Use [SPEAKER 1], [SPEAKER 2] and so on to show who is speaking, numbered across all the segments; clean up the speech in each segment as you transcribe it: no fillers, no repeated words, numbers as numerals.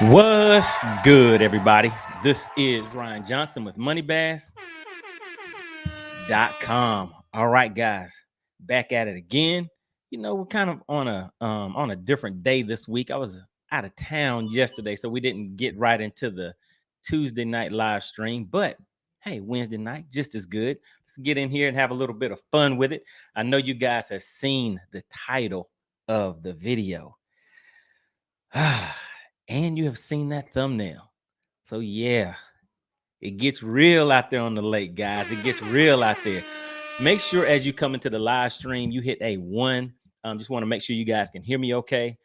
[SPEAKER 1] What's good, everybody? This is Ryan Johnson with MoneyBass.com. All right, guys, back at it again. We're kind of on a different day this week. I was out of town yesterday, so we didn't get right into the Tuesday night live stream. But hey, Wednesday night just as good. Let's get in here and have a little bit of fun with it. I know you guys have seen the title of the video. And you have seen that thumbnail. So yeah, it gets real out there on the lake, guys. It gets real out there. Make sure as you come into the live stream, you hit a 1. Just want to make sure you guys can hear me okay.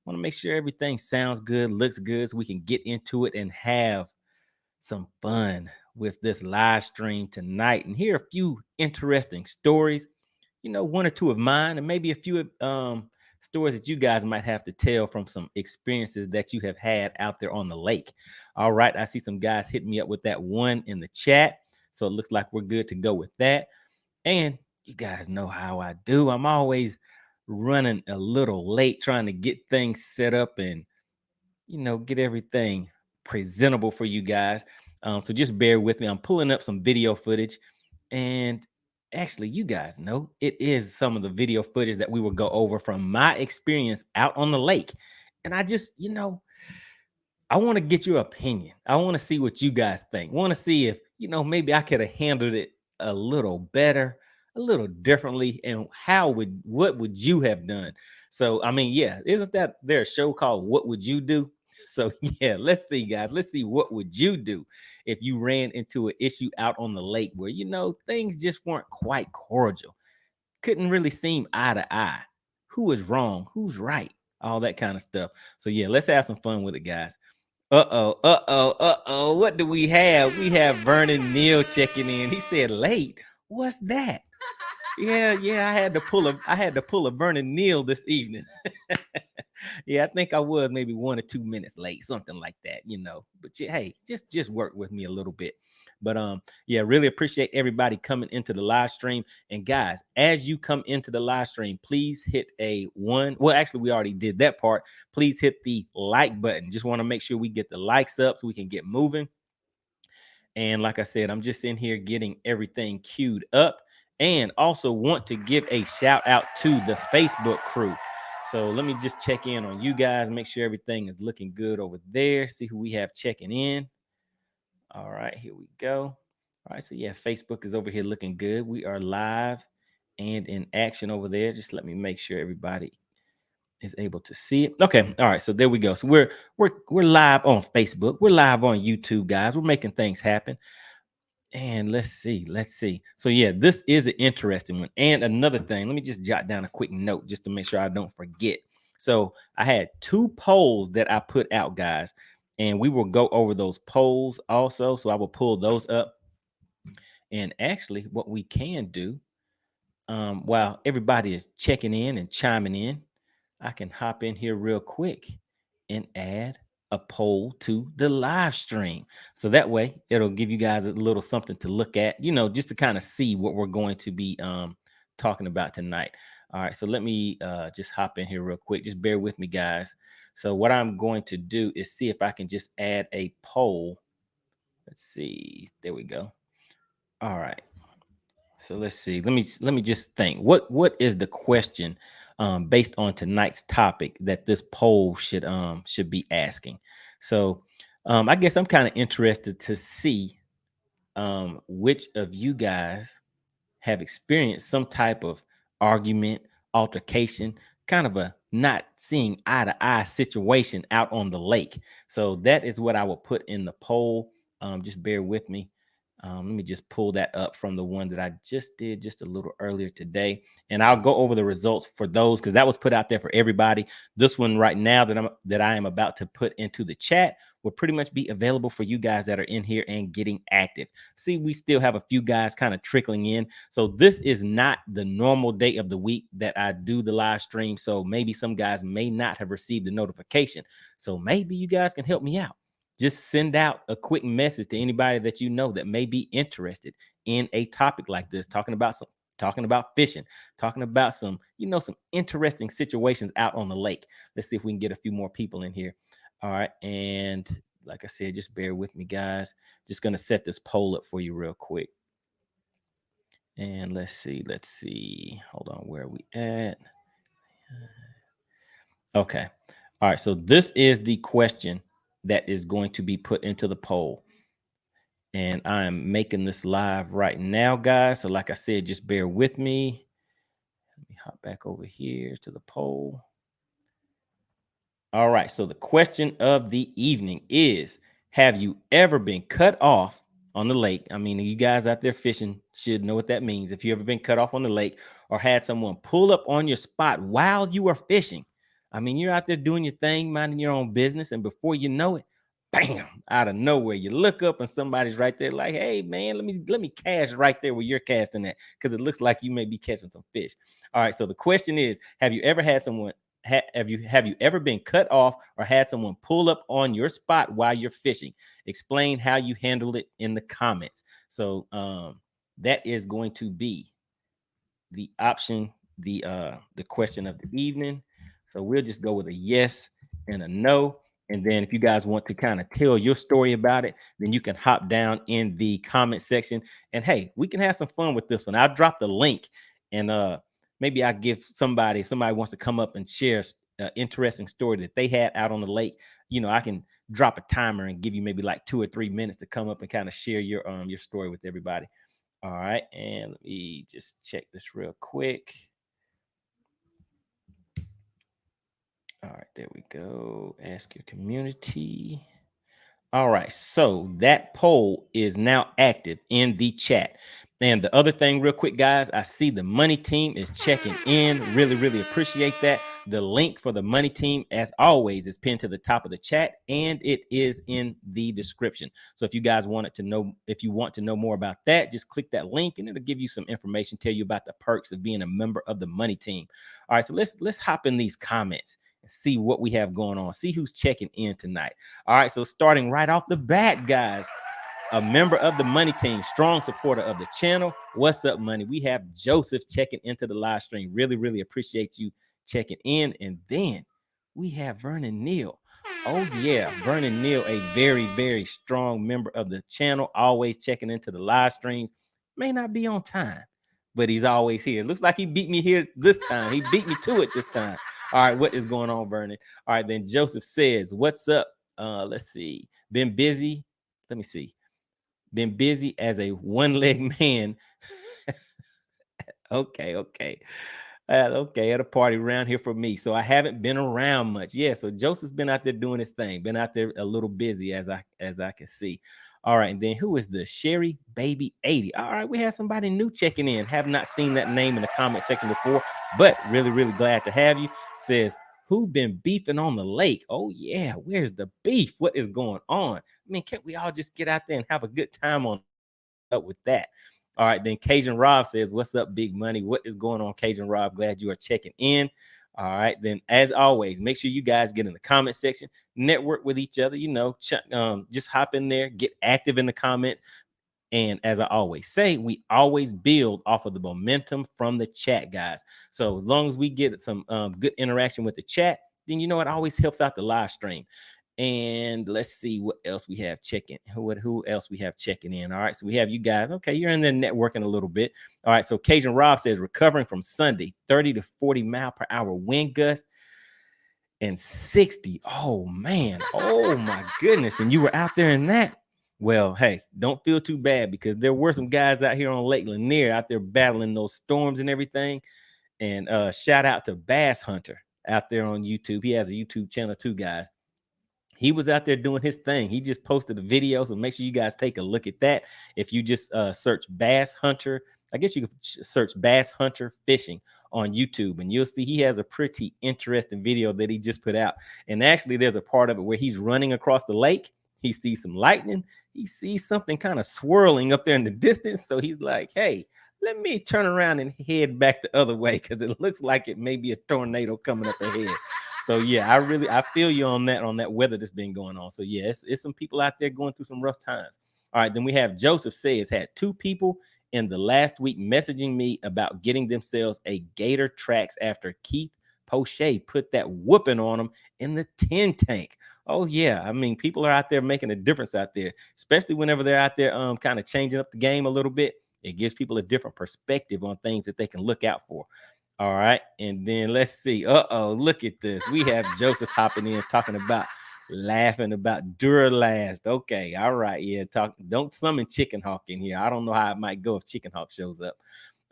[SPEAKER 1] Want to make sure everything sounds good, looks good, so we can get into it and have some fun with this live stream tonight and hear a few interesting stories. 1 or 2 of mine, and maybe a few stories that you guys might have to tell from some experiences that you have had out there on the lake. All right, I see some guys hitting me up with that 1 in the chat, so it looks like we're good to go with that. And you guys know how I do. I'm always running a little late trying to get things set up and get everything presentable for you guys. So just bear with me. I'm pulling up some video footage, and actually, you guys know it is some of the video footage that we will go over from my experience out on the lake. And I just, I want to get your opinion. I want to see what you guys think. Want to see if, maybe I could have handled it a little better, a little differently, and what would you have done? So, I mean, yeah, isn't that there a show called What Would You Do? So yeah, let's see, guys. Let's see, what would you do if you ran into an issue out on the lake where things just weren't quite cordial, couldn't really seem eye to eye. Who was wrong? Who's right? All that kind of stuff. So yeah, let's have some fun with it, guys. What do we have? We have Vernon Neal checking in. He said late. What's that? Yeah, I had to pull a Vernon Neal this evening. Yeah, I think I was maybe 1 or 2 minutes late, something like that, But hey, just work with me a little bit. But yeah, really appreciate everybody coming into the live stream. And guys, as you come into the live stream, please hit a 1. Well, actually, we already did that part. Please hit the like button. Just want to make sure we get the likes up so we can get moving. And like I said, I'm just in here getting everything queued up, and also want to give a shout out to the Facebook crew. So let me just check in on you guys, make sure everything is looking good over there. See who we have checking in. All right, here we go. All right, so yeah, Facebook is over here looking good. We are live and in action over there. Just let me make sure everybody is able to see it. Okay, all right, so there we go. So we're live on Facebook. We're live on YouTube, guys. We're making things happen. And let's see. So yeah, this is an interesting one. And another thing, let me just jot down a quick note just to make sure I don't forget. So I had 2 polls that I put out, guys, and we will go over those polls also. So I will pull those up. And actually, what we can do, while everybody is checking in and chiming in, I can hop in here real quick and add a poll to the live stream. So that way it'll give you guys a little something to look at, just to kind of see what we're going to be talking about tonight. All right, so let me just hop in here real quick. Just bear with me, guys. So what I'm going to do is see if I can just add a poll. Let's see. There we go. All right. So let's see. Let me just think. What is the question based on tonight's topic that this poll should be asking? So I guess I'm kind of interested to see which of you guys have experienced some type of argument, altercation, kind of a not seeing eye to eye situation out on the lake. So that is what I will put in the poll. Just bear with me. Let me just pull that up from the one that I just did just a little earlier today. And I'll go over the results for those because that was put out there for everybody. This one right now that I am about to put into the chat will pretty much be available for you guys that are in here and getting active. See, we still have a few guys kind of trickling in. So this is not the normal day of the week that I do the live stream. So maybe some guys may not have received the notification. So maybe you guys can help me out. Just send out a quick message to anybody that you know that may be interested in a topic like this, talking about talking about fishing, talking about some, some interesting situations out on the lake. Let's see if we can get a few more people in here. All right. And like I said, just bear with me, guys. Just going to set this poll up for you real quick. And let's see. Hold on, where are we at? Okay. All right. So this is the question that is going to be put into the poll. And I'm making this live right now, guys. So like I said, just bear with me. Let me hop back over here to the poll. All right. So the question of the evening is, have you ever been cut off on the lake? I mean, you guys out there fishing should know what that means. If you ever been cut off on the lake or had someone pull up on your spot while you are fishing, I mean, you're out there doing your thing, minding your own business. And before you know it, bam, out of nowhere, you look up and somebody's right there like, hey, man, let me cast right there where you're casting at, because it looks like you may be catching some fish. All right. So the question is, have you ever had someone have you ever been cut off or had someone pull up on your spot while you're fishing? Explain how you handled it in the comments. So that is going to be the option, the question of the evening. So we'll just go with a yes and a no. And then if you guys want to kind of tell your story about it, then you can hop down in the comment section. And hey, we can have some fun with this one. I'll drop the link, and maybe I give somebody wants to come up and share an interesting story that they had out on the lake. I can drop a timer and give you maybe like 2 or 3 minutes to come up and kind of share your story with everybody. All right, and let me just check this real quick. All right, there we go. Ask your community. All right, so that poll is now active in the chat. And the other thing, real quick, guys, I see the Money Team is checking in. Really, really appreciate that. The link for the Money Team, as always, is pinned to the top of the chat, and it is in the description. So if you guys want to know more about that, just click that link, and it'll give you some information, tell you about the perks of being a member of the Money Team. All right, so let's hop in these comments and see what we have going on. See who's checking in tonight. All right, so starting right off the bat, guys, a member of the Money Team, strong supporter of the channel. What's up, Money? We have Joseph checking into the live stream. Really, really appreciate you checking in. And then we have Vernon Neal. Oh, yeah, Vernon Neal, a very, very strong member of the channel, always checking into the live streams. May not be on time, but he's always here. Looks like he beat me here this time. He beat me to it this time. All right, what is going on, Vernon? All right, then Joseph says, what's up? Let's see. Been busy. Let me see. Been busy as a one-leg man. Okay. Okay, at a party around here for me. So I haven't been around much. Yeah, so Joseph's been out there doing his thing. Been out there a little busy, as I can see. All right, and then who is the Sherry Baby 80? All right, we have somebody new checking in. Have not seen that name in the comment section before, but really, really glad to have you. Says, who been beefing on the lake? Oh, yeah, where's the beef? What is going on? I mean, can't we all just get out there and have a good time on up with that? All right, then Cajun Rob says, what's up, Big Money? What is going on, Cajun Rob? Glad you are checking in. All right, then as always, make sure you guys get in the comment section, network with each other, just hop in there, get active in the comments. And as I always say, we always build off of the momentum from the chat, guys. So as long as we get some good interaction with the chat, then it always helps out the live stream. And let's see what else we have checking. Who else we have checking in? All right, so we have you guys. Okay, you're in there networking a little bit. All right, so Cajun Rob says, recovering from Sunday, 30 to 40 mile per hour wind gust and 60. Oh, man. Oh, my goodness. And you were out there in that. Well, hey, don't feel too bad, because there were some guys out here on Lake Lanier out there battling those storms and everything. And shout out to Bass Hunter out there on YouTube. He has a YouTube channel too, guys. He was out there doing his thing. He just posted a video, so make sure you guys take a look at that. If you just search Bass Hunter, I guess you could search Bass Hunter Fishing on YouTube, and you'll see he has a pretty interesting video that he just put out. And actually, there's a part of it where he's running across the lake. He sees some lightning. He sees something kind of swirling up there in the distance. So he's like, hey, let me turn around and head back the other way, because it looks like it may be a tornado coming up ahead. So yeah, I feel you on that weather that's been going on. So yeah, it's some people out there going through some rough times. All right, then we have Joseph says had 2 people in the last week messaging me about getting themselves a Gaiter tracks after Keith Poche put that whooping on them in the 10 tank. Oh yeah, I mean, people are out there making a difference out there, especially whenever they're out there kind of changing up the game a little bit. It gives people a different perspective on things that they can look out for. All right, and then let's see. Look at this. We have Joseph hopping in talking about laughing about Duralast. Okay, all right, yeah. Don't summon Chicken Hawk in here. I don't know how it might go if Chicken Hawk shows up.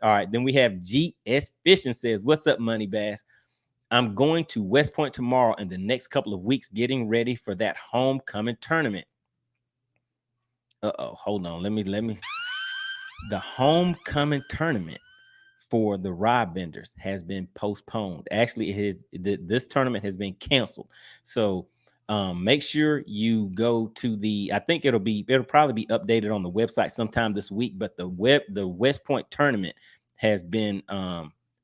[SPEAKER 1] All right, then we have GS Fishing says, "What's up, MoneyBass? I'm going to West Point tomorrow and the next couple of weeks getting ready for that homecoming tournament." Hold on. Let me. The homecoming tournament for the rod benders has been postponed. Actually, this tournament has been canceled. So make sure you go to I think it'll probably be updated on the website sometime this week, but the West Point tournament has been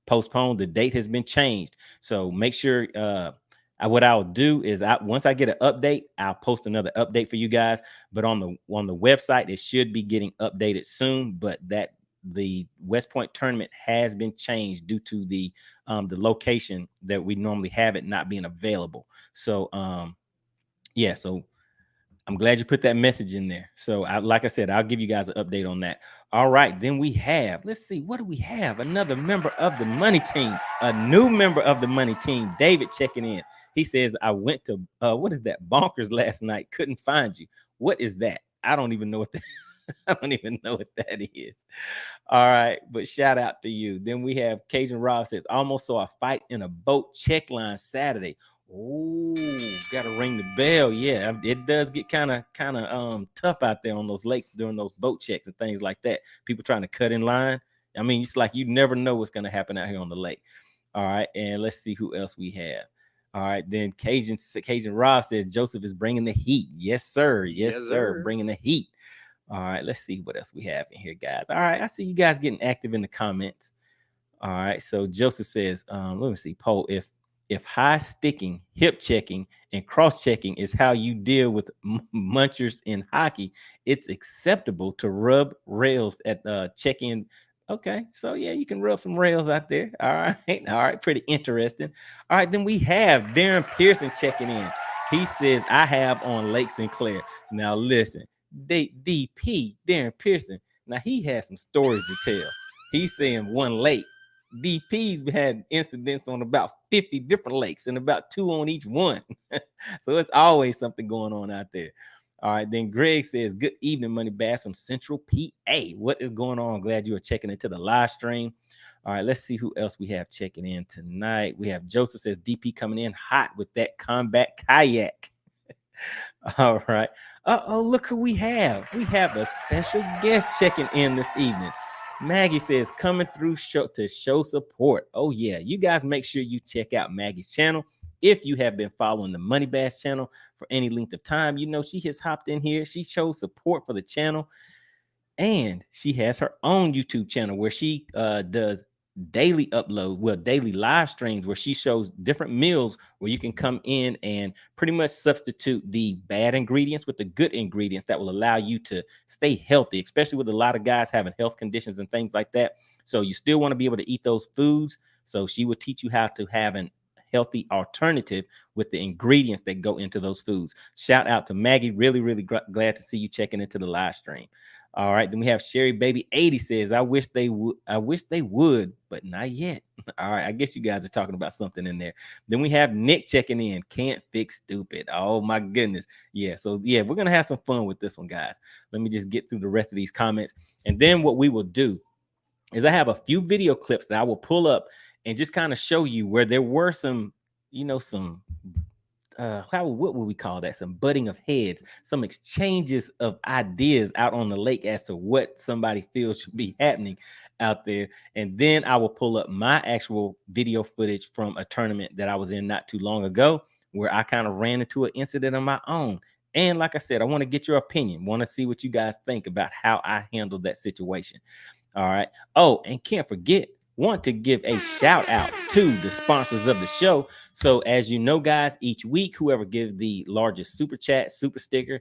[SPEAKER 1] postponed. The date has been changed. So make sure what I'll do is once I get an update, I'll post another update for you guys. But on the website, it should be getting updated soon. But the West Point tournament has been changed due to the location that we normally have it not being available. So yeah, so I'm glad you put that message in there. So like I said, I'll give you guys an update on that. All right, then we have, let's see, what do we have? Another member of the Money Team, a new member of the Money Team, David, checking in. He says, I went to, what is that, Bonkers last night, couldn't find you. What is that? I don't even know what that I don't even know what that is. All right, but shout out to you. Then we have Cajun Rob says, almost saw a fight in a boat check line Saturday. Oh, gotta ring the bell. Yeah, it does get kind of tough out there on those lakes during those boat checks and things like that. People trying to cut in line. I mean, it's like you never know what's gonna happen out here on the lake. All right, and let's see who else we have. All right, then Cajun Rob says Joseph is bringing the heat. Yes, sir. Yes, sir. Bringing the heat. All right, let's see what else we have in here, guys. All right, I see you guys getting active in the comments. All right, so Joseph says, let me see, Poe, if high sticking, hip checking, and cross checking is how you deal with munchers in hockey, it's acceptable to rub rails at check-in. Okay, so yeah, you can rub some rails out there. All right, pretty interesting. All right, then we have Darren Pearson checking in. He says, I have on Lake Sinclair. Now listen, DP, Darren Pearson, now he has some stories to tell. He's saying one lake. DP's had incidents on about 50 different lakes and about 2 on each one. So it's always something going on out there. All right, then Greg says, good evening, MoneyBass from Central PA. What is going on? Glad you are checking into the live stream. All right, let's see who else we have checking in tonight. We have Joseph says, DP coming in hot with that combat kayak. All right. Look who we have. We have a special guest checking in this evening. Maggie says, coming through to show support. Oh, yeah. You guys make sure you check out Maggie's channel. If you have been following the MoneyBass channel for any length of time, you know she has hopped in here. She shows support for the channel. And she has her own YouTube channel where she does daily daily live streams where she shows different meals where you can come in and pretty much substitute the bad ingredients with the good ingredients that will allow you to stay healthy, especially with a lot of guys having health conditions and things like that. So you still want to be able to eat those foods. So she will teach you how to have an healthy alternative with the ingredients that go into those foods. Shout out to Maggie. Really, really glad to see you checking into the live stream. All right, then we have Sherry Baby 80 says, I wish they would, but not yet. All right, I guess you guys are talking about something in there. Then we have Nick checking in. Can't fix stupid. Oh my goodness. Yeah, so yeah, we're gonna have some fun with this one, guys. Let me just get through the rest of these comments. And then what we will do is I have a few video clips that I will pull up and just kind of show you where there were some, some what would we call that? Some butting of heads, some exchanges of ideas out on the lake as to what somebody feels should be happening out there. And then I will pull up my actual video footage from a tournament that I was in not too long ago, where I kind of ran into an incident of my own. And like I said, I want to get your opinion, want to see what you guys think about how I handled that situation. All right. Oh, and can't forget, want to give a shout out to the sponsors of the show. So as you know, guys, each week, whoever gives the largest super chat, super sticker,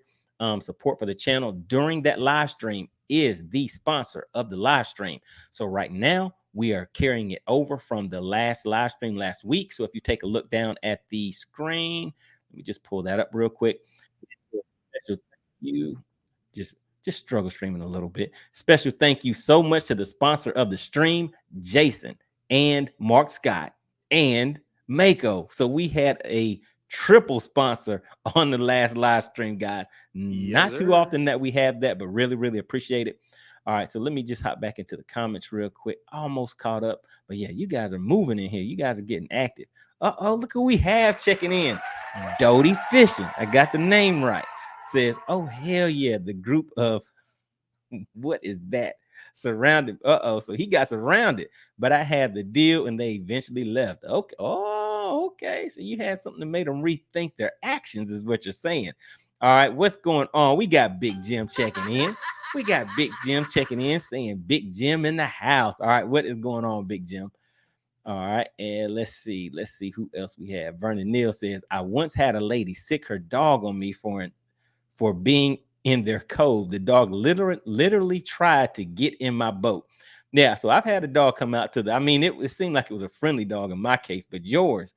[SPEAKER 1] support for the channel during that live stream is the sponsor of the live stream. So right now we are carrying it over from the last live stream last week. So if you take a look down at the screen, let me just pull that up real quick. Special thank you. Just struggle streaming a little bit. Special thank you so much to the sponsor of the stream, Jason and Mark Scott and Mako. So we had a triple sponsor on the last live stream, guys. Not too often that we have that, but really, really appreciate it. All right, so let me just hop back into the comments real quick. Almost caught up, but yeah, you guys are moving in here. You guys are getting active. Oh, look who we have checking in. Dodie Fishing. I got the name right. Says, oh, hell yeah, the group of, what is that? Surrounded. So he got surrounded, but I had the deal and they eventually left. Okay. Oh, okay. So you had something that made them rethink their actions, is what you're saying. All right, what's going on? We got Big Jim checking in. We got Big Jim checking in, saying Big Jim in the house. All right, what is going on, Big Jim? All right, and let's see who else we have. Vernon Neal says, I once had a lady sick her dog on me for being in their cove. The dog literally tried to get in my boat. Yeah, so I've had a dog come out to it seemed like it was a friendly dog in my case, but yours,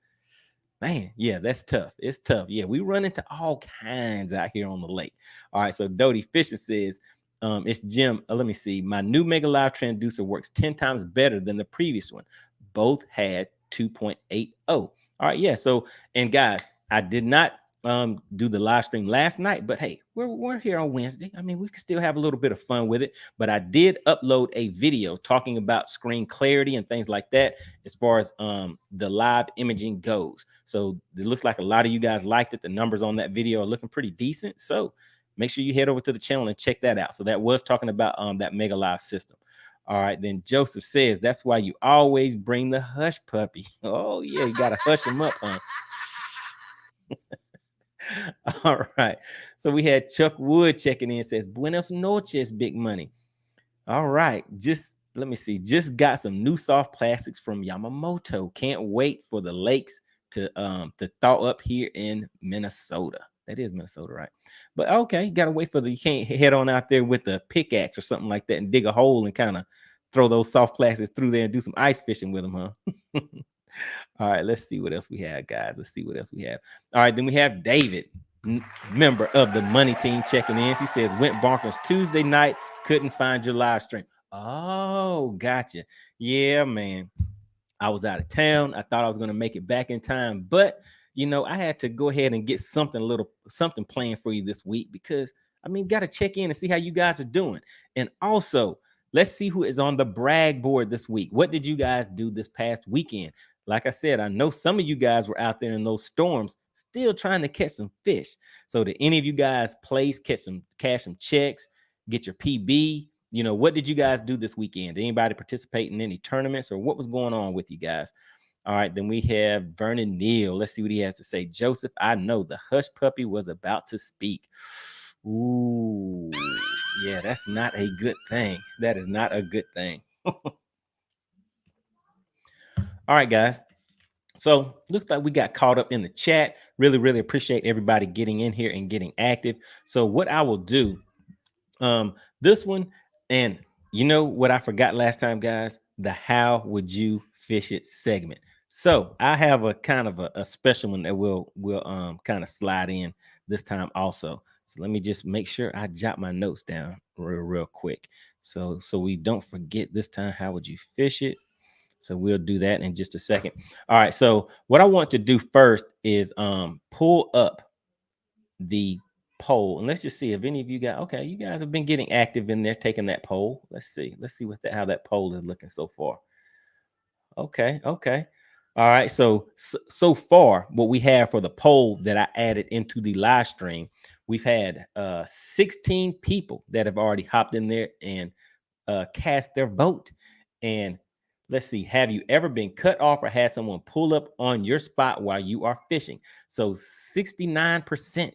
[SPEAKER 1] man, yeah, that's tough. It's tough. Yeah, we run into all kinds out here on the lake. All right, so Dodie Fisher says, it's Jim. Let me see. My new Mega Live transducer works 10 times better than the previous one. Both had 2.80. All right, yeah. So, and guys, I did not do the live stream last night, but hey, we're here on Wednesday. I mean, we can still have a little bit of fun with it, but I did upload a video talking about screen clarity and things like that as far as the live imaging goes. So it looks like a lot of you guys liked it. The numbers on that video are looking pretty decent, so make sure you head over to the channel and check that out. So that was talking about that Mega Live system. All right, then Joseph says, that's why you always bring the hush puppy. Oh yeah, you gotta hush him up, huh? All right, so we had Chuck Wood checking in, says buenos noches, Big Money. All right, let me see, just got some new soft plastics from Yamamoto. Can't wait for the lakes to thaw up here in Minnesota. That is Minnesota, right? But okay, you gotta wait for you can't head on out there with the pickaxe or something like that and dig a hole and kind of throw those soft plastics through there and do some ice fishing with them, huh? All right, let's see what else we have, guys. Let's see what else we have. All right, then we have David, member of the Money Team, checking in. He says, went bonkers Tuesday night, couldn't find your live stream. Oh, gotcha. Yeah, man. I was out of town. I thought I was going to make it back in time, but I had to go ahead and get something planned for you this week because got to check in and see how you guys are doing. And also, let's see who is on the brag board this week. What did you guys do this past weekend? Like I said, I know some of you guys were out there in those storms still trying to catch some fish. So did any of you guys place, cash some checks, get your PB? What did you guys do this weekend? Did anybody participate in any tournaments, or what was going on with you guys? All right, then we have Vernon Neal. Let's see what he has to say. Joseph, I know the hush puppy was about to speak. Ooh, yeah, that's not a good thing. That is not a good thing. All right, guys. So looks like we got caught up in the chat. Really, really appreciate everybody getting in here and getting active. So what I will do, this one, and you know what I forgot last time, guys, the how would you fish it segment. So I have a kind of a special one that will kind of slide in this time also. So let me just make sure I jot my notes down real quick. So we don't forget this time, how would you fish it? So we'll do that in just a second. All right. So what I want to do first is pull up the poll, and let's just see if any of you guys, okay, you guys have been getting active in there taking that poll. Let's see how that poll is looking so far. Okay. All right. So far, what we have for the poll that I added into the live stream, we've had 16 people that have already hopped in there and cast their vote. And let's see, have you ever been cut off or had someone pull up on your spot while you are fishing? So 69%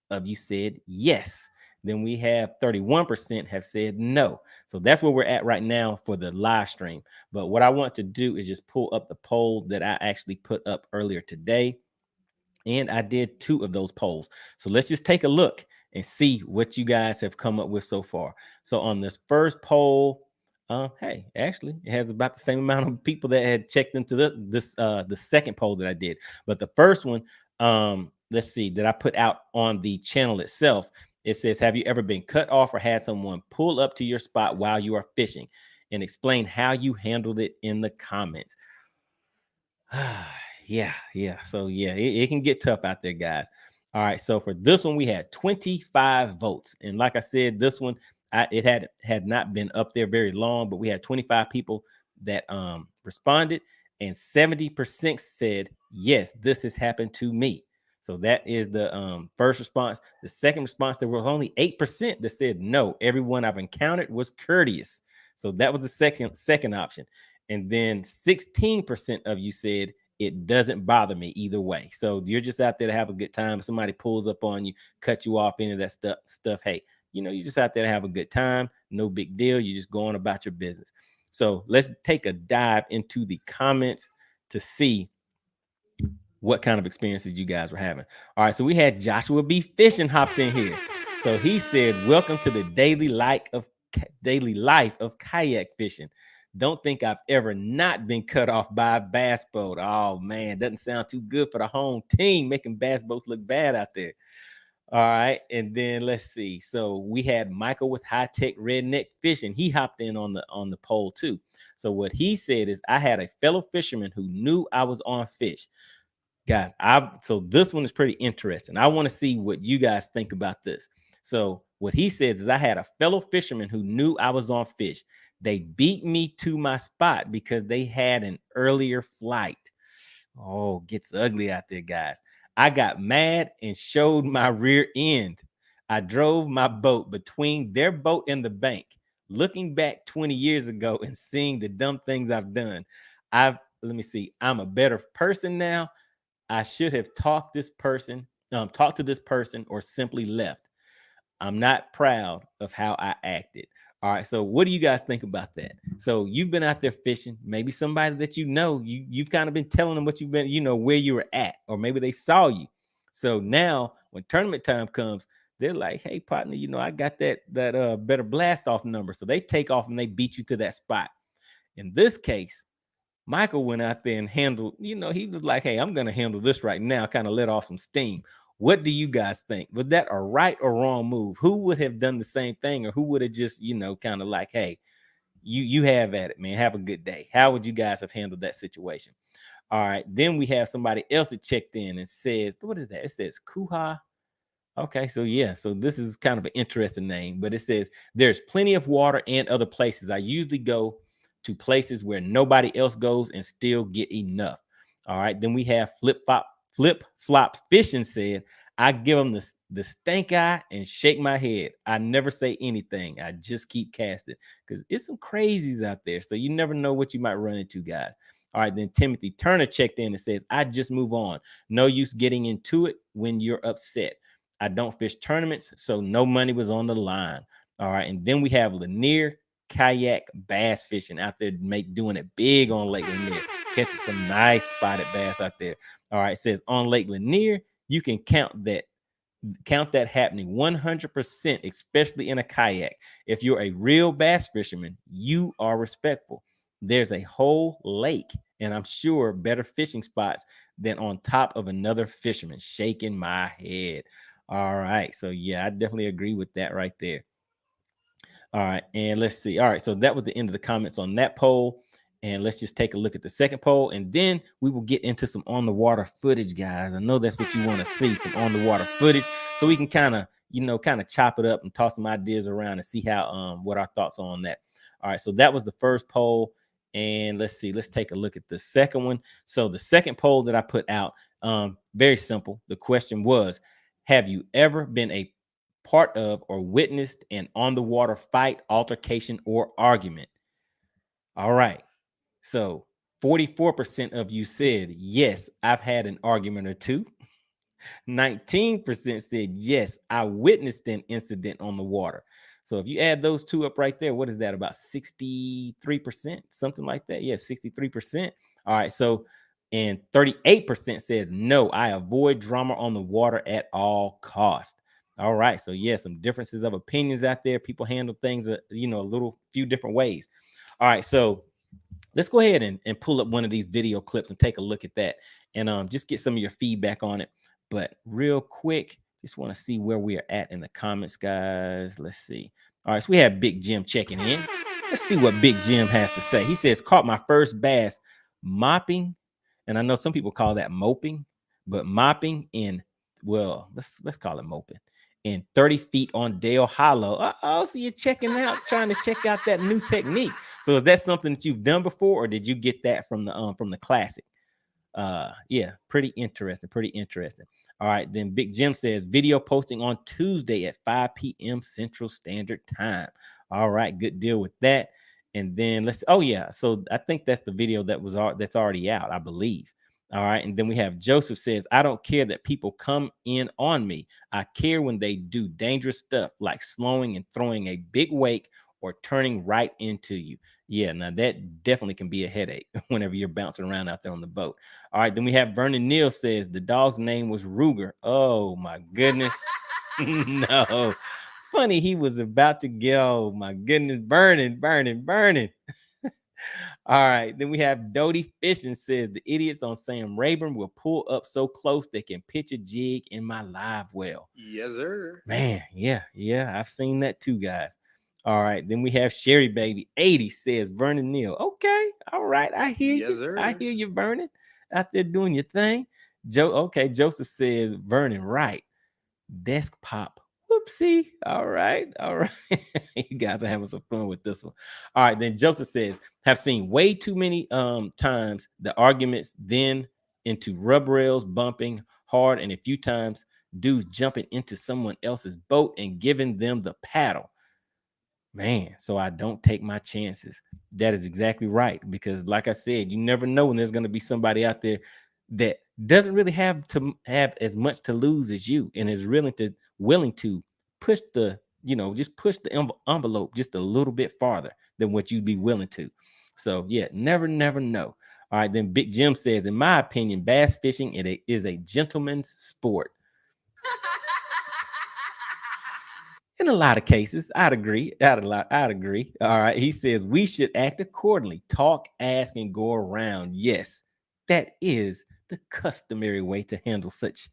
[SPEAKER 1] of you said yes. Then we have 31% have said no. So that's where we're at right now for the live stream. But what I want to do is just pull up the poll that I actually put up earlier today. And I did 2 of those polls. So let's just take a look and see what you guys have come up with so far. So on this first poll, hey, actually, it has about the same amount of people that had checked into the second poll that I did. But the first one, let's see, that I put out on the channel itself, it says, have you ever been cut off or had someone pull up to your spot while you are fishing? And explain how you handled it in the comments. Yeah. So yeah, it can get tough out there, guys. All right. So for this one, we had 25 votes. And like I said, this one, it had not been up there very long, but we had 25 people that responded, and 70% said, yes, this has happened to me. So that is the first response. The second response, there was only 8% that said no. Everyone I've encountered was courteous. So that was the second option. And then 16% of you said it doesn't bother me either way. So you're just out there to have a good time. If somebody pulls up on you, cut you off, any of that stuff. Hey, you're just out there to have a good time. No big deal. You're just going about your business. So let's take a dive into the comments to see what kind of experiences you guys were having. All right, so we had Joshua B. Fishing hopped in here. So he said, welcome to the daily life of kayak fishing. Don't think I've ever not been cut off by a bass boat. Oh man, doesn't sound too good for the home team, making bass boats look bad out there. All right, and then let's see. So we had Michael with High Tech Redneck Fishing. He hopped in on the poll too. So what he said is, I had a fellow fisherman who knew I was on fish. Guys, so this one is pretty interesting. I want to see what you guys think about this. So what he says is, I had a fellow fisherman who knew I was on fish. They beat me to my spot because they had an earlier flight. Oh, gets ugly out there, guys. I got mad and showed my rear end. I drove my boat between their boat and the bank. Looking back 20 years ago and seeing the dumb things I've done, let me see. I'm a better person now. I should have talked to this person or simply left. I'm not proud of how I acted. All right. So what do you guys think about that? So you've been out there fishing, maybe somebody that you've kind of been telling them what you've been, where you were at, or maybe they saw you. So now when tournament time comes, they're like, hey, partner, I got that better blast off number. So they take off and they beat you to that spot. In this case, Michael went out there and handled, he was like, hey, I'm going to handle this right now, kind of let off some steam. What do you guys think? Was that a right or wrong move? Who would have done the same thing, or who would have just, kind of like, hey, you have at it, man. Have a good day. How would you guys have handled that situation? All right. Then we have somebody else that checked in and says, what is that? It says Kuha. Okay, so yeah, so this is kind of an interesting name, but it says, there's plenty of water and other places. I usually go to places where nobody else goes and still get enough. All right, then we have flip flop fishing said, I give them the stank eye and shake my head. I never say anything. I just keep casting, because it's some crazies out there. So you never know what you might run into, guys. All right, then Timothy Turner checked in and says, I just move on. No use getting into it when you're upset. I don't fish tournaments, so no money was on the line. All right. And then we have Lanier kayak bass fishing out there, doing it big on Lake Lanier, catching some nice spotted bass out there. All right. It says on Lake Lanier, you can count that happening 100%, especially in a kayak. If you're a real bass fisherman, you are respectful. There's a whole lake, and I'm sure better fishing spots than on top of another fisherman. Shaking my head. All right. So yeah, I definitely agree with that right there. All right. And let's see. All right. So that was the end of the comments on that poll. And let's just take a look at the second poll, and then we will get into some on the water footage, guys. I know that's what you want to see, some on the water footage, so we can kind of chop it up and toss some ideas around and see how what our thoughts are on that. All right. So that was the first poll. And let's see, let's take a look at the second one. So the second poll that I put out, very simple. The question was, have you ever been a part of or witnessed an on the water fight, altercation, or argument? All right. So 44% of you said, yes, I've had an argument or two. 19% said, yes, I witnessed an incident on the water. So if you add those two up right there, what is that? About 63%, something like that? Yeah, 63%. All right. So And 38% said, no, I avoid drama on the water at all costs. All right. So, yeah, some differences of opinions out there. People handle things, a few different ways. All right. So, let's go ahead and pull up one of these video clips and take a look at that and just get some of your feedback on it. But real quick, just want to see where we are at in the comments, guys. Let's see. All right, so we have Big Jim checking in. Let's see what Big Jim has to say. He says, caught my first bass mopping, and I know some people call that moping, but mopping in, well, let's call it moping, in 30 feet on Dale Hollow. Oh, so you're trying to check out that new technique. So is that something that you've done before, or did you get that from the classic? Yeah, pretty interesting. All right, then Big Jim says video posting on Tuesday at 5 p.m. Central Standard Time. All right, good deal with that. And then so I think that's the video that's already out, I believe. All right, and then we have Joseph says, I don't care that people come in on me. I care when they do dangerous stuff like slowing and throwing a big wake or turning right into you. Yeah, now that definitely can be a headache whenever you're bouncing around out there on the boat. All right, then we have Vernon Neal says the dog's name was Ruger. Oh my goodness. No. Funny, he was about to go. My goodness, burning. All right, then we have Dodie Fishing says the idiots on Sam Rayburn will pull up so close they can pitch a jig in my live well.
[SPEAKER 2] Yes, sir.
[SPEAKER 1] Man, yeah, I've seen that too, guys. All right, then we have Sherry Baby 80 says Vernon Neal. Okay, all right, I hear
[SPEAKER 2] Yes,
[SPEAKER 1] you.
[SPEAKER 2] sir.
[SPEAKER 1] I hear you, Vernon, out there doing your thing. Joseph says Vernon, right? Desk pop. Whoopsie. All right. You guys are having some fun with this one. All right. Then Joseph says, have seen way too many times the arguments then into rub rails bumping hard, and a few times dudes jumping into someone else's boat and giving them the paddle. Man, so I don't take my chances. That is exactly right. Because like I said, you never know when there's going to be somebody out there that doesn't really have as much to lose as you and is willing to push just push the envelope just a little bit farther than what you'd be willing to. So yeah, never know. All right, then Big Jim says, in my opinion, bass fishing is a gentleman's sport. In a lot of cases, I'd agree. I'd agree. All right. He says we should act accordingly. Talk, ask, and go around. Yes, that is the customary way to handle such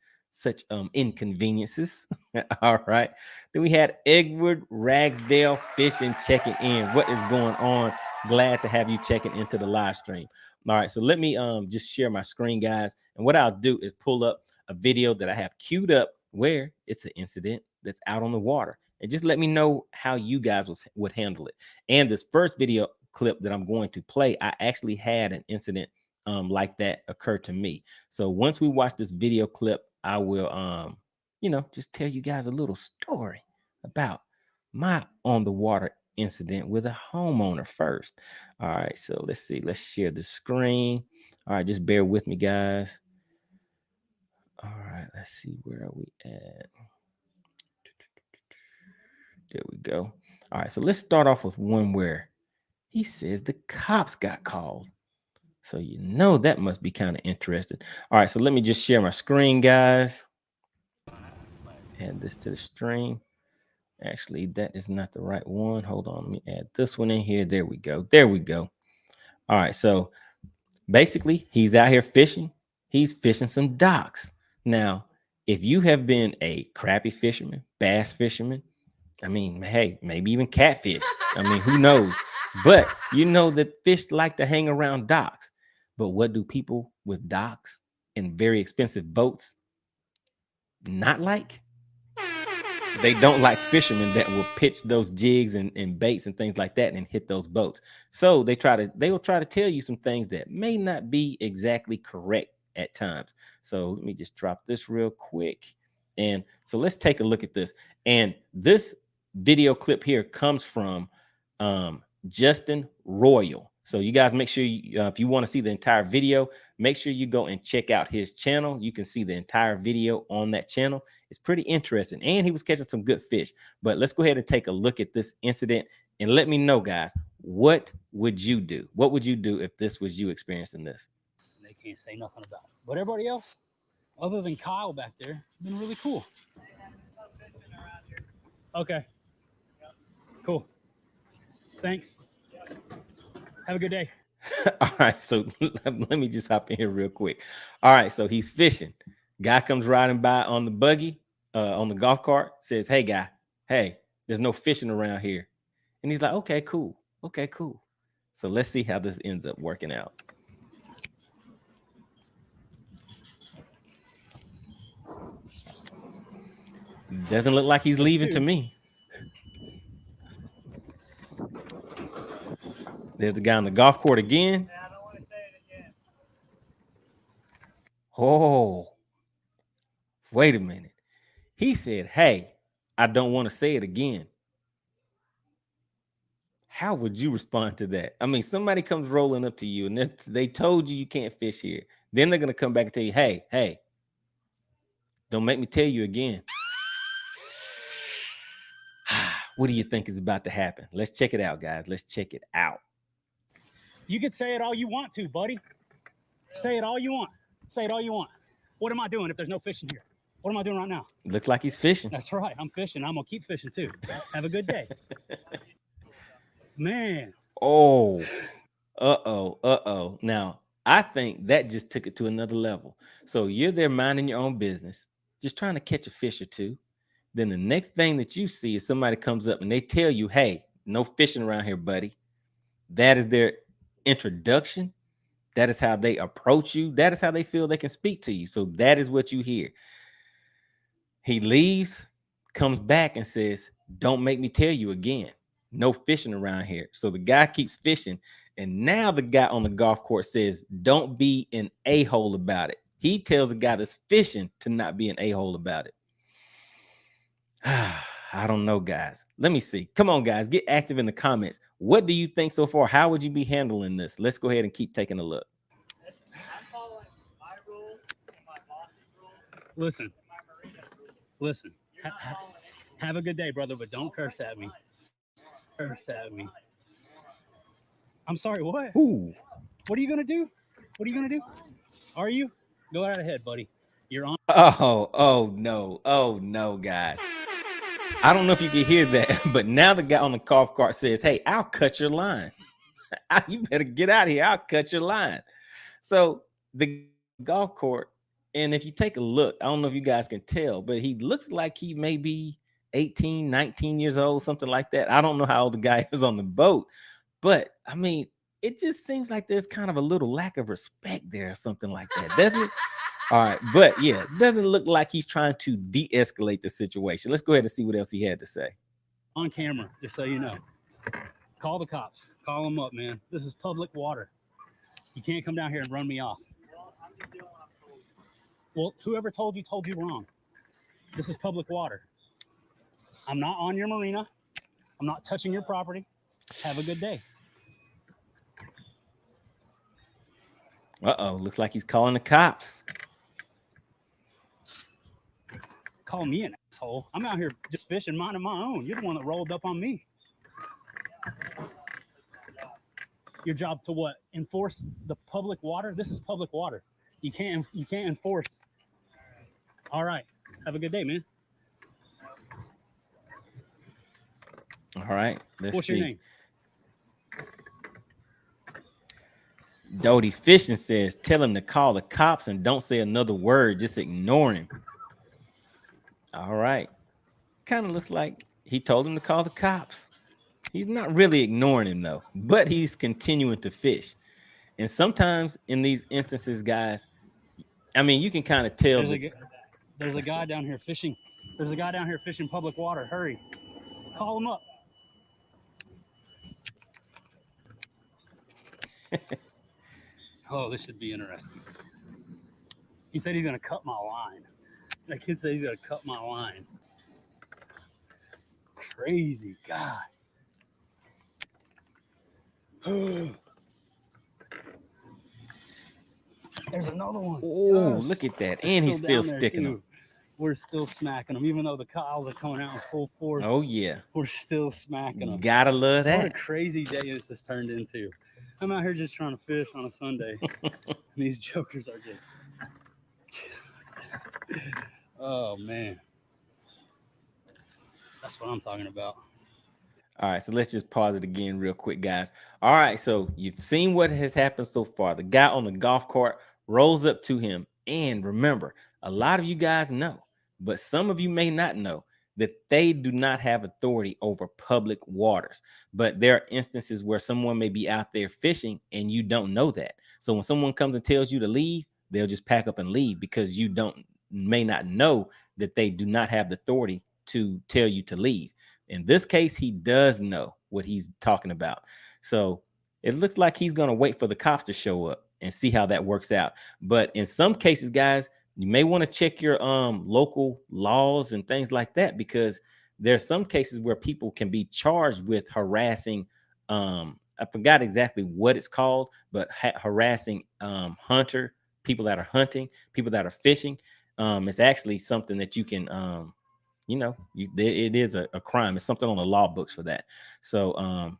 [SPEAKER 1] inconveniences. All right. Then we had Edward Ragsdale Fishing checking in. What is going on? Glad to have you checking into the live stream. All right. So let me just share my screen, guys. And what I'll do is pull up a video that I have queued up where it's an incident that's out on the water. And just let me know how you guys would handle it. And this first video clip that I'm going to play, I actually had an incident like that occur to me. So once we watch this video clip, I will just tell you guys a little story about my on the water incident with a homeowner first. All right, so let's see. Let's share the screen. All right, just bear with me, guys. All right, let's see. Where are we at? There we go. All right, so let's start off with one where he says the cops got called. So that must be kind of interesting. All right, so let me just share my screen, guys. Add this to the stream. Actually, that is not the right one. Hold on, let me add this one in here. There we go. All right, so basically, he's out here fishing. He's fishing some docks. Now, if you have been a crappie fisherman, bass fisherman, I mean, hey, maybe even catfish. I mean, who knows? But you know that fish like to hang around docks. But what do people with docks and very expensive boats not like? They don't like fishermen that will pitch those jigs and baits and things like that and hit those boats. So they will try to tell you some things that may not be exactly correct at times. So let me just drop this real quick. And so let's take a look at this. And this video clip here comes from Justin Royal. So you guys make sure if you want to see the entire video, make sure you go and check out his channel. You can see the entire video on that channel. It's pretty interesting. And he was catching some good fish. But let's go ahead and take a look at this incident and let me know, guys, what would you do? What would you do if this was you experiencing this?
[SPEAKER 2] can't say nothing about it. But everybody else, other than Kyle back there, been really cool. Okay. Cool. Thanks. Have a good day.
[SPEAKER 1] All right, so let me just hop in here real quick. All right, so he's fishing. Guy comes riding by on the buggy, on the golf cart, says, "Hey, guy, hey, there's no fishing around here." And he's like, "Okay, cool. Okay, cool." So let's see how this ends up working out. Doesn't look like he's leaving to me. There's the guy on the golf court again.
[SPEAKER 2] I don't want to say it again.
[SPEAKER 1] Oh, wait a minute. He said, "Hey, I don't want to say it again." How would you respond to that? I mean, somebody comes rolling up to you and they told you can't fish here. Then they're going to come back and tell you, hey, don't make me tell you again. What do you think is about to happen? Let's check it out, guys. Let's check it out.
[SPEAKER 2] You could say it all you want to, buddy. Say it all you want. Say it all you want. What am I doing if there's no fishing here? What am I doing right now?
[SPEAKER 1] Looks like he's fishing.
[SPEAKER 2] That's right. I'm fishing. I'm going to keep fishing too. Have a good day. Man.
[SPEAKER 1] Oh, uh-oh. Now, I think that just took it to another level. So you're there minding your own business, just trying to catch a fish or two. Then the next thing that you see is somebody comes up and they tell you, "Hey, no fishing around here, buddy." That is their introduction. That is how they approach you. That is how they feel they can speak to you. So that is what you hear. He leaves, comes back and says, "Don't make me tell you again. No fishing around here." So the guy keeps fishing. And now the guy on the golf course says, "Don't be an a-hole about it." He tells the guy that's fishing to not be an a-hole about it. I don't know, guys. Let me see. Come on, guys. Get active in the comments. What do you think so far? How would you be handling this? Let's go ahead and keep taking a look.
[SPEAKER 2] I'm following my rules and my boss's rules. Listen. Have a good day, brother, but don't curse at me. Curse at me. I'm sorry, what?
[SPEAKER 1] Ooh.
[SPEAKER 2] What are you going to do? What are you going to do? Are you? Go right ahead, buddy. You're on.
[SPEAKER 1] Oh, no, guys. I don't know if you can hear that, but now the guy on the golf cart says, "Hey, I'll cut your line. You better get out of here. I'll cut your line." So the golf court, and if you take a look, I don't know if you guys can tell, but he looks like he may be 18, 19 years old, something like that. I don't know how old the guy is on the boat, but I mean, it just seems like there's kind of a little lack of respect there or something like that, doesn't it? All right, but yeah, it doesn't look like he's trying to de-escalate the situation. Let's go ahead and see what else he had to say.
[SPEAKER 2] On camera, just so you know. Call the cops. Call them up, man. This is public water. You can't come down here and run me off. Well, I'm just doing what I'm told. Well, whoever told you wrong. This is public water. I'm not on your marina. I'm not touching your property. Have a good day.
[SPEAKER 1] Uh-oh, looks like he's calling the cops.
[SPEAKER 2] Call me an asshole. I'm out here just fishing, minding my own. You're the one that rolled up on me. Your job to what? Enforce the public water? This is public water. You can't enforce. All right. Have a good day, man.
[SPEAKER 1] All right.
[SPEAKER 2] What's your name?
[SPEAKER 1] Doty Fishing says, "Tell him to call the cops and don't say another word. Just ignore him." All right. Kind of looks like he told him to call the cops. He's not really ignoring him, though, but he's continuing to fish. And sometimes in these instances, guys, I mean, you can kind of tell.
[SPEAKER 2] There's a guy down here fishing. There's a guy down here fishing public water. Hurry. Call him up. Oh, this should be interesting. He said he's going to cut my line. That kid said he's going to cut my line. Crazy guy. There's another one.
[SPEAKER 1] Oh, yes. Look at that. And he's still sticking them.
[SPEAKER 2] We're still smacking them. Even though the cows are coming out in full force.
[SPEAKER 1] Oh, yeah.
[SPEAKER 2] We're still smacking them.
[SPEAKER 1] Gotta love that.
[SPEAKER 2] What a crazy day this has turned into. I'm out here just trying to fish on a Sunday. And these jokers are just, oh man. That's what I'm talking about.
[SPEAKER 1] All right, so let's just pause it again real quick, guys. All right, so you've seen what has happened so far. The guy on the golf cart rolls up to him. And remember, a lot of you guys know, but some of you may not know that they do not have authority over public waters. But there are instances where someone may be out there fishing and you don't know that. So when someone comes and tells you to leave, they'll just pack up and leave because you may not know that they do not have the authority to tell you to leave. In this case, he does know what he's talking about. So it looks like he's going to wait for the cops to show up and see how that works out. But in some cases, guys, you may want to check your local laws and things like that, because there are some cases where people can be charged with harassing. I forgot exactly what it's called, but harassing people that are hunting, people that are fishing. It's actually something that you can it is a crime. It's something on the law books for that. So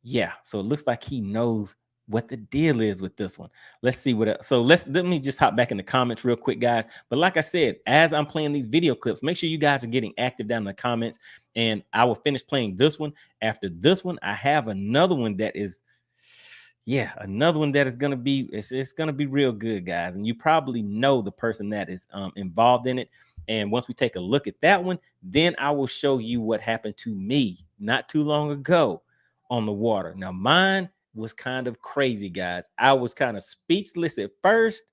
[SPEAKER 1] yeah, so it looks like he knows what the deal is with this one. Let's see what else. So let me just hop back in the comments real quick, guys. But like I said, as I'm playing these video clips, make sure you guys are getting active down in the comments, and I will finish playing this one. After this one, I have another one that is gonna be, it's gonna be real good, guys. And you probably know the person that is involved in it. And once we take a look at that one, then I will show you what happened to me not too long ago on the water. Now, mine was kind of crazy, guys. I was kind of speechless at first.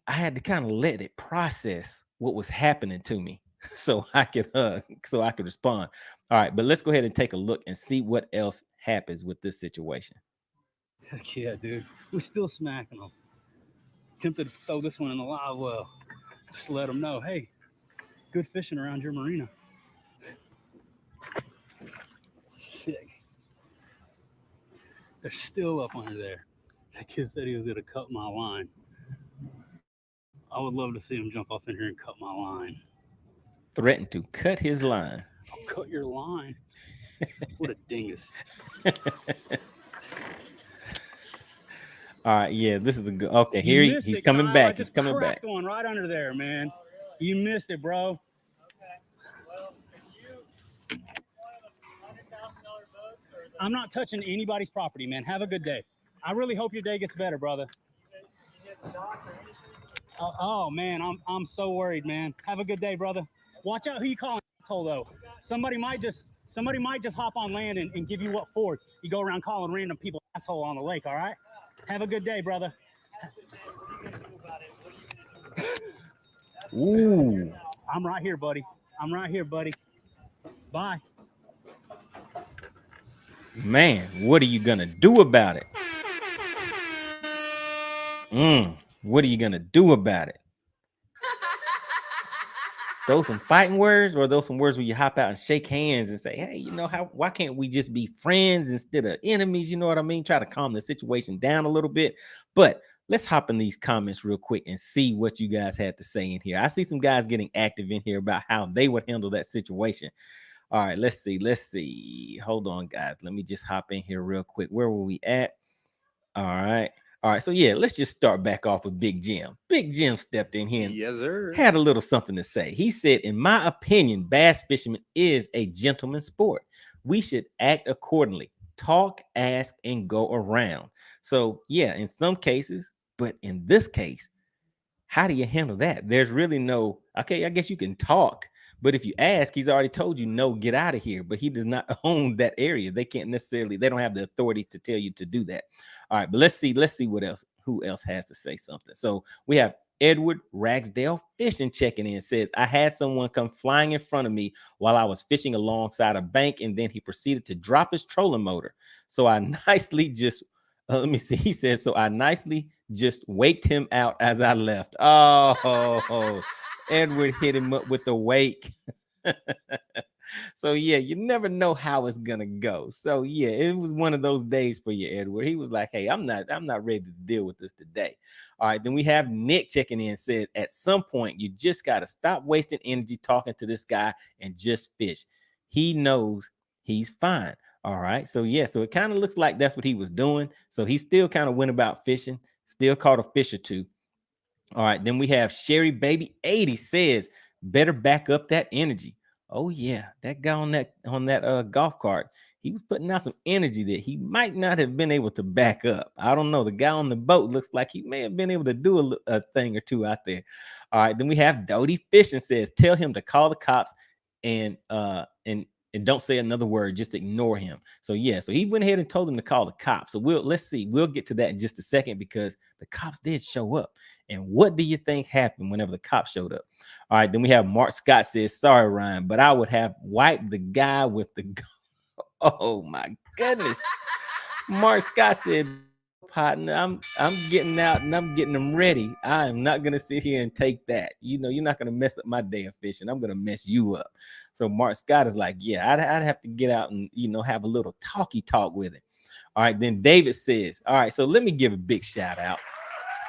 [SPEAKER 1] I had to kind of let it process what was happening to me so I could respond. All right, but let's go ahead and take a look and see what else happens with this situation.
[SPEAKER 2] Heck yeah, dude. We're still smacking them. Tempted to throw this one in the live well. Just let them know, hey, good fishing around your marina. Sick. They're still up under there. The kid said he was going to cut my line. I would love to see him jump up in here and cut my line.
[SPEAKER 1] Threatened to cut his line.
[SPEAKER 2] I'll cut your line. What a dingus.
[SPEAKER 1] All right, yeah, this is a good. Okay, here he's coming back. He's coming back.
[SPEAKER 2] One right under there, man. You missed it, bro.
[SPEAKER 3] Okay. Well, if you want a $100,000 boat,
[SPEAKER 2] I'm not touching anybody's property, man. Have a good day. I really hope your day gets better, brother.
[SPEAKER 3] you get the dock or anything?
[SPEAKER 2] Oh man, I'm so worried, man. Have a good day, brother. Watch out who you call an asshole though. Somebody might just hop on land and give you what for. You go around calling random people asshole on the lake, all right? Have a good day, brother.
[SPEAKER 1] Ooh.
[SPEAKER 2] I'm right here, buddy. I'm right here, buddy. Bye.
[SPEAKER 1] Man, what are you gonna do about it? What are you gonna do about it? Those some fighting words, or those some words where you hop out and shake hands and say, hey, why can't we just be friends instead of enemies? You know what I mean? Try to calm the situation down a little bit. But let's hop in these comments real quick and see what you guys had to say in here. I see some guys getting active in here about how they would handle that situation. All right, let's see. Hold on, guys. Let me just hop in here real quick. Where were we at? All right. So yeah, let's just start back off with Big Jim. Big Jim stepped in here and
[SPEAKER 4] yes, sir.
[SPEAKER 1] Had a little something to say. He said, in my opinion, bass fishing is a gentleman's sport. We should act accordingly. Talk, ask, and go around. So yeah, in some cases, but in this case, how do you handle that? There's really no, okay, I guess you can talk, but if you ask, he's already told you, no, get out of here. But he does not own that area. They don't have the authority to tell you to do that. All right, but let's see who else has to say something. So we have Edward Ragsdale Fishing checking in, says, I had someone come flying in front of me while I was fishing alongside a bank, and then he proceeded to drop his trolling motor. So I nicely just, he says, so I nicely just waked him out as I left. Oh, Edward hit him up with the wake. So yeah, you never know how it's gonna go. So yeah, it was one of those days for you, Edward. He was like, hey, I'm not ready to deal with this today. All right, then we have Nick checking in, says, at some point you just got to stop wasting energy talking to this guy and just fish. He knows he's fine. All right. So yeah, so it kind of looks like that's what he was doing. So he still kind of went about fishing, still caught a fish or two. All right. Then we have Sherry Baby 80 says, better back up that energy. Oh yeah, that guy on that golf cart, he was putting out some energy that he might not have been able to back up. I don't know. The guy on the boat looks like he may have been able to do a thing or two out there. All right. Then we have Dodie Fishing says, tell him to call the cops and don't say another word, just ignore him. So yeah, so he went ahead and told him to call the cops. So let's see, we'll get to that in just a second because the cops did show up. And what do you think happened whenever the cops showed up? All right, then we have Mark Scott says, sorry, Ryan, but I would have wiped the guy with the oh my goodness. Mark Scott said, partner, I'm getting out and I'm getting them ready. I am not gonna sit here and take that. You know, you're not gonna mess up my day of fishing. I'm gonna mess you up. So Mark Scott is like, yeah, I'd have to get out and have a little talk with him. All right, then David says, all right, so let me give a big shout out.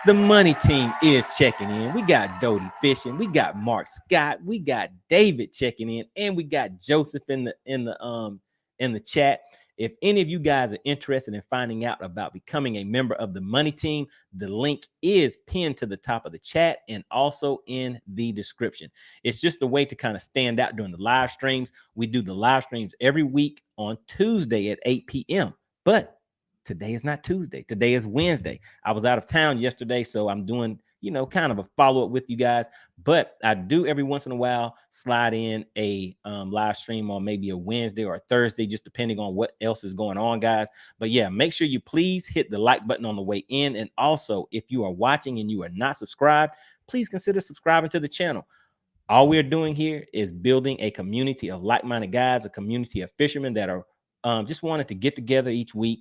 [SPEAKER 1] The money team is checking in. We got Dodie Fishing, we got Mark Scott, we got David checking in, and we got Joseph in the chat. If any of you guys are interested in finding out about becoming a member of the money team, the link is pinned to the top of the chat and also in the description. It's just a way to kind of stand out during the live streams. We do the live streams every week on Tuesday at 8 p.m. But today is not Tuesday. Today is Wednesday. I was out of town yesterday, so I'm doing, kind of a follow-up with you guys. But I do every once in a while slide in a live stream on maybe a Wednesday or a Thursday, just depending on what else is going on, guys. But yeah, make sure you please hit the like button on the way in. And also, if you are watching and you are not subscribed, please consider subscribing to the channel. All we're doing here is building a community of like-minded guys, a community of fishermen that are just wanting to get together each week,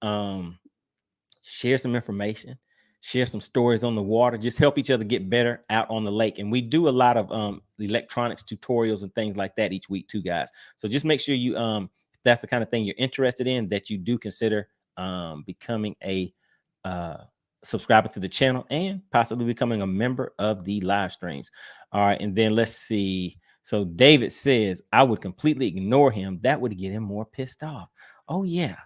[SPEAKER 1] share some information, share some stories on the water, just help each other get better out on the lake. And we do a lot of electronics tutorials and things like that each week too, guys. So just make sure you if that's the kind of thing you're interested in, that you do consider becoming a subscriber to the channel and possibly becoming a member of the live streams. All right, and then let's see. So David says, I would completely ignore him. That would get him more pissed off. Oh yeah.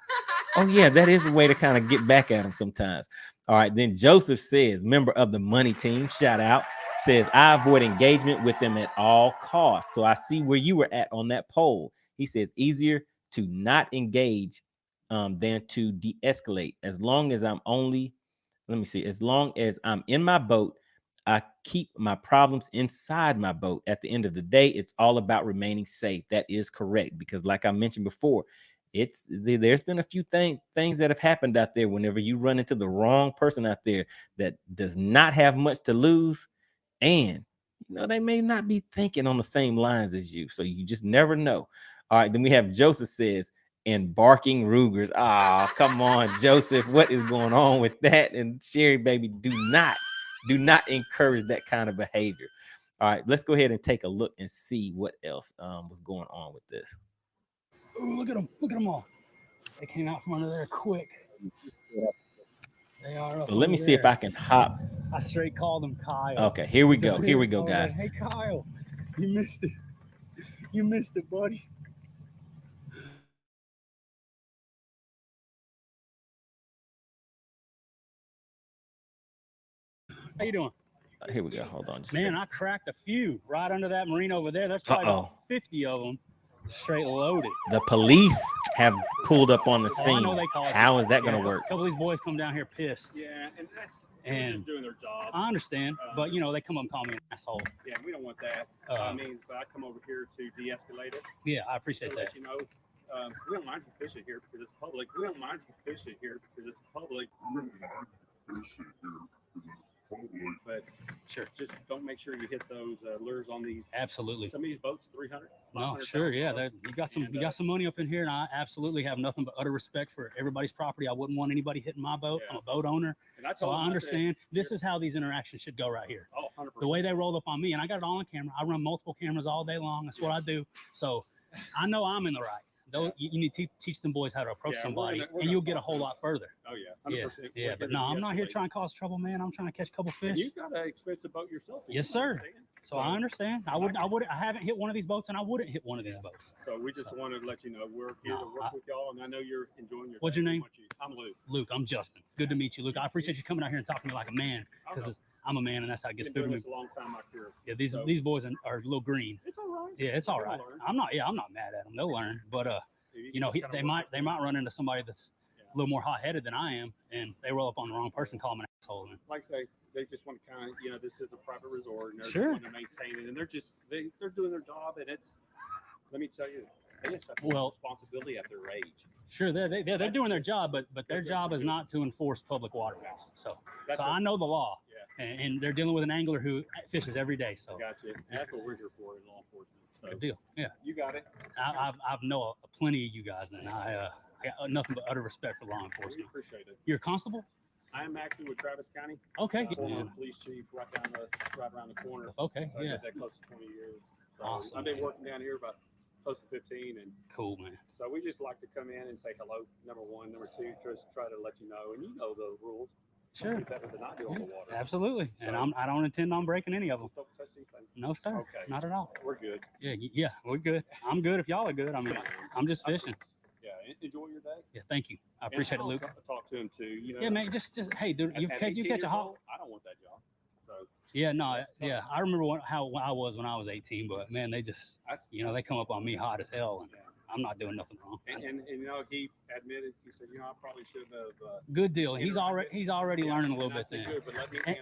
[SPEAKER 1] Oh yeah, that is a way to kind of get back at him sometimes. All right, then Joseph says, member of the money team, shout out, says, I avoid engagement with them at all costs. So I see where you were at on that poll. He says, easier to not engage than to de-escalate. As long as I'm in my boat, I keep my problems inside my boat. At the end of the day, it's all about remaining safe. That is correct, because like I mentioned before, there's been a few things that have happened out there. Whenever you run into the wrong person out there that does not have much to lose, and they may not be thinking on the same lines as you, so you just never know. All right, then we have Joseph says, and barking Rugers. Ah, come on, Joseph, what is going on with that? And Sherry baby, do not encourage that kind of behavior. All right, let's go ahead and take a look and see what else was going on with this.
[SPEAKER 2] Ooh, look at them all. They came out from under there quick. They are.
[SPEAKER 1] So let me see if I can hop.
[SPEAKER 2] I straight called him Kyle.
[SPEAKER 1] Okay, here we go, guys.
[SPEAKER 2] Hey Kyle, you missed it, buddy. How you doing?
[SPEAKER 1] Here we go. Hold on.
[SPEAKER 2] Man, I cracked a few right under that marine over there. There's probably about 50 of them straight loaded.
[SPEAKER 1] The police have pulled up on the scene. How is that going to work?
[SPEAKER 2] A couple of these boys come down here pissed.
[SPEAKER 3] Yeah, and just doing their job.
[SPEAKER 2] I understand, but they come up and call me an asshole.
[SPEAKER 3] Yeah, we don't want that. But I come over here to de-escalate it.
[SPEAKER 2] Yeah, I appreciate that.
[SPEAKER 3] Let you know, we don't mind you fishing here because it's public. We don't mind you fishing here because it's public. But
[SPEAKER 2] sure,
[SPEAKER 3] just don't make sure you hit those lures on these.
[SPEAKER 2] Absolutely.
[SPEAKER 3] Some of these boats, 300.
[SPEAKER 2] No, sure, yeah. You got some money up in here, and I absolutely have nothing but utter respect for everybody's property. I wouldn't want anybody hitting my boat. Yeah. I'm a boat owner, so I understand. This is how these interactions should go right here.
[SPEAKER 3] Oh, 100%.
[SPEAKER 2] The way they rolled up on me, and I got it all on camera. I run multiple cameras all day long. That's what I do. So I know I'm in the right. You need to teach them boys how to approach somebody, and you'll get a whole lot further.
[SPEAKER 3] Oh yeah, 100%.
[SPEAKER 2] Yeah. But no, I'm not here trying to cause trouble, man. I'm trying to catch a couple fish.
[SPEAKER 3] And you've got an expensive boat yourself. So
[SPEAKER 2] yes, sir. So I understand. I haven't hit one of these boats, and I wouldn't hit one of these boats.
[SPEAKER 4] So we just wanted to let you know we're here to work with y'all, and I know you're enjoying your.
[SPEAKER 2] What's your name?
[SPEAKER 4] I'm Luke.
[SPEAKER 2] Luke, I'm Justin. It's good to meet you, Luke. I appreciate you coming out here and talking to me like a man, because I'm a man, and that's how it gets through to me.
[SPEAKER 4] It's a long time, my career.
[SPEAKER 2] Yeah, these boys are a little green.
[SPEAKER 4] It's all right.
[SPEAKER 2] Yeah, it's all right. I'm not mad at them. They'll learn, but you know, they might run into somebody that's a little more hot-headed than I am, and they roll up on the wrong person, call them an asshole. And
[SPEAKER 4] like I say, they just want to kind of, you know, this is a private resort, and they're
[SPEAKER 2] sure.
[SPEAKER 4] want to maintain it, and they're doing their job, and it's, let me tell you, they just have responsibility at their age.
[SPEAKER 2] Sure, they're doing their job, but their job is not to enforce public waterways. So I know the law, and they're dealing with an angler who fishes every day. So
[SPEAKER 4] gotcha. That's what we're here for in law enforcement. So
[SPEAKER 2] good deal. Yeah,
[SPEAKER 4] you got it.
[SPEAKER 2] I've know plenty of you guys, and I got nothing but utter respect for law enforcement.
[SPEAKER 4] We appreciate it.
[SPEAKER 2] You're a constable?
[SPEAKER 4] I am actually with Travis County.
[SPEAKER 2] Okay.
[SPEAKER 4] Former police chief, right around the corner.
[SPEAKER 2] Okay.
[SPEAKER 4] So I did that close to 20 years. So
[SPEAKER 2] awesome.
[SPEAKER 4] I've been working down here about close to 15, and
[SPEAKER 2] cool, man.
[SPEAKER 4] So we just like to come in and say hello. Number one, number two, just try to let you know, and you know the rules.
[SPEAKER 2] Sure.
[SPEAKER 4] Better than I do on the water.
[SPEAKER 2] Absolutely.
[SPEAKER 4] So,
[SPEAKER 2] and I don't intend on breaking any of them.
[SPEAKER 4] Don't touch these things.
[SPEAKER 2] No, sir.
[SPEAKER 4] Okay.
[SPEAKER 2] Not at all.
[SPEAKER 4] We're good.
[SPEAKER 2] Yeah, we're good. I'm good if y'all are good. I mean, I'm just fishing.
[SPEAKER 4] Yeah, enjoy your day.
[SPEAKER 2] Yeah, thank you. I appreciate it, Luke.
[SPEAKER 4] Talk to him too. You know.
[SPEAKER 2] Yeah, man. Just hey, dude, you catch a hot.
[SPEAKER 4] I don't want that job. So.
[SPEAKER 2] Yeah, no, yeah. I remember how I was when I was 18, but man, they just, you know, they come up on me hot as hell, and I'm not doing nothing wrong.
[SPEAKER 4] And you know, he admitted, he said, you know, I probably should have.
[SPEAKER 2] Good deal. He's already learning a little bit then.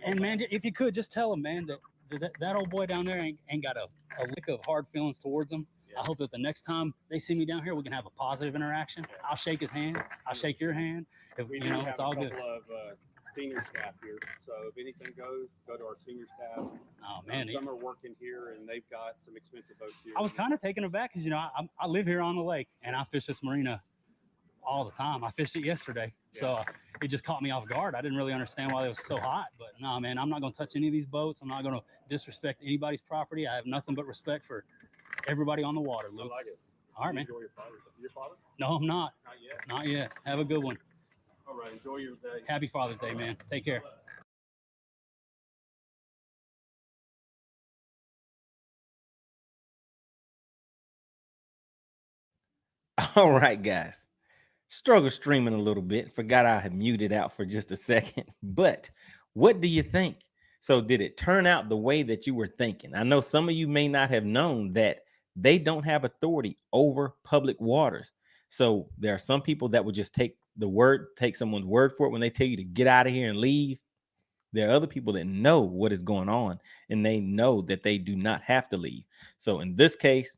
[SPEAKER 2] And man, if you could just tell him, man, that old boy down there ain't got a lick of hard feelings towards him. I hope that the next time they see me down here, we can have a positive interaction. I'll shake his hand. I'll shake your hand. If,
[SPEAKER 4] we
[SPEAKER 2] you know, it's all good.
[SPEAKER 4] We have a couple of senior staff here, so if anything goes, go to our senior staff.
[SPEAKER 2] Oh man,
[SPEAKER 4] some are working here, and they've got some expensive boats here.
[SPEAKER 2] I was kind of taken aback because, you know, I live here on the lake, and I fish this marina all the time. I fished it yesterday, so it just caught me off guard. I didn't really understand why it was so hot, but no, man, I'm not going to touch any of these boats. I'm not going to disrespect anybody's property. I have nothing but respect for everybody on the water, Luke.
[SPEAKER 4] I like it.
[SPEAKER 2] All right, man.
[SPEAKER 4] Enjoy your father. Your father?
[SPEAKER 2] No, I'm not.
[SPEAKER 4] Not yet.
[SPEAKER 2] Not yet. Have a good one.
[SPEAKER 4] All right. Enjoy your day.
[SPEAKER 2] Happy Father's Day, man. Take care.
[SPEAKER 1] All right, guys. Struggle streaming a little bit. Forgot I had muted out for just a second. But what do you think? So did it turn out the way that you were thinking? I know some of you may not have known that they don't have authority over public waters. So there are some people that would just take someone's word for it when they tell you to get out of here and leave. There are other people that know what is going on, and they know that they do not have to leave. So in this case,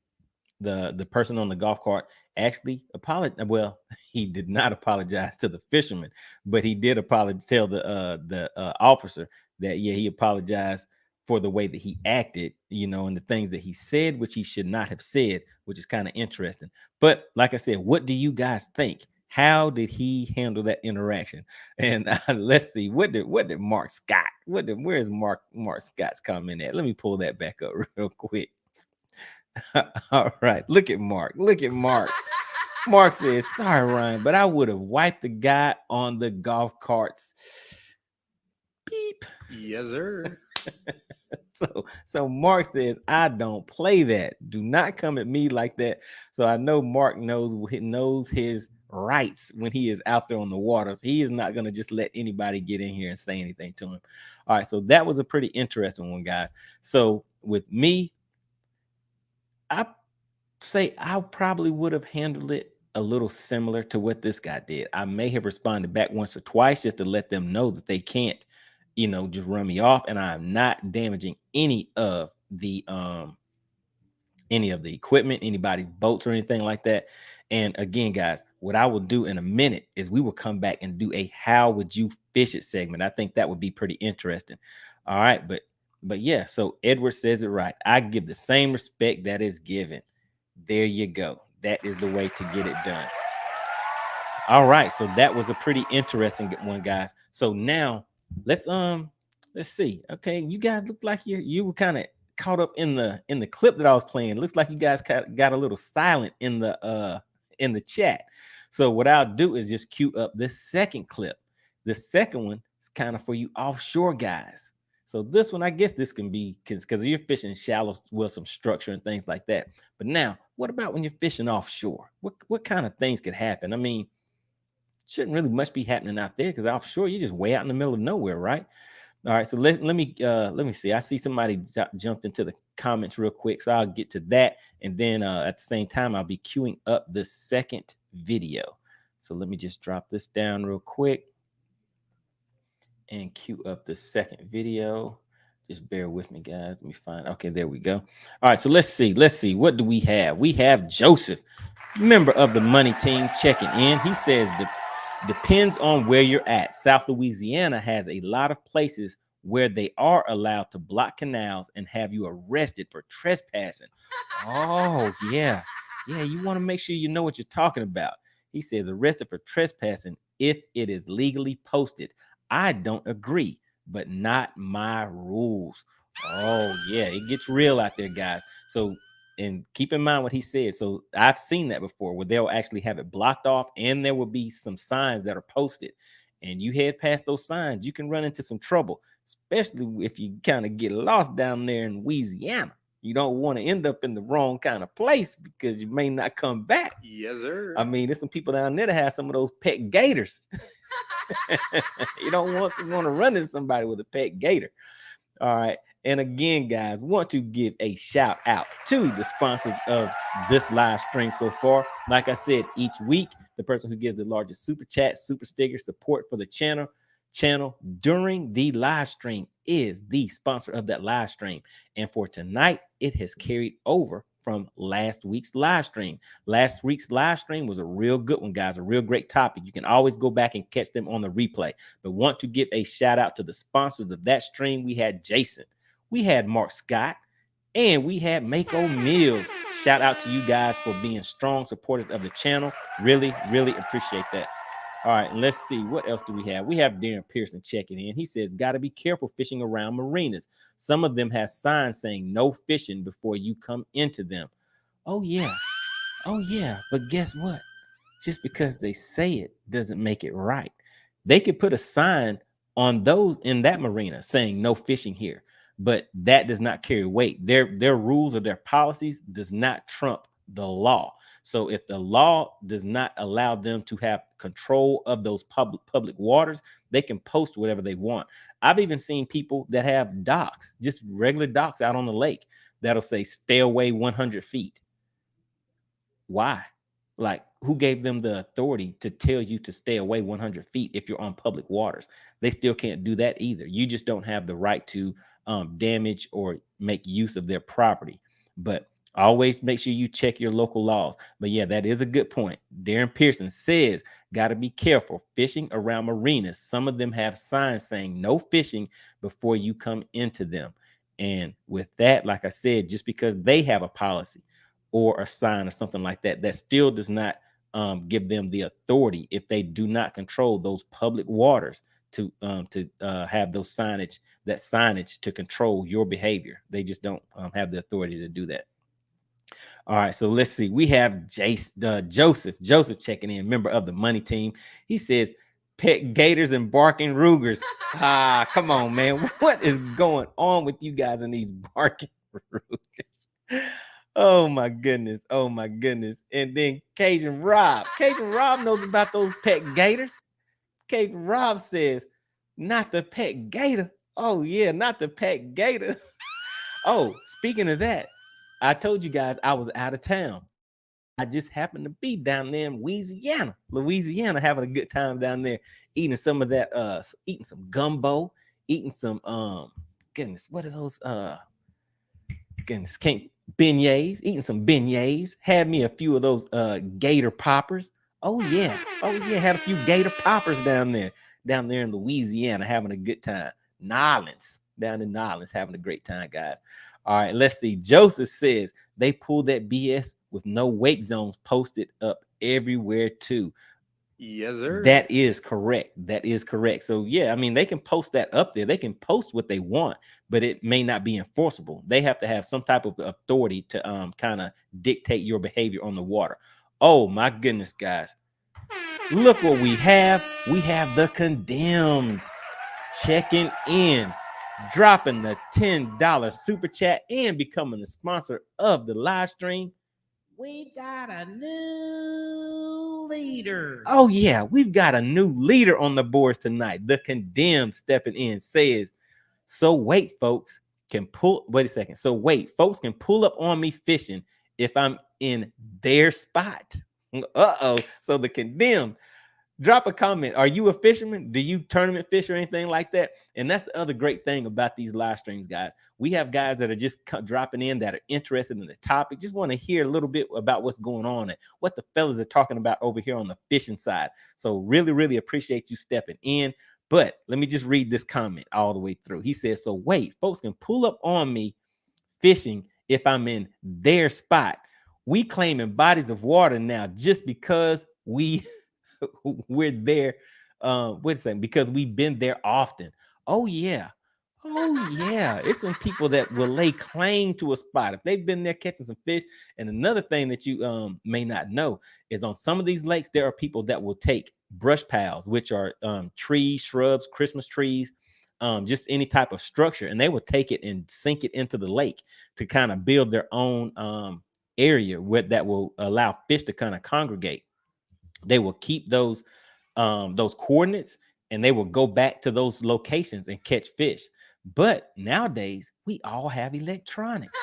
[SPEAKER 1] the person on the golf cart actually apologized. Well, he did not apologize to the fisherman, but he did tell the officer that he apologized for the way that he acted, you know, and the things that he said, which he should not have said, which is kind of interesting. But like I said, what do you guys think? How did he handle that interaction? And let's see, what did Mark Scott? Where's Mark Scott's comment at? Let me pull that back up real quick. All right, look at Mark. Mark says, sorry, Ryan, but I would have wiped the guy on the golf carts. Beep.
[SPEAKER 5] Yes, sir.
[SPEAKER 1] So Mark says, I don't play that. Do not come at me like that. So I know Mark knows his rights when he is out there on the water. So he is not going to just let anybody get in here and say anything to him. All right, so that was a pretty interesting one, guys. So with me, I say I probably would have handled it a little similar to what this guy did. I may have responded back once or twice just to let them know that they can't, you know, just run me off, and I'm not damaging any of the equipment, anybody's boats or anything like that. And again, guys, what I will do in a minute is we will come back and do a how would you fish it segment. I think that would be pretty interesting. All right, but yeah, so Edward says it right. I give the same respect that is given. There you go. That is the way to get it done. All right, so that was a pretty interesting one, guys. So now let's see. Okay, you guys look like you were kind of caught up in the clip that I was playing. Looks like you guys got a little silent in the chat. So what I'll do is just cue up this second clip. The second one is kind of for you offshore guys. So this one, I guess this can be because you're fishing shallow with some structure and things like that. But now, what about when you're fishing offshore? What kind of things could happen? I mean, shouldn't really much be happening out there because offshore, you're just way out in the middle of nowhere, right? All right, so let me see. I see somebody jumped into the comments real quick, so I'll get to that, and then at the same time, I'll be queuing up the second video. So let me just drop this down real quick and queue up the second video. Just bear with me, guys. Let me find. Okay, there we go. All right, so let's see. What do we have? We have Joseph, member of the Money Team, checking in. He says depends on where you're at. South Louisiana has a lot of places where they are allowed to block canals and have you arrested for trespassing. Oh, yeah. Yeah, you want to make sure you know what you're talking about. He says arrested for trespassing if it is legally posted. I don't agree, but not my rules. Oh, yeah, it gets real out there, guys. So, and keep in mind what he said. So I've seen that before where they'll actually have it blocked off and there will be some signs that are posted. And you head past those signs, you can run into some trouble, especially if you kind of get lost down there in Louisiana. You don't want to end up in the wrong kind of place because you may not come back.
[SPEAKER 4] Yes, sir.
[SPEAKER 1] I mean, there's some people down there that have some of those pet gators. You don't want to run into somebody with a pet gator. All right. And again, guys, want to give a shout out to the sponsors of this live stream so far. Like I said, each week, the person who gives the largest super chat, super sticker support for the channel during the live stream is the sponsor of that live stream. And for tonight, it has carried over from last week's live stream. Last week's live stream was a real good one, guys, a real great topic. You can always go back and catch them on the replay. But want to give a shout out to the sponsors of that stream. We had Jason, we had Mark Scott, and we had Mako Mills. Shout out to you guys for being strong supporters of the channel. Really, really appreciate that. All right, let's see. What else do we have? We have Darren Pearson checking in. He says, got to be careful fishing around marinas. Some of them have signs saying no fishing before you come into them. Oh, yeah. Oh, yeah. But guess what? Just because they say it doesn't make it right. They could put a sign on those in that marina saying no fishing here, but that does not carry weight. Their rules or their policies does not trump the law. So if the law does not allow them to have control of those public waters, they can post whatever they want. I've even seen people that have docks, just regular docks out on the lake, that'll say stay away 100 feet. Why? Like, who gave them the authority to tell you to stay away 100 feet if you're on public waters? They still can't do that either. You just don't have the right to damage or make use of their property. But always make sure you check your local laws. But yeah, that is a good point. Darren Pearson says, got to be careful fishing around marinas. Some of them have signs saying no fishing before you come into them. And with that, like I said, just because they have a policy or a sign or something like that, that still does not give them the authority, if they do not control those public waters, to have those signage to control your behavior. They just don't have the authority to do that. All right, so let's see. We have Joseph checking in, member of the Money Team. He says, pet gators and barking Rugers. Come on, man. What is going on with you guys and these barking Rugers? Oh my goodness. Oh my goodness. And then Cajun Rob knows about those pet gators. Cajun Rob says, not the pet gator. Oh yeah, not the pet gator. Oh, speaking of that, I told you guys I was out of town. I just happened to be down there in Louisiana, having a good time down there, eating some of that, eating some gumbo, eating some, goodness, what are those, beignets, eating some beignets, had me a few of those, gator poppers. Oh yeah, had a few gator poppers down there in Louisiana, having a good time. Down in Nolens, having a great time, guys. All right, let's see. Joseph says they pulled that BS with no wake zones posted up everywhere too.
[SPEAKER 4] Yes, sir.
[SPEAKER 1] That is correct. So yeah, I mean, they can post that up there. They can post what they want, but it may not be enforceable. They have to have some type of authority to kind of dictate your behavior on the water. Oh my goodness, guys. Look what we have. We have the Condemned checking in. dropping the $10 super chat and becoming the sponsor of the live stream. We got a new leader. Oh, yeah, we've got a new leader on the boards tonight. The Condemned stepping in says, so wait, folks can pull. Wait a second. So wait, folks can pull up on me fishing if I'm in their spot. Uh-oh. So the Condemned, drop a comment. Are you a fisherman? Do you tournament fish or anything like that? And that's the other great thing about these live streams, guys. We have guys that are just dropping in that are interested in the topic, just want to hear a little bit about what's going on and what the fellas are talking about over here on the fishing side. So really, really appreciate you stepping in. But let me just read this comment all the way through. He says, so wait, folks can pull up on me fishing if I'm in their spot. We claiming bodies of water now just because we're there. Wait a second, because we've been there often. Oh yeah. Oh yeah. It's some people that will lay claim to a spot if they've been there catching some fish. And another thing that you may not know is on some of these lakes, there are people that will take brush piles, which are trees, shrubs, Christmas trees, just any type of structure, and they will take it and sink it into the lake to kind of build their own area that will allow fish to kind of congregate. They will keep those coordinates, and they will go back to those locations and catch fish. But nowadays we all have electronics.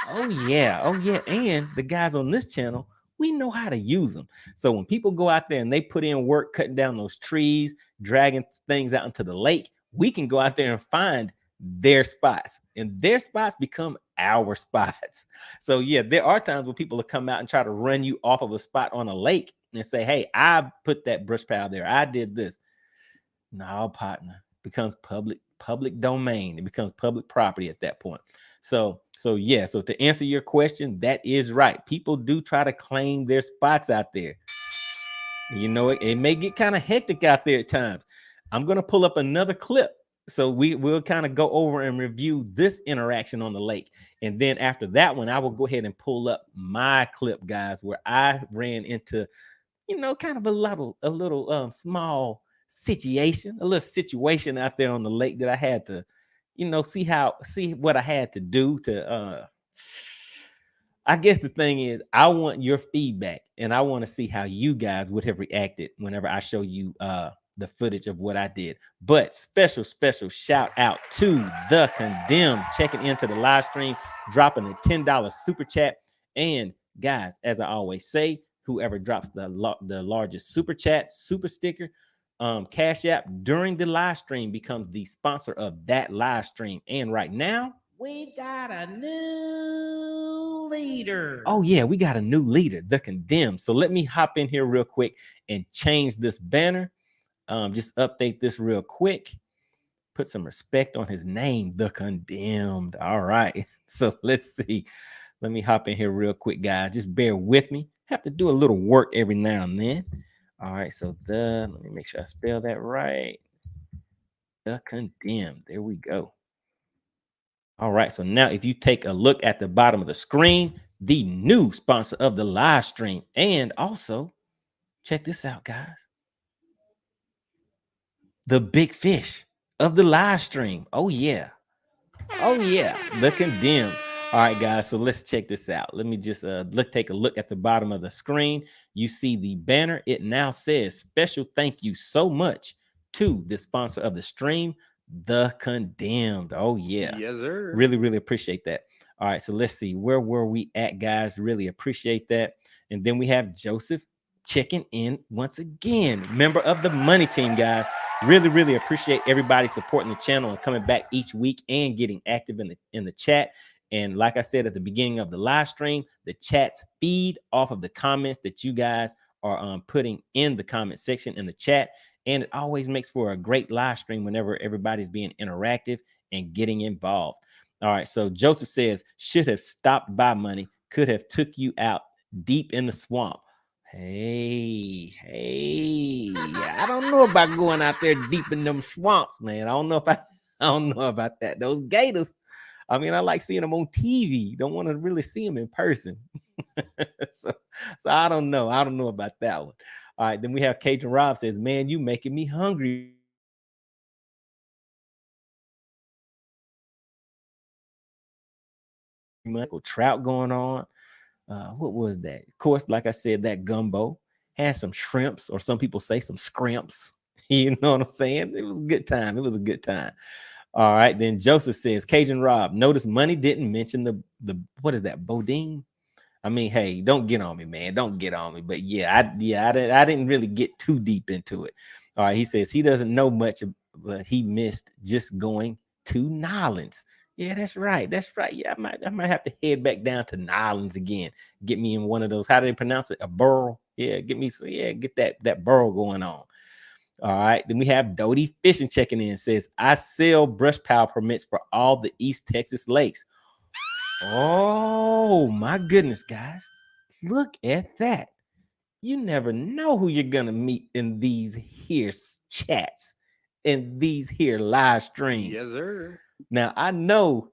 [SPEAKER 1] Oh yeah, and the guys on this channel, we know how to use them. So when people go out there and they put in work cutting down those trees, dragging things out into the lake, we can go out there and find their spots, and their spots become our spots. So yeah, there are times when people will come out and try to run you off of a spot on a lake and say, hey, I put that brush pile there, I did this. No, partner, becomes public domain. It becomes public property at that point. So yeah, so to answer your question, that is right. People do try to claim their spots out there. You know, it may get kind of hectic out there at times. I'm going to pull up another clip. So we'll kind of go over and review this interaction on the lake. And then after that one, I will go ahead and pull up my clip, guys, where I ran into, you know, kind of a little small situation, a little situation out there on the lake that I had to, you know, see what I had to do to I guess the thing is, I want your feedback, and I want to see how you guys would have reacted whenever I show you the footage of what I did. But special shout out to the Condemned checking into the live stream, dropping a $10 super chat. And guys, as I always say, whoever drops the largest super chat, super sticker, Cash App during the live stream becomes the sponsor of that live stream. And right now, we've got a new leader. Oh yeah, we got a new leader, the Condemned. So let me hop in here real quick and change this banner. Just update this real quick. Put some respect on his name, the Condemned. All right. So let's see. Let me hop in here real quick, guys. Just bear with me. Have to do a little work every now and then. All right. So let me make sure I spell that right. The Condemned. There we go. All right, so now if you take a look at the bottom of the screen, the new sponsor of the live stream, and also check this out, guys. The big fish of the live stream. Oh yeah. Oh yeah, the Condemned. All right, guys, so let's check this out. Let me just take a look at the bottom of the screen. You see the banner. It now says special thank you so much to the sponsor of the stream, the Condemned. Oh yeah.
[SPEAKER 5] Yes, sir.
[SPEAKER 1] Really, really appreciate that. All right, so let's see. Where were we at, guys? Really appreciate that. And then we have Joseph checking in once again. Member of the Money Team, guys. Really, really appreciate everybody supporting the channel and coming back each week and getting active in the chat. And like I said at the beginning of the live stream, the chats feed off of the comments that you guys are putting in the comment section in the chat. And it always makes for a great live stream whenever everybody's being interactive and getting involved. All right, so Joseph says, should have stopped by Money, could have took you out deep in the swamp. Hey, I don't know about going out there deep in them swamps, man. I don't know about that. Those gators, I mean, I like seeing them on TV. Don't want to really see them in person. so I don't know. I don't know about that one. All right, then we have Cajun Rob says, man, you making me hungry. trout going on. What was that? Of course, like I said, that gumbo had some shrimps, or some people say some scrimps. You know what I'm saying? It was a good time. It was a good time. All right. Then Joseph says, Cajun Rob, notice Money didn't mention the what is that? Bodine? I mean, hey, don't get on me, man. Don't get on me. But yeah, I didn't really get too deep into it. All right. He says he doesn't know much, but he missed just going to Nolans. Yeah, that's right. That's right. Yeah, I might have to head back down to Nolans again. Get me in one of those. How do they pronounce it? A burrow. Yeah, get that burrow going on. All right. Then we have Dodie Fishing checking in. Says, I sell brush pile permits for all the East Texas lakes. Oh my goodness, guys. Look at that. You never know who you're gonna meet in these here chats, in these here live streams.
[SPEAKER 4] Yes, sir.
[SPEAKER 1] Now I know,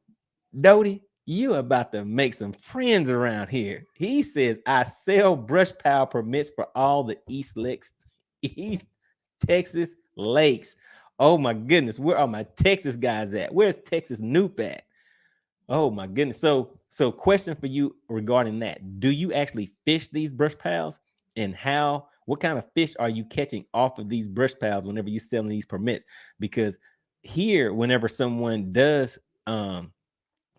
[SPEAKER 1] Dodie, you about to make some friends around here. He says, I sell brush pile permits for all the East Texas lakes. Oh my goodness, where are my Texas guys at? Where's Texas Noop at? Oh my goodness. So question for you regarding that. Do you actually fish these brush piles? And what kind of fish are you catching off of these brush piles whenever you're selling these permits? Because here, whenever someone does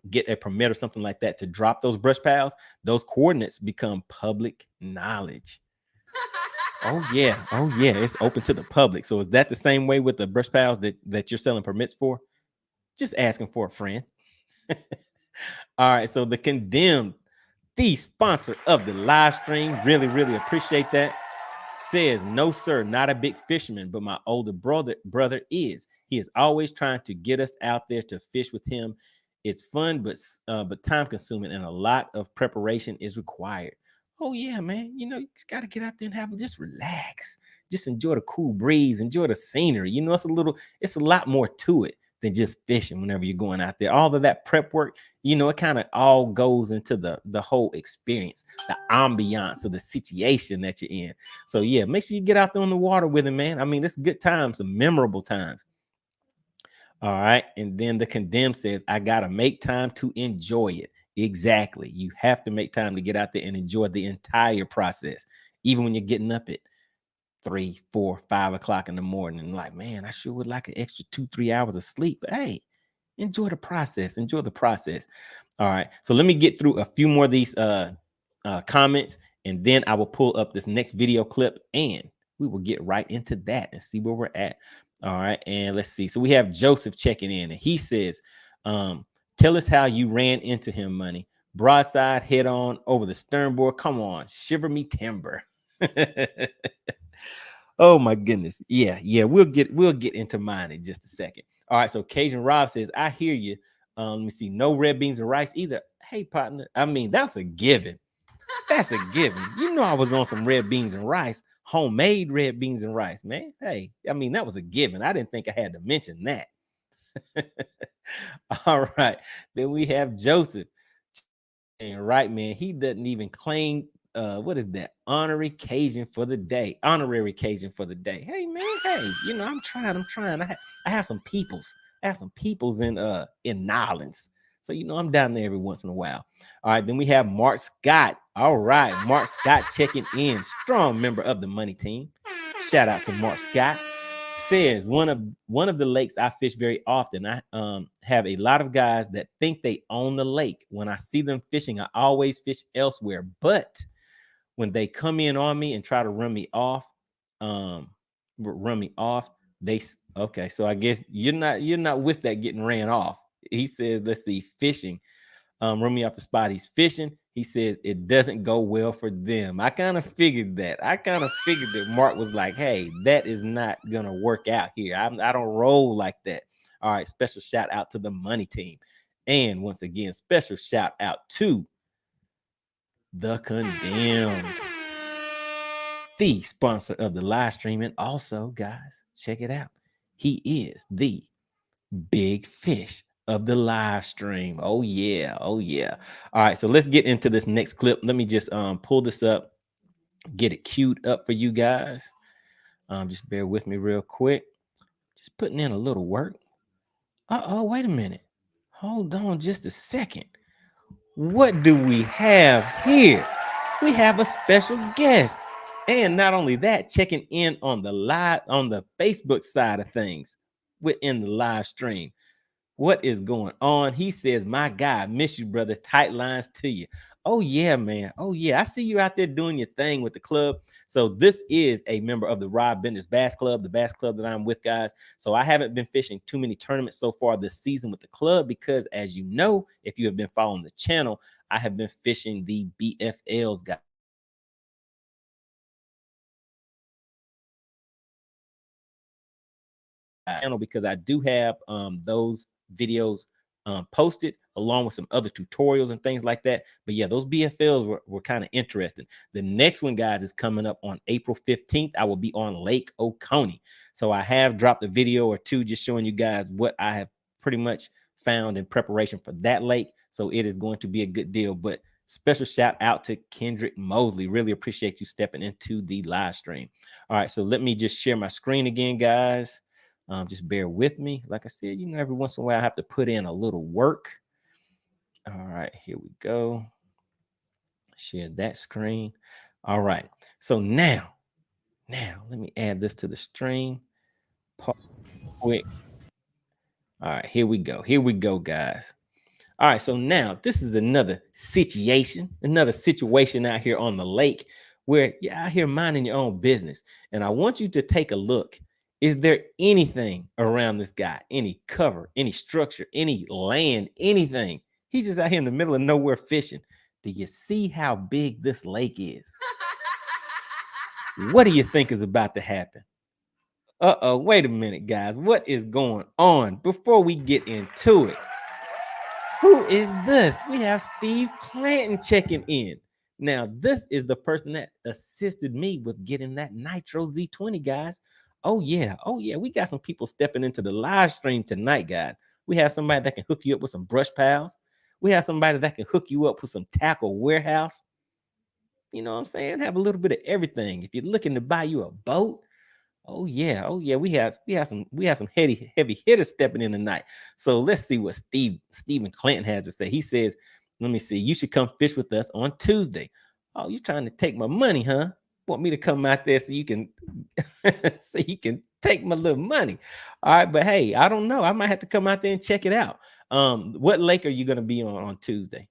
[SPEAKER 1] get a permit or something like that to drop those brush piles, those coordinates become public knowledge. Oh yeah, it's open to the public. So is that the same way with the brush piles that you're selling permits for? Just asking for a friend. All right, so the Condemned, the sponsor of the live stream, really appreciate that. Says, no sir, not a big fisherman, but my older brother is. He is always trying to get us out there to fish with him. It's fun, but time consuming, and a lot of preparation is required. Oh yeah, man. You just got to get out there and just relax, just enjoy the cool breeze, enjoy the scenery. It's a lot more to it than just fishing. Whenever you're going out there, all of that prep work, it kind of all goes into the whole experience, the ambiance of the situation that you're in. So yeah, make sure you get out there on the water with him, man. I mean, it's good times, some memorable times. All right. And then the Condemned says, I gotta make time to enjoy it. Exactly. You have to make time to get out there and enjoy the entire process, even when you're getting up at 3, 4, 5 o'clock in the morning. And like, man, I sure would like an extra 2-3 hours of sleep. But hey, enjoy the process. Enjoy the process. All right. So let me get through a few more of these comments, and then I will pull up this next video clip, and we will get right into that and see where we're at. All right. And let's see. So we have Joseph checking in, and he says, tell us how you ran into him, Money. Broadside, head on over the sternboard. Come on, shiver me timber. Oh my goodness. Yeah. We'll get into mine in just a second. All right. So Cajun Rob says, I hear you. Let me see. No red beans and rice either. Hey, partner. I mean, that's a given. That's a given. I was on some red beans and rice, homemade red beans and rice, man. Hey, I mean, that was a given. I didn't think I had to mention that. All right. Then we have Joseph. And right, man, he doesn't even claim what is that? Honorary Cajun for the day. Hey, man, hey, I'm trying. I have some peoples. In Nolans. So I'm down there every once in a while. All right, then we have Mark Scott. All right, Mark Scott checking in. Strong member of the Money Team. Shout out to Mark Scott. Says one of the lakes I fish very often. I have a lot of guys that think they own the lake. When I see them fishing, I always fish elsewhere. But when they come in on me and try to run me off, okay. So I guess you're not with that getting ran off. He says, let's see, fishing. Run me off the spot. He's fishing. He says it doesn't go well for them. I kind of figured that. Mark was like, hey, that is not gonna work out here. I don't roll like that. All right, special shout out to the Money Team. And once again, special shout out to the Condemned, the sponsor of the live stream. And also, guys, check it out. He is the big fish of the live stream. Oh yeah. All right, so let's get into this next clip. Let me just pull this up, get it queued up for you guys. Just bear with me real quick. Just putting in a little work. Wait a minute. Hold on just a second. what do we have here? We have a special guest. And not only that, checking in on the Facebook side of things within the live stream. What is going on? He says, my God, miss you, brother. Tight lines to you. Oh, yeah, man. Oh, yeah. I see you out there doing your thing with the club. So this is a member of the Rob Bender's Bass Club, the bass club that I'm with, guys. So I haven't been fishing too many tournaments so far this season with the club because, as you know, if you have been following the channel, I have been fishing the BFLs, guys. Because I do have those videos posted along with some other tutorials and things like that. But yeah, those BFLs were kind of interesting. The next one, guys, is coming up on April 15th. I will be on Lake Oconee. So I have dropped a video or two just showing you guys what I have pretty much found in preparation for that lake. So it is going to be a good deal. But special shout out to Kendrick Mosley. Really appreciate you stepping into the live stream. All right, so let me just share my screen again, guys. Just bear with me. Like I said, you know, every once in a while I have to put in a little work. All right, here we go. Share that screen. All right. So now let me add this to the stream. Quick. All right, here we go. Here we go, guys. All right, so now this is another situation out here on the lake where you're out here minding your own business. And I want you to take a look. Is there anything around this guy? Any cover, any structure, any land, anything? He's just out here in the middle of nowhere fishing. Do you see how big this lake is? What do you think is about to happen? Wait a minute, guys. What is going on? Before we get into it, who is this? We have Steve Clanton checking in. Now, this is the person that assisted me with getting that Nitro Z20, guys. Oh, yeah. We got some people stepping into the live stream tonight, guys. We have somebody that can hook you up with some brush pals. We have somebody that can hook you up with some tackle warehouse. You know what I'm saying? Have a little bit of everything. If you're looking to buy you a boat, oh yeah. We have some heavy hitters stepping in tonight. So let's see what Stephen Clinton has to say. He says, let me see, you should come fish with us on Tuesday. Oh, you trying to take my money, huh? Want me to come out there so you can take my little money. All right, but hey, I don't know. I might have to come out there and check it out. What lake are you gonna be on Tuesday?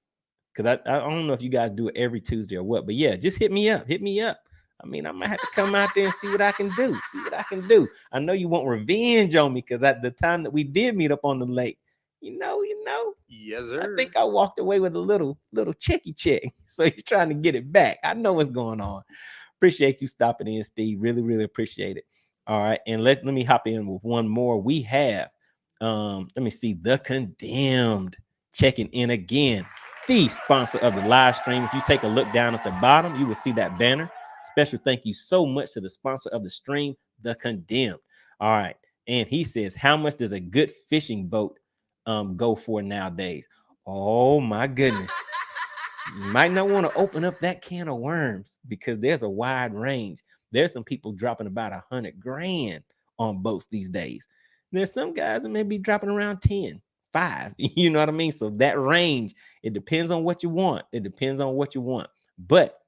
[SPEAKER 1] Because I don't know if you guys do it every Tuesday or what, but yeah, just hit me up. I mean, I might have to come out there and see what I can do. I know you want revenge on me because at the time that we did meet up on the lake, you know.
[SPEAKER 4] Yes, sir.
[SPEAKER 1] I think I walked away with a little checky check. So you're trying to get it back. I know what's going on. Appreciate you stopping in, Steve. Really, really appreciate it. All right, and let me hop in with one more. We have, let me see, The Condemned checking in again. The sponsor of the live stream. If you take a look down at the bottom, you will see that banner. Special thank you so much to the sponsor of the stream, The Condemned. All right. And he says, how much does a good fishing boat go for nowadays? Oh, my goodness. You might not want to open up that can of worms because there's a wide range. There's some people dropping about $100,000 on boats these days. There's some guys that may be dropping around 10, 5. You know what I mean? So that range, it depends on what you want. But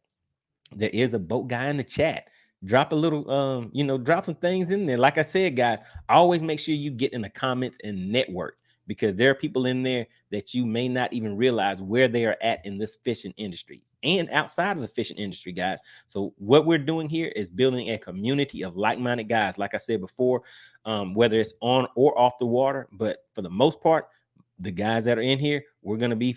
[SPEAKER 1] there is a boat guy in the chat. Drop a little, drop some things in there. Like I said, guys, always make sure you get in the comments and network because there are people in there that you may not even realize where they are at in this fishing industry and outside of the fishing industry, guys. So what we're doing here is building a community of like-minded guys. Like I said before, whether it's on or off the water, but for the most part, the guys that are in here, we're going to be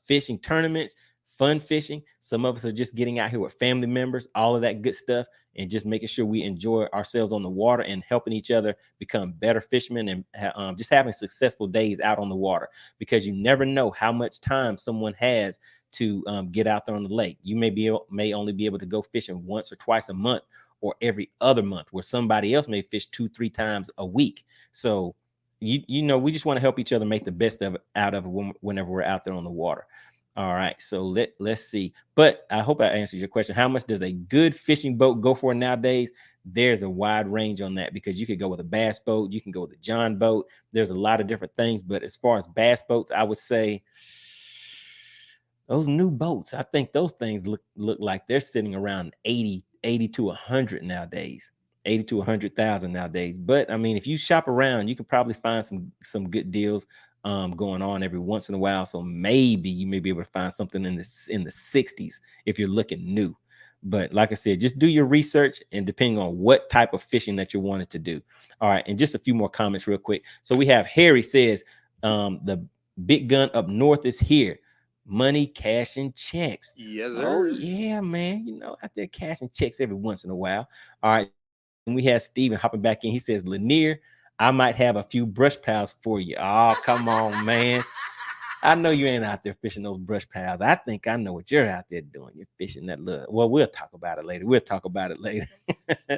[SPEAKER 1] fishing tournaments, fun fishing. Some of us are just getting out here with family members, all of that good stuff, and just making sure we enjoy ourselves on the water and helping each other become better fishermen and just having successful days out on the water, because you never know how much time someone has to get out there on the lake. You may only be able to go fishing once or twice a month or every other month, where somebody else may fish 2-3 times a week. So we just want to help each other make the best of it out of it whenever we're out there on the water. All right, so let's see. But I hope I answered your question. How much does a good fishing boat go for nowadays? There's a wide range on that, because you could go with a bass boat, you can go with a John boat. There's a lot of different things, but as far as bass boats, I would say Those new boats, I think those things look like they're sitting around 80 to 100 nowadays. 80 to 100,000 nowadays. But I mean, if you shop around, you can probably find some good deals going on every once in a while. So maybe you may be able to find something in the 60s if you're looking new. But like I said, just do your research, and depending on what type of fishing that you wanted to do. All right, and just a few more comments real quick. So we have Harry says, the big gun up north is here. Money, cash, and checks.
[SPEAKER 5] Yes, sir.
[SPEAKER 1] Oh yeah, man. You know, out there cashing checks every once in a while. All right. And we have Steven hopping back in. He says, Lanier, I might have a few brush pals for you. Oh, come on, man. I know you ain't out there fishing those brush pals. I think I know what you're out there doing. You're fishing that little. Well, we'll talk about it later. All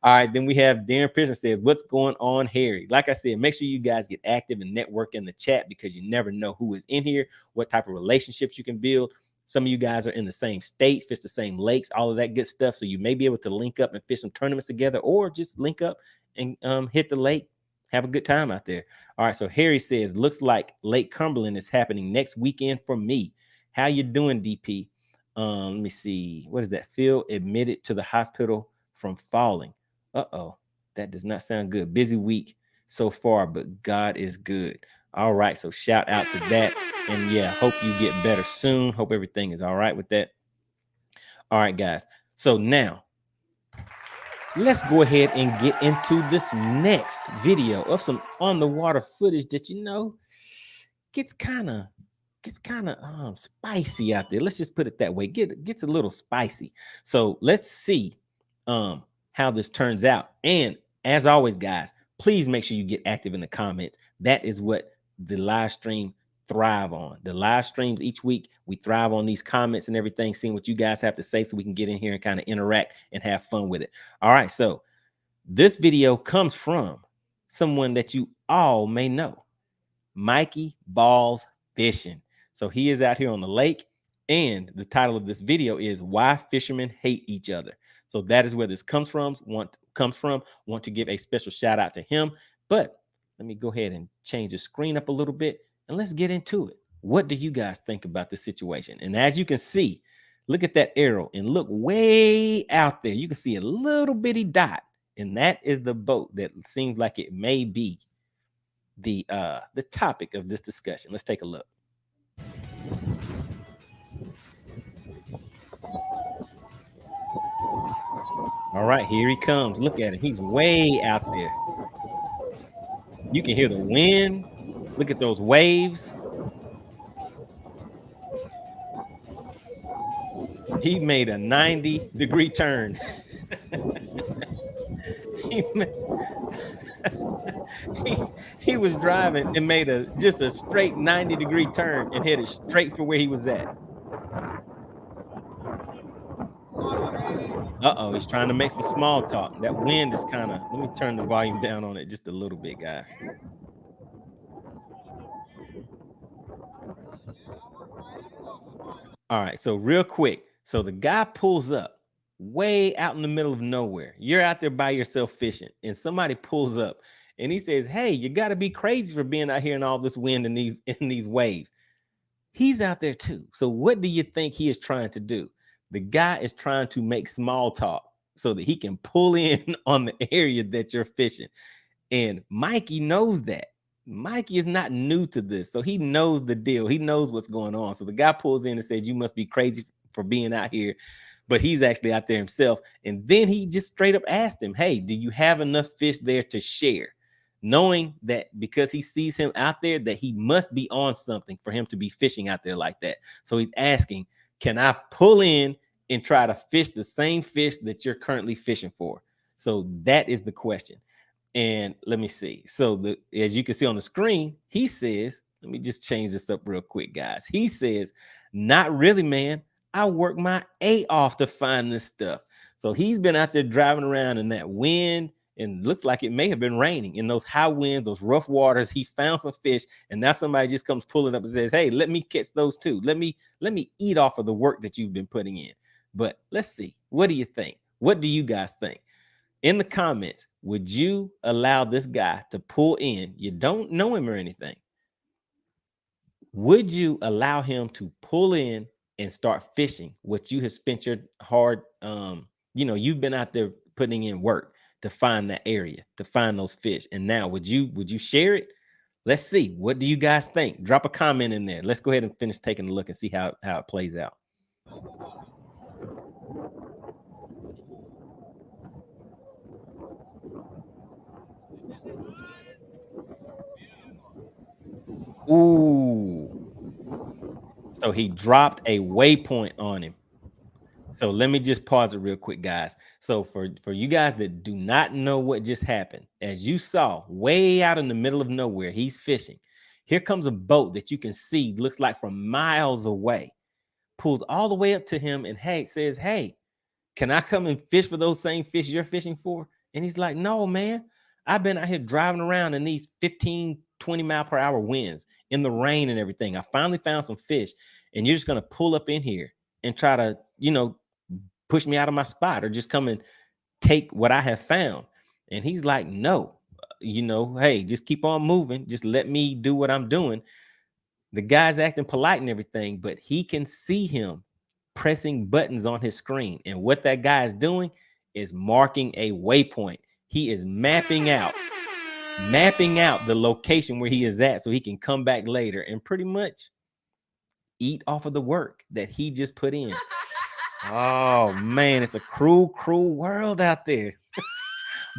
[SPEAKER 1] right. Then we have Darren Pearson says, what's going on, Harry? Like I said, make sure you guys get active and network in the chat, because you never know who is in here, what type of relationships you can build. Some of you guys are in the same state, fish the same lakes, all of that good stuff. So you may be able to link up and fish some tournaments together, or just link up and hit the lake. Have a good time out there. All right. So Harry says, looks like Lake Cumberland is happening next weekend for me. How you doing, DP? Let me see. What is that? Phil admitted to the hospital from falling. Uh-oh. That does not sound good. Busy week so far, but God is good. All right. So shout out to that. And yeah, hope you get better soon. Hope everything is all right with that. All right, guys. So now, let's go ahead and get into this next video of some on the water footage that, you know, gets kind of spicy out there. Let's just put it that way. Gets a little spicy. So let's see how this turns out. And as always, guys, please make sure you get active in the comments. That is what the live stream thrive on. The live streams each week, we thrive on these comments and everything, seeing what you guys have to say, so we can get in here and kind of interact and have fun with it. All right, so this video comes from someone that you all may know, Mikey Balls Fishing. So he is out here on the lake, and the title of this video is Why Fishermen Hate Each Other. So that is where this comes from. Want to give a special shout out to him. But let me go ahead and change the screen up a little bit, and let's get into it. What do you guys think about this situation? And as you can see, look at that arrow and look way out there. You can see a little bitty dot, and that is the boat that seems like it may be the topic of this discussion. Let's take a look. All right, here he comes. Look at him. He's way out there. You can hear the wind. Look at those waves. He made a 90-degree turn. he was driving and made just a straight 90-degree turn and headed straight for where he was at. Uh-oh, he's trying to make some small talk. That wind is kind of, let me turn the volume down on it just a little bit, guys. All right, so real quick. So the guy pulls up way out in the middle of nowhere. You're out there by yourself fishing, and somebody pulls up and he says, hey, you got to be crazy for being out here in all this wind and these waves. He's out there too. So what do you think he is trying to do? The guy is trying to make small talk so that he can pull in on the area that you're fishing. And Mikey knows that. Mikey is not new to this, so he knows the deal. He knows what's going on. So the guy pulls in and says, you must be crazy for being out here, but he's actually out there himself. And then he just straight up asked him, hey, do you have enough fish there to share? Knowing that because he sees him out there, that he must be on something for him to be fishing out there like that. So he's asking, can I pull in and try to fish the same fish that you're currently fishing for? So that is the question. And let me see. So as you can see on the screen, he says, let me just change this up real quick, guys. He says, not really, man. I work my A off to find this stuff. So he's been out there driving around in that wind, and looks like it may have been raining in those high winds, those rough waters. He found some fish, and now somebody just comes pulling up and says, hey, let me catch those too. Let me eat off of the work that you've been putting in. But let's see. What do you think? What do you guys think? In the comments, would you allow this guy to pull in? You don't know him or anything. Would you allow him to pull in and start fishing what you have spent your hard, you've been out there putting in work to find that area, to find those fish. And now would you share it? Let's see. What do you guys think? Drop a comment in there. Let's go ahead and finish taking a look and see how it plays out. Ooh. So he dropped a waypoint on him. So let me just pause it real quick, guys. So for you guys that do not know what just happened, as you saw way out in the middle of nowhere, he's fishing. Here comes a boat that you can see, looks like from miles away, pulls all the way up to him and says, hey, can I come and fish for those same fish you're fishing for? And he's like, no, man, I've been out here driving around in these 15, 20 mile per hour winds in the rain and everything. I finally found some fish, and you're just going to pull up in here and try to, push me out of my spot or just come and take what I have found. And he's like, no, hey, just keep on moving. Just let me do what I'm doing. The guy's acting polite and everything, but he can see him pressing buttons on his screen. And what that guy is doing is marking a waypoint. He is mapping out the location where he is at so he can come back later and pretty much eat off of the work that he just put in. Oh man, it's a cruel world out there.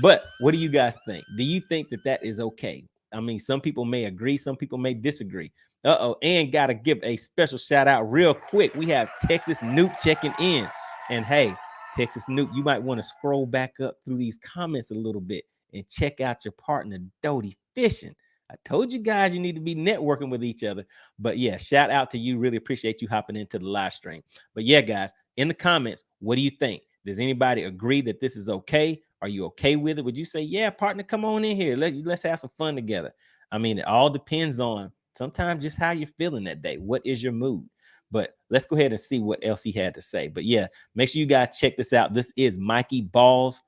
[SPEAKER 1] But what do you guys think? Do you think that is okay? I mean, some people may agree, some people may disagree. And gotta give a special shout out real quick. We have Texas Noop checking in. And hey, Texas Noop, you might want to scroll back up through these comments a little bit and check out your partner, Doty Fishing. I told you guys you need to be networking with each other. But yeah, shout out to you. Really appreciate you hopping into the live stream. But yeah, guys, in the comments, what do you think? Does anybody agree that this is okay? Are you okay with it? Would you say, yeah, partner, come on in here. Let's have some fun together. I mean, it all depends on sometimes just how you're feeling that day. What is your mood? But let's go ahead and see what else he had to say. But yeah, make sure you guys check this out. This is Mikey Balls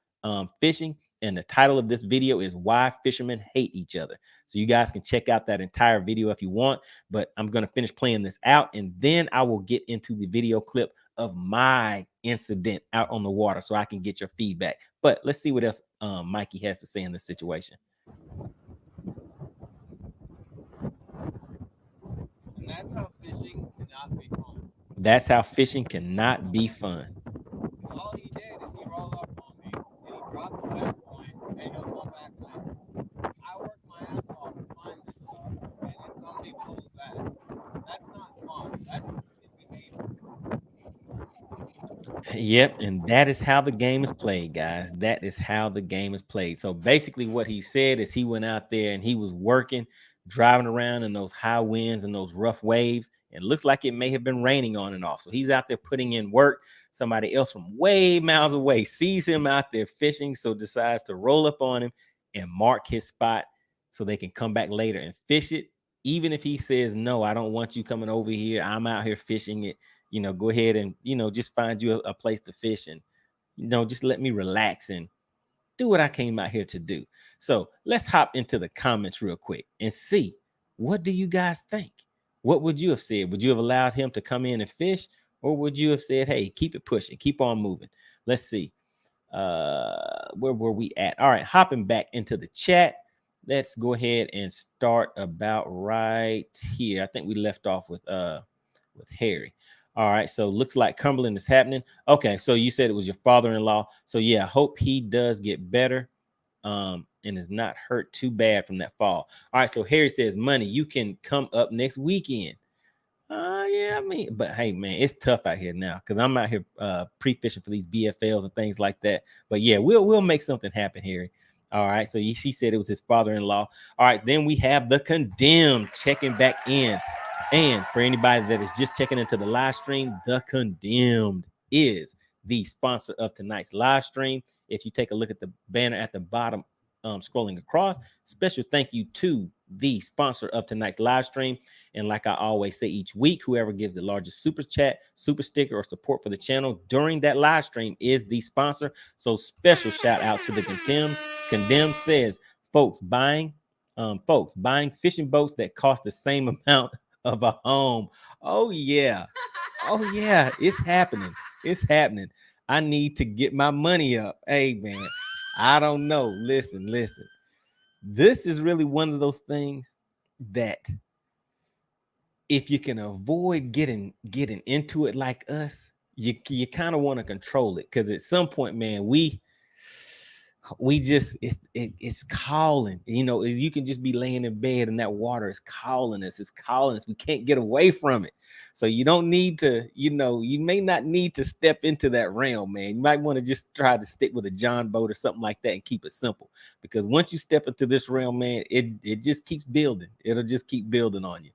[SPEAKER 1] Fishing. And the title of this video is Why Fishermen Hate Each Other. So you guys can check out that entire video if you want, but I'm going to finish playing this out and then I will get into the video clip of my incident out on the water so I can get your feedback. But let's see what else Mikey has to say in this situation.
[SPEAKER 5] And that's how fishing cannot be fun.
[SPEAKER 1] That's how fishing cannot be fun.
[SPEAKER 5] All he did is he rolled up on me and he dropped the waypoint and he'll come back later. I worked my ass off to find this stuff and then somebody pulls that. That's not fun. That's behavior.
[SPEAKER 1] Yep, and that is how the game is played, guys. That is how the game is played. So basically what he said is he went out there and he was working, driving around in those high winds and those rough waves. It looks like it may have been raining on and off. So he's out there putting in work. Somebody else from way miles away sees him out there fishing, so decides to roll up on him and mark his spot so they can come back later and fish it. Even if he says, no, I don't want you coming over here. I'm out here fishing it. Go ahead and, just find you a place to fish and, just let me relax and do what I came out here to do. So let's hop into the comments real quick and see, what do you guys think? What would you have said? Would you have allowed him to come in and fish? Or would you have said, hey, keep it pushing, keep on moving? Let's see. Where were we at? All right, hopping back into the chat. Let's go ahead and start about right here. I think we left off with Harry. All right, so looks like Cumberland is happening. Okay, so you said it was your father-in-law. So yeah, I hope he does get better and is not hurt too bad from that fall. All right, so Harry says, Money, you can come up next weekend. Yeah, I mean, but hey, man, it's tough out here now because I'm out here pre-fishing for these BFLs and things like that. But yeah, we'll make something happen, Harry. All right, so he said it was his father-in-law. All right, then we have the Condemned checking back in. And for anybody that is just checking into the live stream, the Condemned is the sponsor of tonight's live stream. If you take a look at the banner at the bottom, scrolling across, special thank you to the sponsor of tonight's live stream. And like I always say each week, whoever gives the largest super chat, super sticker, or support for the channel during that live stream is the sponsor. So special shout out to the Condemned. Condemned says, folks buying fishing boats that cost the same amount of a home. Oh yeah. Oh yeah, it's happening. It's happening. I need to get my money up. Hey man, I don't know. Listen, listen. This is really one of those things that if you can avoid getting into it like us, you kind of want to control it, because at some point, man, we just it's calling. You know, you can just be laying in bed and that water is calling us. It's calling us. We can't get away from it. So you don't need to, you know, you may not need to step into that realm, man. You might want to just try to stick with a John boat or something like that and keep it simple. Because once you step into this realm, man, it just keeps building. It'll just keep building on you.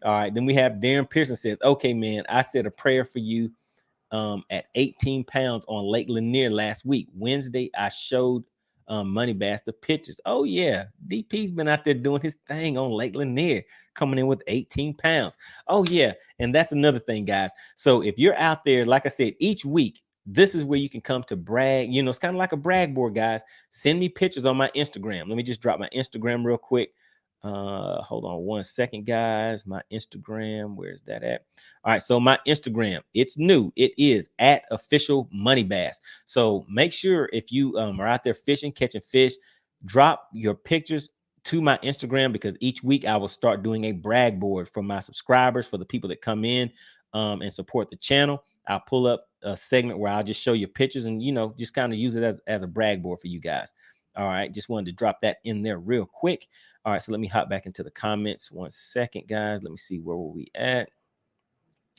[SPEAKER 1] All right. Then we have Darren Pearson says, okay, man, I said a prayer for you at 18 pounds on Lake Lanier last week. Wednesday, I showed MoneyBass the pictures. Oh, yeah. DP's been out there doing his thing on Lake Lanier, coming in with 18 pounds. Oh, yeah. And that's another thing, guys. So if you're out there, like I said, each week, this is where you can come to brag. You know, it's kind of like a brag board, guys. Send me pictures on my Instagram. Let me just drop my Instagram real quick. Hold on one second, guys. My Instagram, where's that at? All right, so my Instagram, it's new. It is at official MoneyBass. So make sure if you are out there fishing, catching fish, drop your pictures to my Instagram, because each week I will start doing a brag board for my subscribers, for the people that come in and support the channel. I'll pull up a segment where I'll just show you pictures and, you know, just kind of use it as a brag board for you guys. All right, just wanted to drop that in there real quick. All right, so let me hop back into the comments. 1 second, guys. Let me see, where were we at?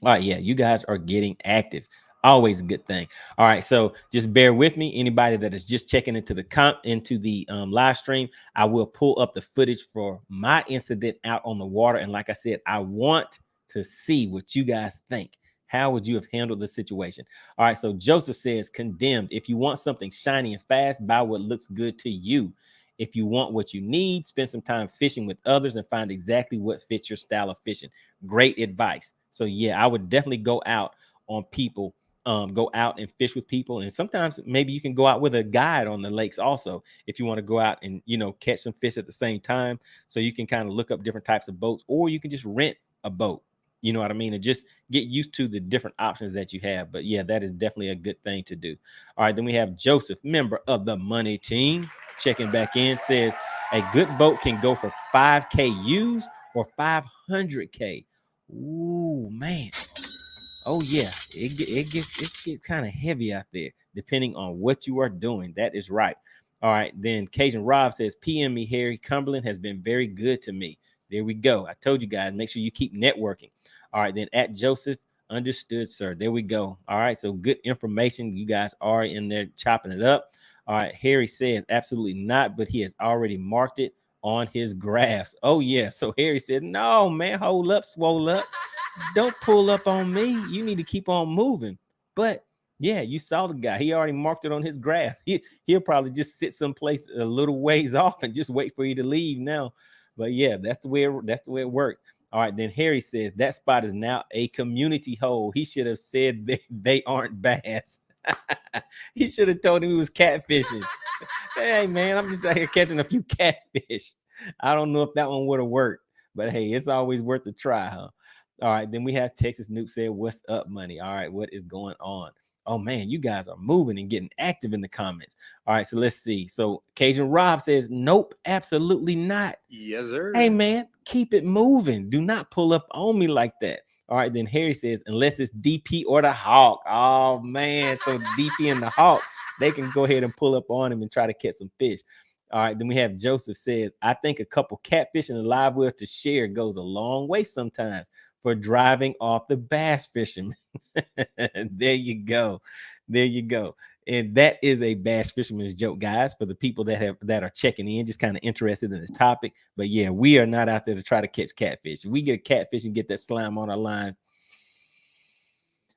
[SPEAKER 1] All right, yeah, you guys are getting active. Always a good thing. All right, so just bear with me. Anybody that is just checking into the live stream, I will pull up the footage for my incident out on the water. And like I said, I want to see what you guys think. How would you have handled the situation? All right, so Joseph says, condemned. If you want something shiny and fast, buy what looks good to you. If you want what you need, spend some time fishing with others and find exactly what fits your style of fishing. Great advice. So yeah, I would definitely go out on people, go out and fish with people. And sometimes maybe you can go out with a guide on the lakes also, if you want to go out and, you know, catch some fish at the same time. So you can kind of look up different types of boats, or you can just rent a boat. You know what I mean? And just get used to the different options that you have. But yeah, that is definitely a good thing to do. All right, then we have Joseph, member of the Money Team, checking back in, says a good boat can go for 5K used or 500K. Ooh, man. Oh yeah, it gets kind of heavy out there, depending on what you are doing. That is right. All right, then Cajun Rob says, PM me, Harry. Cumberland has been very good to me. There we go. I told you guys, make sure you keep networking. All right, then at Joseph, understood, sir. There we go. All right, so good information. You guys are in there chopping it up. All right, Harry says, absolutely not, but he has already marked it on his graphs. Oh yeah, so Harry said, no, man, hold up, swole up. Don't pull up on me. You need to keep on moving. But yeah, you saw the guy. He already marked it on his graph. He'll probably just sit someplace a little ways off and just wait for you to leave now. But yeah, that's the way it works. All right, then Harry says that spot is now a community hole. He should have said they aren't bass. He should have told him he was catfishing. Say, hey man, I'm just out here catching a few catfish. I don't know if that one would have worked, but hey, it's always worth a try, huh? All right, then we have Texas Noob said, what's up, money? All right, what is going on? Oh man, you guys are moving and getting active in the comments. All right, so let's see. So Cajun Rob says, nope, absolutely not.
[SPEAKER 4] Yes, sir.
[SPEAKER 1] Hey man, keep it moving. Do not pull up on me like that. All right, then Harry says, unless it's DP or the Hawk. Oh man, so DP and the Hawk, they can go ahead and pull up on him and try to catch some fish. All right, then we have Joseph says, I think a couple catfish and a live well to share goes a long way sometimes for driving off the bass fishermen. There you go. There you go. And that is a bass fisherman's joke, guys, for the people that are checking in, just kind of interested in this topic. But yeah, we are not out there to try to catch catfish. If we get a catfish and get that slime on our line,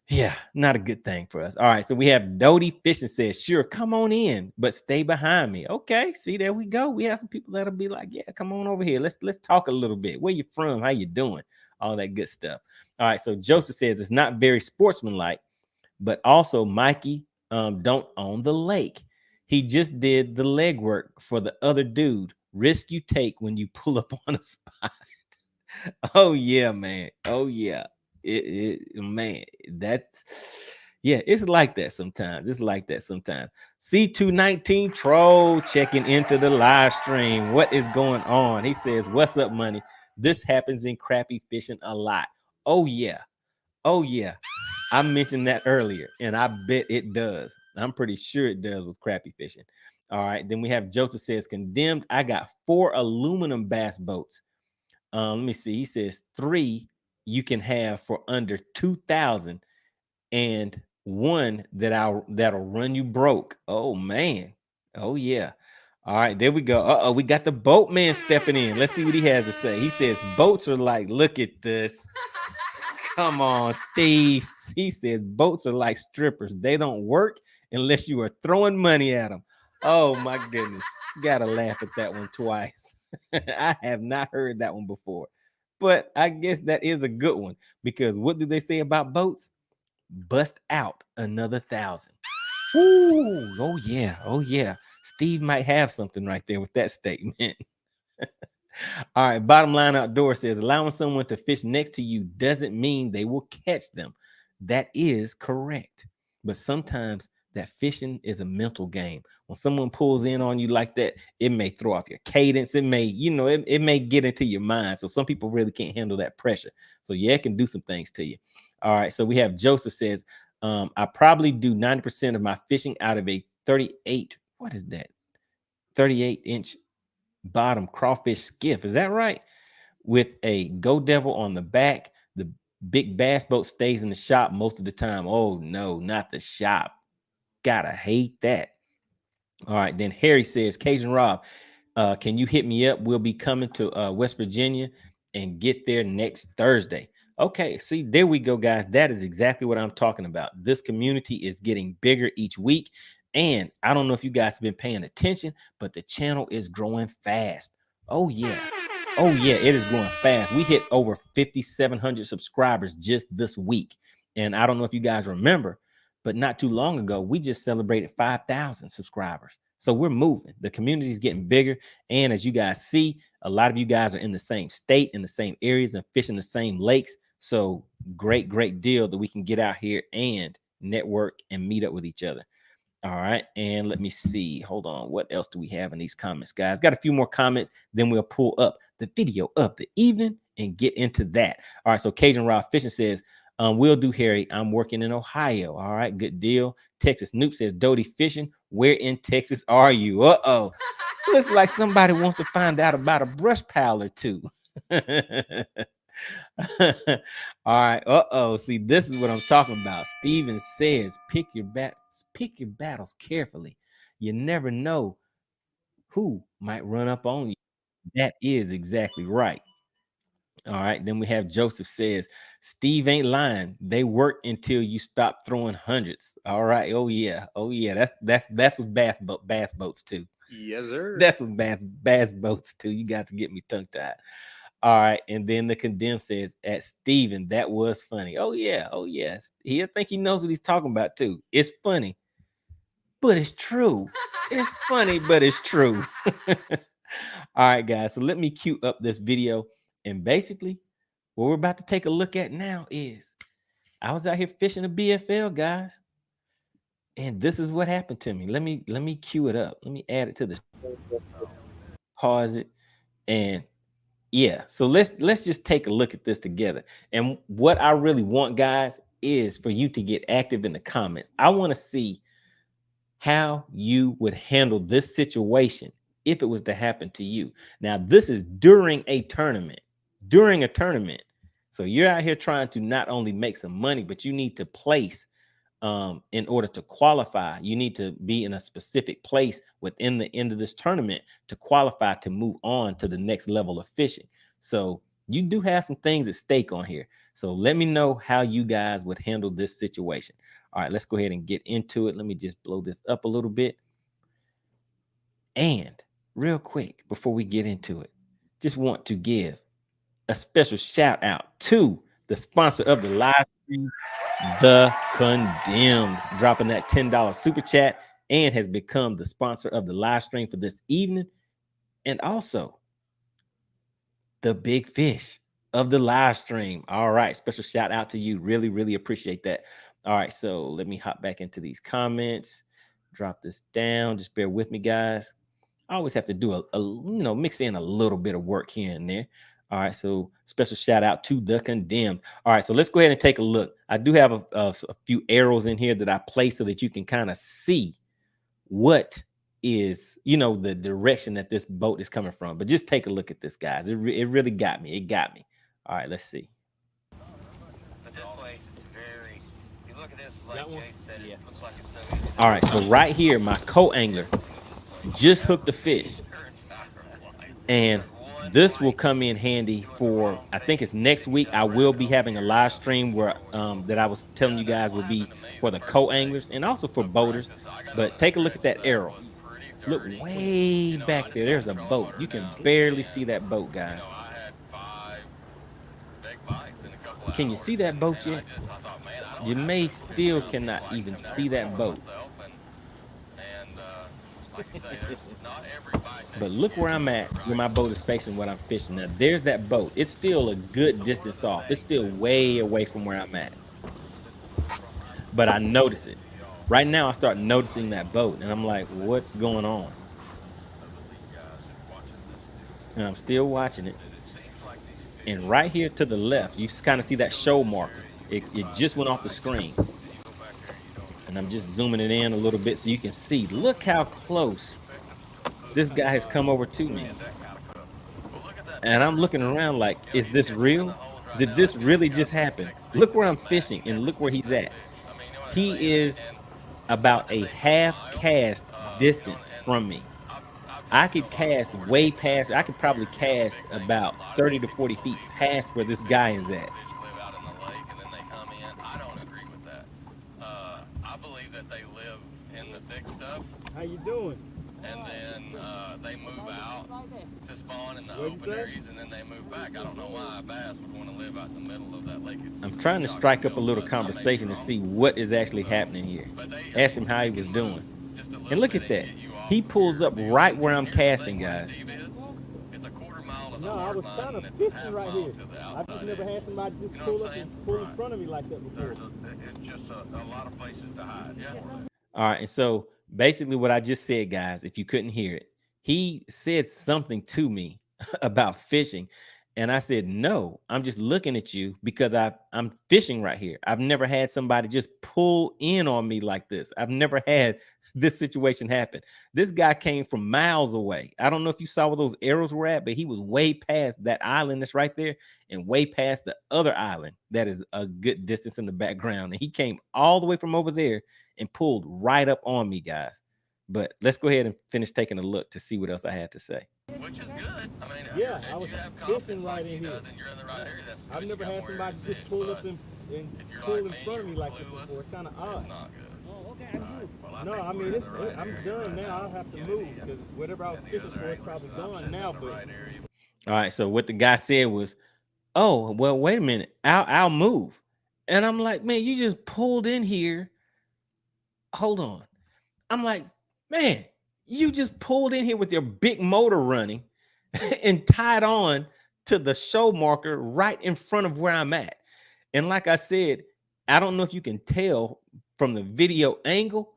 [SPEAKER 1] yeah, not a good thing for us. All right, so we have Dodie Fishing says, sure, come on in, but stay behind me. Okay, see, there we go. We have some people that'll be like, yeah, come on over here. Let's talk a little bit. Where you from? How you doing? All that good stuff. All right, so Joseph says it's not very sportsmanlike, but also Mikey don't own the lake. He just did the legwork for the other dude. Risk you take when you pull up on a spot. Oh yeah, man. Oh yeah. Man, that's yeah, it's like that sometimes. It's like that sometimes. C219 Troll checking into the live stream. What is going on? He says, "What's up, money? This happens in crappie fishing a lot." Oh yeah. Oh yeah. I mentioned that earlier, and I bet it does. I'm pretty sure it does with crappie fishing. All right. Then we have Joseph says, "Condemned. I got 4 aluminum bass boats. Let me see. He says 3 you can have for under 2,000, and 1 that'll run you broke." Oh man. Oh yeah. All right, there we go. Uh-oh, we got the boatman stepping in. Let's see what he has to say. He says, "Boats are like, look at this." Come on, Steve. He says boats are like strippers. They don't work unless you are throwing money at them. Oh my goodness. Gotta laugh at that one twice. I have not heard that one before. But I guess that is a good one, because what do they say about boats? Bust out another 1,000. Ooh, oh yeah, oh yeah. Steve might have something right there with that statement. All right, Bottom Line Outdoor says, "Allowing someone to fish next to you doesn't mean they will catch them." That is correct. But sometimes that fishing is a mental game. When someone pulls in on you like that, it may throw off your cadence. It may, it may get into your mind. So some people really can't handle that pressure. So yeah, it can do some things to you. All right, so we have Joseph says, "I probably do 90% of my fishing out of a 38, what is that? 38-inch bottom crawfish skiff." Is that right? With a Go Devil on the back. The big bass boat stays in the shop most of the time. Oh no, not the shop. Gotta hate that. All right, then Harry says, "Cajun Rob, can you hit me up? We'll be coming to West Virginia and get there next Thursday." Okay, see, there we go, guys. That is exactly what I'm talking about. This community is getting bigger each week. And I don't know if you guys have been paying attention, but the channel is growing fast. Oh, yeah. Oh, yeah, it is growing fast. We hit over 5,700 subscribers just this week. And I don't know if you guys remember, but not too long ago, we just celebrated 5,000 subscribers. So we're moving. The community is getting bigger. And as you guys see, a lot of you guys are in the same state, in the same areas, and fishing the same lakes. So great deal that we can get out here and network and meet up with each other. All right. And let me see. Hold on. What else do we have in these comments, guys? Got a few more comments. Then we'll pull up the video of the evening and get into that. All right. So Cajun Raw Fishing says, "Will do, Harry. I'm working in Ohio." All right. Good deal. Texas Noop says, "Doty Fishing. Where in Texas are you?" Uh-oh. Looks like somebody wants to find out about a brush pile or two. All right. Uh-oh. See, this is what I'm talking about. Steven says, pick your battles carefully. You never know who might run up on you. That is exactly right. All right. Then we have Joseph says, "Steve ain't lying. They work until you stop throwing hundreds." All right. Oh yeah. Oh yeah. That's with bass boats too.
[SPEAKER 4] Yes, sir.
[SPEAKER 1] That's with bass boats too. You got to get me tongue tied. All right, and then the Condemned says, "At Steven, that was funny." Oh yeah, oh yes. I think he knows what he's talking about too. It's funny, but it's true. It's funny, but it's true. All right, guys. So let me cue up this video, and basically, what we're about to take a look at now is, I was out here fishing a BFL, guys, and this is what happened to me. Let me cue it up. Let me add it to the pause it, and yeah, so let's just take a look at this together. And what I really want, guys, is for you to get active in the comments. I want to see how you would handle this situation if it was to happen to you. Now, this is during a tournament. During a tournament. So you're out here trying to not only make some money, but you need to place in order to qualify. You need to be in a specific place within the end of this tournament to qualify to move on to the next level of fishing. So you do have some things at stake on here. So let me know how you guys would handle this situation. All right, let's go ahead and get into it. Let me just blow this up a little bit. And real quick, before we get into it, just want to give a special shout out to the sponsor of the live stream, The Condemned, dropping that $10 super chat and has become the sponsor of the live stream for this evening. And also the Big Fish. of the live stream. All right, special shout out to you. Really, really appreciate that. All right, so let me hop back into these comments. Drop this down. Just bear with me, guys. I always have to do a mix in a little bit of work here and there. All right, so special shout out to the condemned. All right, so let's go ahead and take a look. I do have a few arrows in here that I place so that you can kind of see what is, the direction that this boat is coming from. But just take a look at this, guys. It really got me. It got me. All right, let's see.
[SPEAKER 5] But this place, it's very, you look at this, like Jay said, it looks like it's so easy.
[SPEAKER 1] All right, so right here, my co-angler just hooked a fish. And this will come in handy for, I think it's next week. I will be having a live stream where that I was telling you guys will be for the co-anglers and also for boaters. But take a look at that arrow. Look way back there. There's a boat. You can barely see that boat, guys. Can you see that boat yet? You may still cannot even see that boat. But look where I'm at, where my boat is facing what I'm fishing. Now, there's that boat. It's still a good distance off. It's still way away from where I'm at. But I notice it. Right now, I start noticing that boat, and I'm like, what's going on? And I'm still watching it. And right here to the left, you kind of see that show marker. It just went off the screen. And I'm just zooming it in a little bit so you can see. Look how close this guy has come over to me. And I'm looking around like, is this real? Did this really just happen? Look where I'm fishing and look where he's at. He is about a half cast distance from me. I could cast way past, I could probably cast about 30 to 40 feet past where this guy is at.
[SPEAKER 5] I believe that they live in the thick stuff.
[SPEAKER 3] How you doing?
[SPEAKER 5] And then they move out to spawn in the open areas, and then they move back. I don't know why a bass would want to live out in the middle of that lake.
[SPEAKER 1] I'm trying to strike up a little conversation to see what is actually happening here. Asked him how he was doing. And look at that. He pulls up right where I'm casting, guys.
[SPEAKER 3] No, I was kind of fishing right here. I just never had somebody just pull up and pull in front of me like that before.
[SPEAKER 5] It's just a lot of places to hide. Yeah.
[SPEAKER 1] All right, and so basically what I just said, guys, if you couldn't hear it, he said something to me about fishing. And I said, no, I'm just looking at you because I'm fishing right here. I've never had somebody just pull in on me like this. I've never had this situation happen. This guy came from miles away. I don't know if you saw where those arrows were at, but he was way past that island that's right there and way past the other island that is a good distance in the background. And he came all the way from over there and pulled right up on me, guys. But let's go ahead and finish taking a look to see what else I had to say.
[SPEAKER 5] Which is good. I mean,
[SPEAKER 3] yeah, I was fishing right in here. I've never had somebody just pull up and pull in front of me like this before. It's kind of odd. Oh, okay, no, I mean, I'm done now. I don't have to move because whatever I was fishing for is probably gone now. But
[SPEAKER 1] all right, so what the guy said was, "Oh, well, wait a minute, I'll move," and I'm like, "Man, you just pulled in here. Hold on." I'm like, "Man, you just pulled in here with your big motor running and tied on to the show marker right in front of where I'm at." And like I said, I don't know if you can tell from the video angle,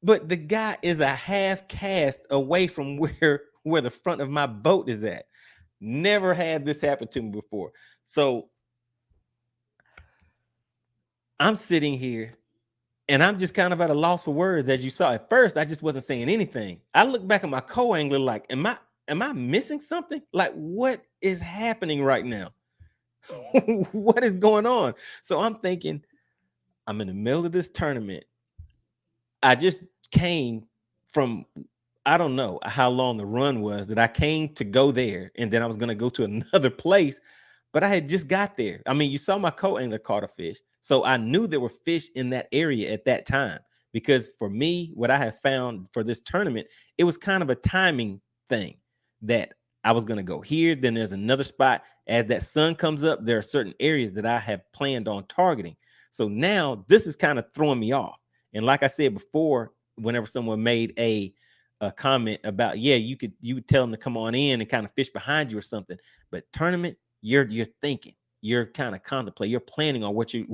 [SPEAKER 1] but the guy is a half cast away from where the front of my boat is at. Never had this happen to me before. So I'm sitting here and I'm just kind of at a loss for words. As you saw at first, I just wasn't saying anything. I look back at my co-angler like, am I missing something? Like, what is happening right now? What is going on? So I'm thinking, I'm in the middle of this tournament. I just came from, I don't know how long the run was that I came to go there. And then I was going to go to another place, but I had just got there. I mean, you saw my co-angler caught a fish. So I knew there were fish in that area at that time, because for me, what I have found for this tournament, it was kind of a timing thing that I was going to go here. Then there's another spot. As that sun comes up, there are certain areas that I have planned on targeting. So now this is kind of throwing me off. And like I said before, whenever someone made a comment about, yeah, you would tell them to come on in and kind of fish behind you or something. But tournament, you're thinking, you're kind of contemplating, you're planning on what your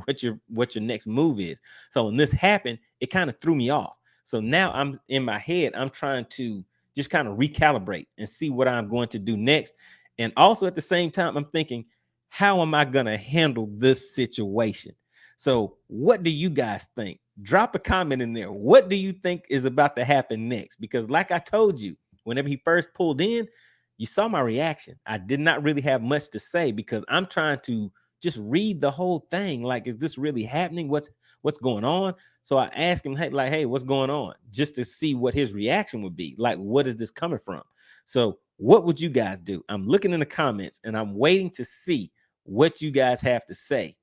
[SPEAKER 1] next move is. So when this happened, it kind of threw me off. So now I'm in my head, I'm trying to just kind of recalibrate and see what I'm going to do next. And also at the same time, I'm thinking, how am I going to handle this situation? So what do you guys think? Drop a comment in there. What do you think is about to happen next? Because like I told you, whenever he first pulled in, you saw my reaction. I did not really have much to say because I'm trying to just read the whole thing. Like, is this really happening? What's going on? So I asked him, hey, what's going on? Just to see what his reaction would be. Like, what is this coming from? So what would you guys do? I'm looking in the comments and I'm waiting to see what you guys have to say.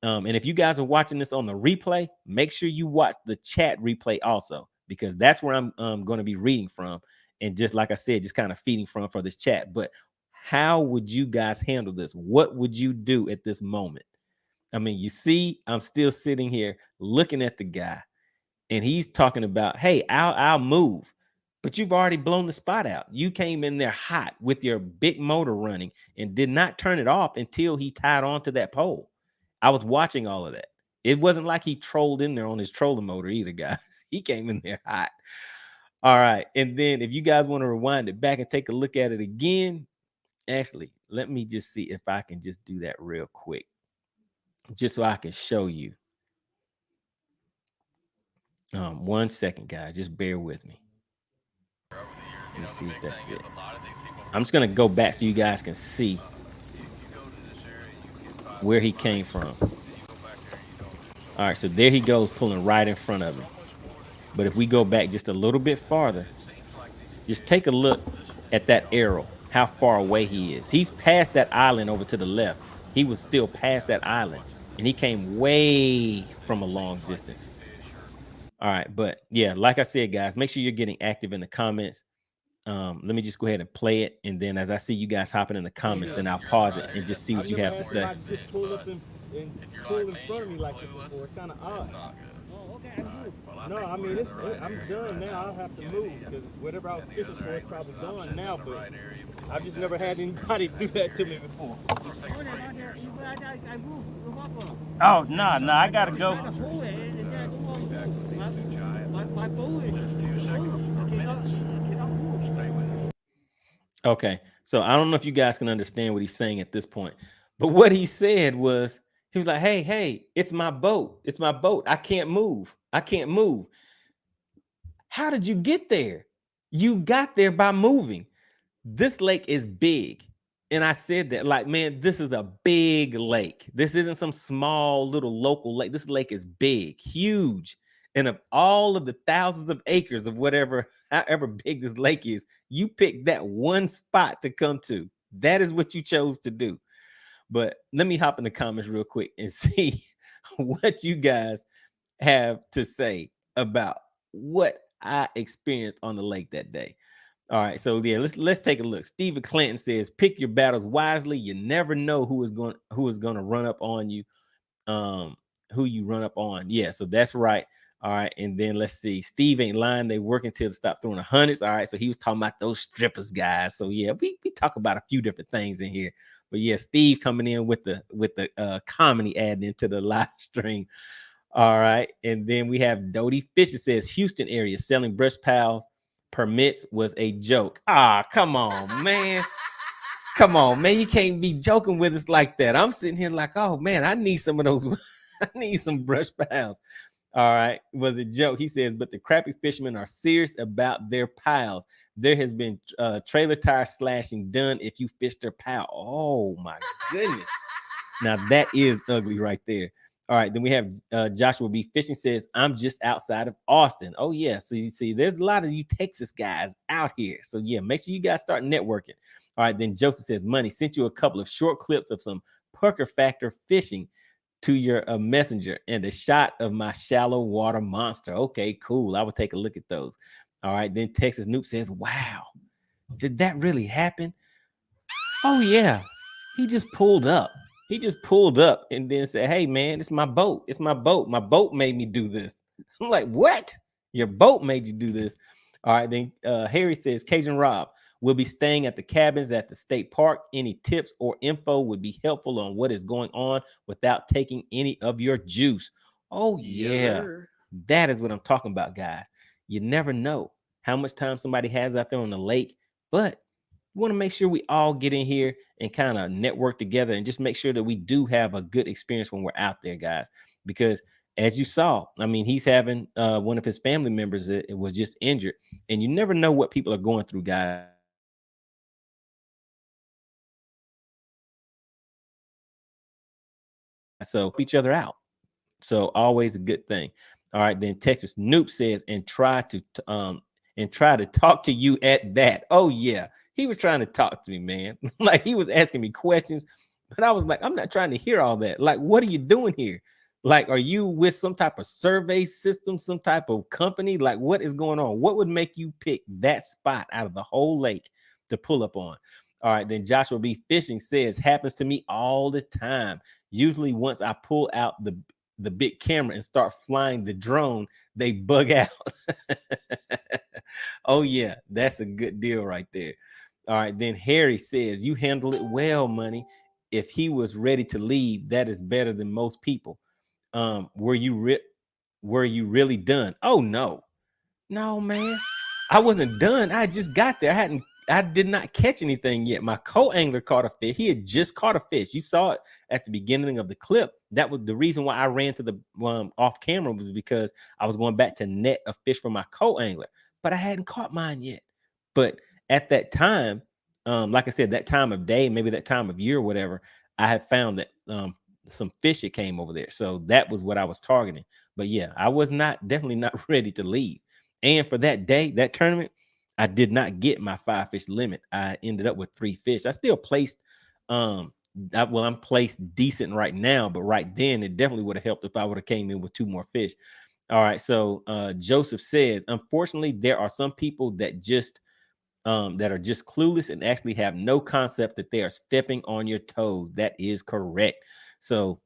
[SPEAKER 1] And if you guys are watching this on the replay, make sure you watch the chat replay also, because that's where I'm going to be reading from. And just like I said, just kind of feeding from for this chat. But how would you guys handle this? What would you do at this moment? I mean, you see, I'm still sitting here looking at the guy and he's talking about, hey, I'll move. But you've already blown the spot out. You came in there hot with your big motor running and did not turn it off until he tied onto that pole. I was watching all of that. It wasn't like he trolled in there on his trolling motor either, guys. He came in there hot. All right. And then if you guys want to rewind it back and take a look at it again, actually, let me just see if I can just do that real quick, just so I can show you. 1 second, guys. Just bear with me. Let me see if that's it. I'm just going to go back so you guys can see where he came from. All right, so there he goes, pulling right in front of me. But if we go back just a little bit farther, just take a look at that arrow, how far away he is. He's past that island over to the left. He was still past that island, and he came way from a long distance. All right, but yeah, like I said, guys, make sure you're getting active in the comments. Let me just go ahead and play it, and then as I see you guys hopping in the comments, then I'll pause it and just see what you have to say.
[SPEAKER 3] Just pull up and pull in front of me like this before. It's kind of odd. Oh, okay, no, I mean, I'm done now. I'll have to move because whatever I was fishing for is probably gone now. But I've just never had anybody do that to me before.
[SPEAKER 1] Oh, no, I gotta go. Okay, so I don't know if you guys can understand what he's saying at this point, but what he said was, he was like, hey, it's my boat. It's my boat. I can't move. I can't move. How did you get there? You got there by moving. This lake is big. And I said that, like, man, this is a big lake. This isn't some small little local lake. This lake is big, huge. And of all of the thousands of acres of whatever, however big this lake is, you picked that one spot to come to. That is what you chose to do. But let me hop in the comments real quick and see what you guys have to say about what I experienced on the lake that day. All right, so yeah, let's take a look. Stephen Clinton says, "Pick your battles wisely. You never know who is going to run up on you. Who you run up on. Yeah, so that's right. All right, and then let's see. Steve ain't lying. They working till to stop throwing the hundreds. All right, so he was talking about those strippers, guys. So yeah, we talk about a few different things in here. But yeah, Steve coming in with the comedy adding into the live stream. All right, and then we have Dodie Fisher says Houston area selling brush piles permits was a joke. Ah, come on, man. Come on, man. You can't be joking with us like that. I'm sitting here like, oh man, I need some of those. I need some brush piles. All right, was a joke. He says, but the crappy fishermen are serious about their piles. There has been trailer tire slashing done if you fish their pile. Oh my goodness. Now that is ugly right there. All right, then we have Joshua B. Fishing says, I'm just outside of Austin. Oh yeah, so you see, there's a lot of you Texas guys out here. So yeah, make sure you guys start networking. All right, then Joseph says, Money, sent you a couple of short clips of some Pucker Factor fishing to your messenger and a shot of my shallow water monster. Okay, cool. I will take a look at those. All right, then Texas Noob says, wow, did that really happen? Oh yeah, he just pulled up. He just pulled up and then said, hey man, it's my boat. It's my boat. My boat made me do this. I'm like, what? Your boat made you do this? All right, then Harry says, Cajun Rob, We'll be staying at the cabins at the state park. Any tips or info would be helpful on what is going on without taking any of your juice. Oh, yeah. That is what I'm talking about, guys. You never know how much time somebody has out there on the lake, but we want to make sure we all get in here and kind of network together and just make sure that we do have a good experience when we're out there, guys. Because as you saw, I mean, he's having one of his family members that was just injured, and you never know what people are going through, guys. So help each other out. So always a good thing. All right, then Texas Noop says, and try to talk to you at that. Oh yeah, he was trying to talk to me, man. Like he was asking me questions, but I was like, I'm not trying to hear all that. Like, what are you doing here? Like, are you with some type of survey system, some type of company? Like, what is going on? What would make you pick that spot out of the whole lake to pull up on? All right, then Joshua B. Fishing says, happens to me all the time. Usually once I pull out the big camera and start flying the drone, they bug out. Oh yeah, that's a good deal right there. All right, then Harry says, you handle it well, Money. If he was ready to leave, that is better than most people. Were you really done? Oh no, man. I wasn't done. I just got there. I did not catch anything yet. My co-angler caught a fish. He had just caught a fish. You saw it at the beginning of the clip. That was the reason why I ran to the off camera, was because I was going back to net a fish for my co-angler, but I hadn't caught mine yet. But at that time, like I said, that time of day, maybe that time of year or whatever, I had found that some fish that came over there. So that was what I was targeting. But yeah, I was definitely not ready to leave. And for that day, that tournament, I did not get my 5 fish limit. I ended up with 3 fish. I still placed, I'm placed decent right now, but right then it definitely would have helped if I would have came in with 2 more fish. All right. So Joseph says, unfortunately, there are some people that are just clueless and actually have no concept that they are stepping on your toes. That is correct. So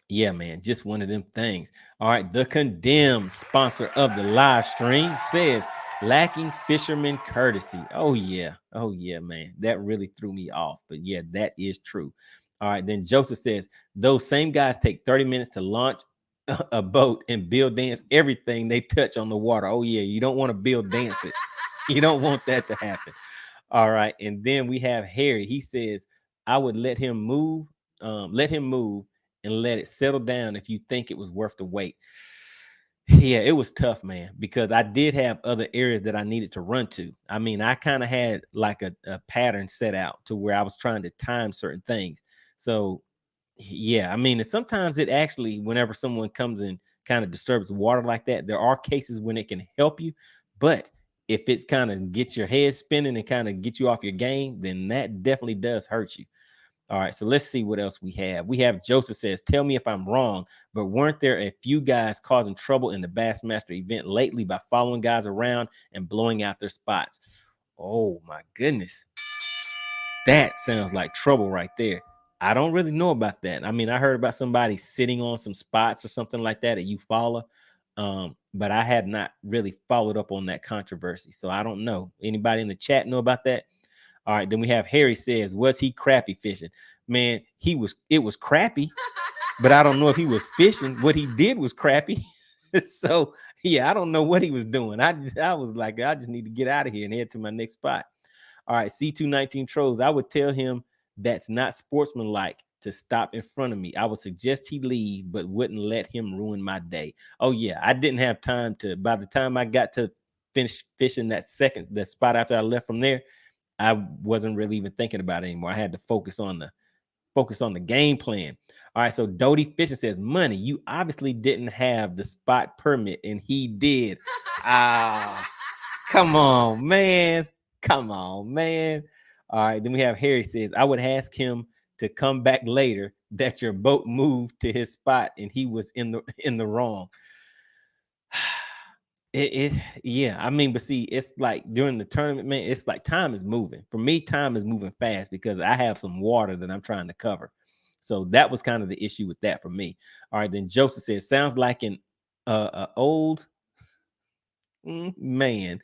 [SPEAKER 1] yeah, man, just one of them things. All right, the Condemned, sponsor of the live stream, says lacking fisherman courtesy. Oh yeah, man, that really threw me off. But yeah, that is true. All right, then Joseph says those same guys take 30 minutes to launch a boat and build dance everything they touch on the water. Oh yeah, you don't want to build dance it. You don't want that to happen. All right, and then we have Harry. He says I would let him move and let it settle down if you think it was worth the wait. Yeah, it was tough, man, because I did have other areas that I needed to run to. I mean, I kind of had like a pattern set out to where I was trying to time certain things. So yeah, I mean, and sometimes it actually, whenever someone comes and kind of disturbs the water like that, there are cases when it can help you. But if it kind of gets your head spinning and kind of get you off your game, then that definitely does hurt you. All right, so let's see what else we have. We have Joseph says, tell me if I'm wrong, but weren't there a few guys causing trouble in the Bassmaster event lately by following guys around and blowing out their spots? Oh my goodness. That sounds like trouble right there. I don't really know about that. I mean, I heard about somebody sitting on some spots or something like that you follow. But I had not really followed up on that controversy. So I don't know. Anybody in the chat know about that? All right, then we have Harry says, was he crappie fishing? Man, it was crappy, but I don't know if he was fishing. What he did was crappy. So yeah, I don't know what he was doing. I was like, I just need to get out of here and head to my next spot. All right, C219 Trolls, I would tell him that's not sportsmanlike to stop in front of me. I would suggest he leave, but wouldn't let him ruin my day. Oh yeah, I didn't have time to, by the time I got to finish fishing the spot after I left from there, I wasn't really even thinking about it anymore. I had to focus on the game plan. All right, so Dodie Fisher says, Money, you obviously didn't have the spot permit, and he did. Come on, man. Come on, man. All right, then we have Harry says, I would ask him to come back later that your boat moved to his spot and he was in the wrong. Yeah, I mean, but see, it's like during the tournament, man, it's like time is moving. For me, time is moving fast because I have some water that I'm trying to cover. So that was kind of the issue with that for me. All right, then Joseph says, sounds like an old man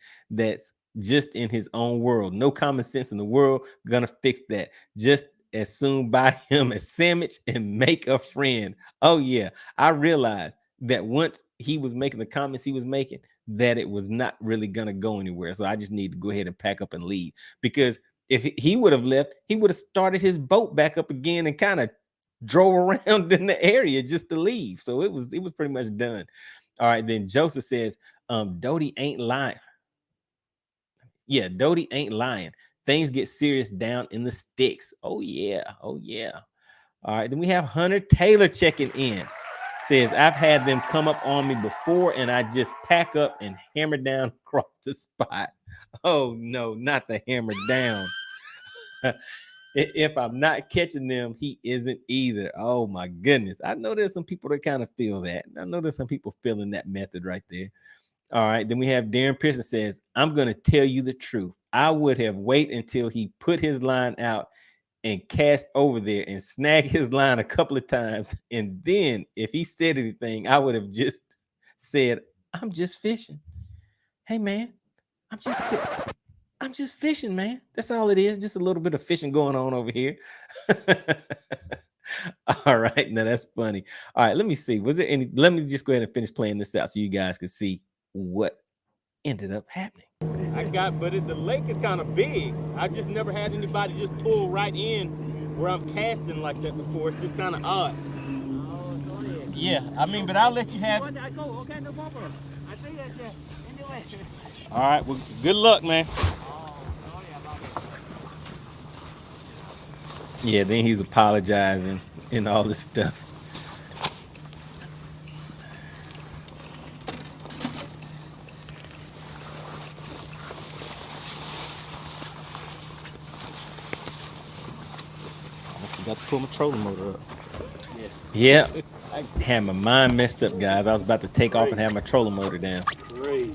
[SPEAKER 1] just in his own world. No common sense in the world gonna fix that. Just as soon buy him a sandwich and make a friend. Oh yeah, I realized that once he was making the comments he was making, that it was not really gonna go anywhere. So I just need to go ahead and pack up and leave, because if he would have left, he would have started his boat back up again and kind of drove around in the area just to leave. So it was pretty much done. All right, then Joseph says, Dodie ain't lying. Yeah, Dodie ain't lying. Things get serious down in the sticks. Oh yeah, oh yeah. All right, then we have Hunter Taylor checking in. Says, I've had them come up on me before and I just pack up and hammer down across the spot. Oh no, not the hammer down. If I'm not catching them, he isn't either. Oh my goodness. I know there's some people that kind of feel that. I know there's some people feeling that method right there. All right, then we have Darren Pearson says, I'm going to tell you the truth. I would have waited until he put his line out and cast over there and snag his line a couple of times. And then if he said anything, I would have just said, I'm just fishing. Hey man, I'm just fishing, man. That's all it is. Just a little bit of fishing going on over here. All right, now that's funny. All right, let me see. Was there any? Let me just go ahead and finish playing this out so you guys can see what ended up happening.
[SPEAKER 3] But the lake is kind of big. I just never had anybody just pull right in where I'm casting like that before. It's just kind of odd. Yeah, I mean, but I'll let you have it.
[SPEAKER 5] Okay, no problem. I think that's anyway.
[SPEAKER 3] All right, well, good luck, man.
[SPEAKER 1] Yeah, then he's apologizing and all this stuff.
[SPEAKER 3] Got to pull my trolling motor up.
[SPEAKER 1] Yeah, I had my mind messed up, guys. I was about to take off and have my trolling motor down.
[SPEAKER 3] Great.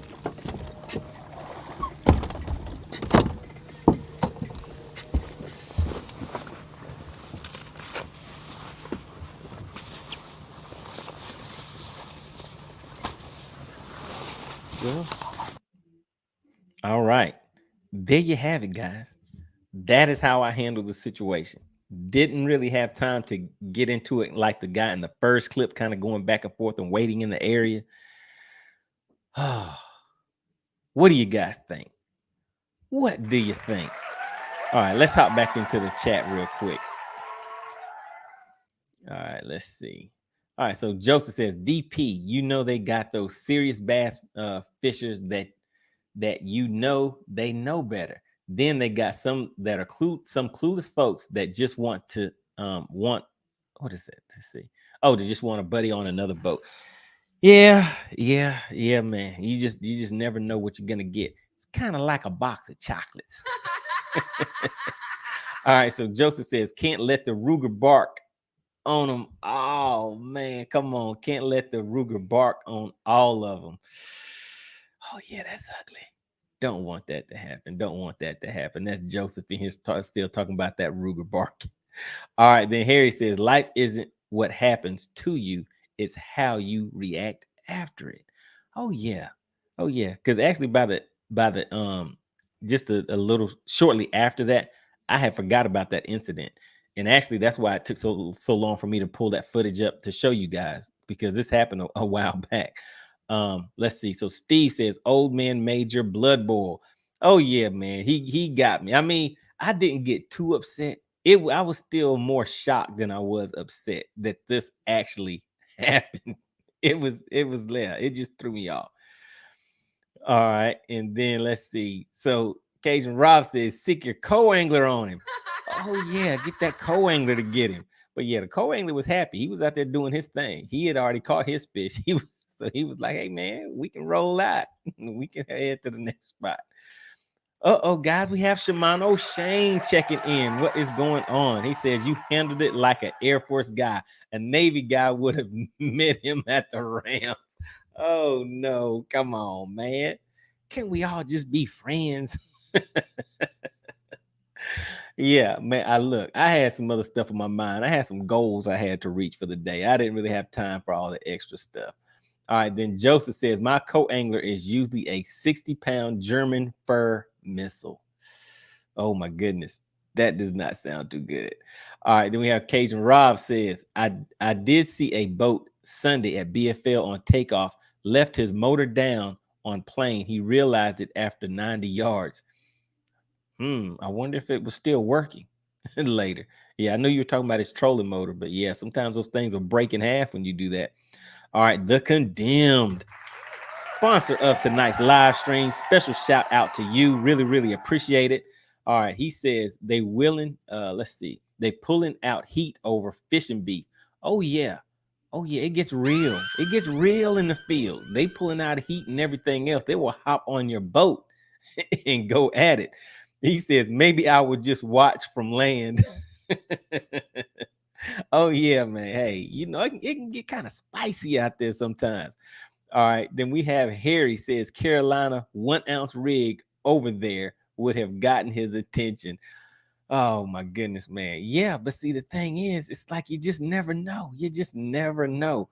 [SPEAKER 1] Well, all right. There you have it, guys. That is how I handled the situation. Didn't really have time to get into it like the guy in the first clip, kind of going back and forth and waiting in the area. What do you guys think? What do you think? All right, let's hop back into the chat real quick. All right, let's see. All right, so Joseph says, DP, you know they got those serious bass fishers that you know they know better. Then they got some that are some clueless folks that just want to what is that to see? Oh, they just want a buddy on another boat. Yeah, man. You just never know what you're gonna get. It's kind of like a box of chocolates. All right, so Joseph says, can't let the Ruger bark on them. Oh man, come on. Can't let the Ruger bark on all of them. Oh yeah, that's ugly. Don't want that to happen. Don't want that to happen. That's Joseph in his still talking about that Ruger bark. All right, then Harry says, life isn't what happens to you, it's how you react after it. Oh yeah, because actually by the just a little shortly after that, I had forgot about that incident. And actually that's why it took so long for me to pull that footage up to show you guys, because this happened a while back. Let's see. So Steve says, old man made your blood boil. Oh yeah, man, he got me. I mean, I didn't get too upset. I was still more shocked than I was upset that this actually happened. It was there. It just threw me off. All right, and then let's see. So Cajun Rob says, sick your co-angler on him. Oh yeah, get that co-angler to get him. But yeah, the co-angler was happy. He was out there doing his thing. He had already caught his fish. So he was like, hey man, we can roll out. We can head to the next spot. Uh-oh, guys, we have Shimano Shane checking in. What is going on? He says, you handled it like an Air Force guy. A Navy guy would have met him at the ramp. Oh, no. Come on, man. Can't we all just be friends? Yeah, man, I had some other stuff in my mind. I had some goals I had to reach for the day. I didn't really have time for all the extra stuff. All right, then Joseph says, my co-angler is usually a 60-pound German fur missile. Oh my goodness. That does not sound too good. All right, then we have Cajun Rob says, I did see a boat Sunday at BFL on takeoff, left his motor down on plane. He realized it after 90 yards. I wonder if it was still working later. Yeah, I know you were talking about his trolling motor, but yeah, sometimes those things will break in half when you do that. All right, The Condemned, sponsor of tonight's live stream. Special shout out to you. Really, really appreciate it. All right, he says they willing, let's see, they pulling out heat over fishing beef. Oh yeah, it gets real. It gets real in the field. They pulling out heat and everything else. They will hop on your boat and go at it. He says maybe I would just watch from land. Oh yeah, man. Hey, you know, it can get kind of spicy out there sometimes. All right, then we have Harry says Carolina 1 ounce rig over there would have gotten his attention. Oh my goodness, man. Yeah, but see, the thing is, it's like you just never know. You just never know.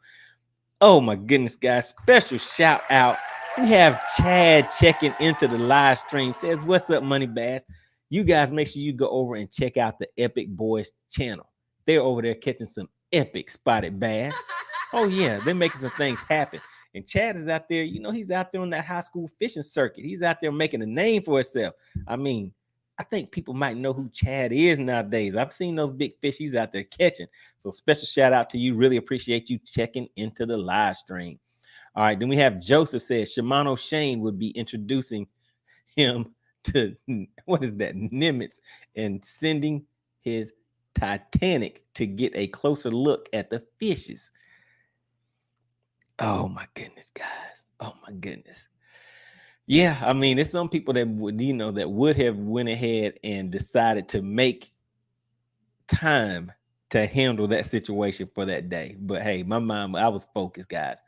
[SPEAKER 1] Oh my goodness, guys. Special shout out. We have Chad checking into the live stream. Says, what's up, MoneyBass? You guys make sure you go over and check out the Epic Boys channel. They're over there catching some epic spotted bass. Oh yeah, they're making some things happen. And Chad is out there, you know, he's out there on that high school fishing circuit. He's out there making a name for himself. I mean, I think people might know who Chad is nowadays. I've seen those big fish he's out there catching. So special shout out to you. Really appreciate you checking into the live stream. All right, then we have Joseph says Shimano Shane would be introducing him to, what is that, Nimitz, and sending his Titanic to get a closer look at the fishes. Oh my goodness, guys. Oh my goodness. Yeah, I mean, there's some people that would, you know, that would have went ahead and decided to make time to handle that situation for that day. But hey, my mind, I was focused, guys.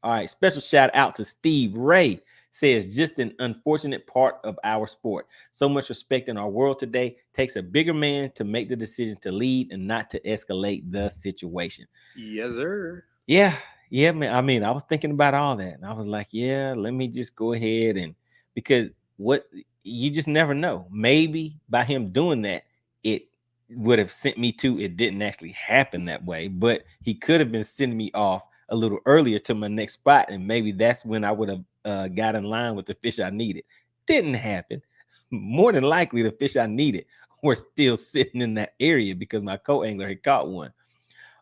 [SPEAKER 1] All right, special shout out to Steve Ray. Says just an unfortunate part of our sport. So much respect in our world today. Takes a bigger man to make the decision to lead and not to escalate the situation.
[SPEAKER 4] Yes, sir.
[SPEAKER 1] Yeah, man. I mean, I was thinking about all that, and I was like, yeah, let me just go ahead and, because what you just never know. Maybe by him doing that, it would have sent me to, it didn't actually happen that way, but he could have been sending me off a little earlier to my next spot, and maybe that's when I would have got in line with the fish I needed. Didn't happen. More than likely, the fish I needed were still sitting in that area because my co-angler had caught one.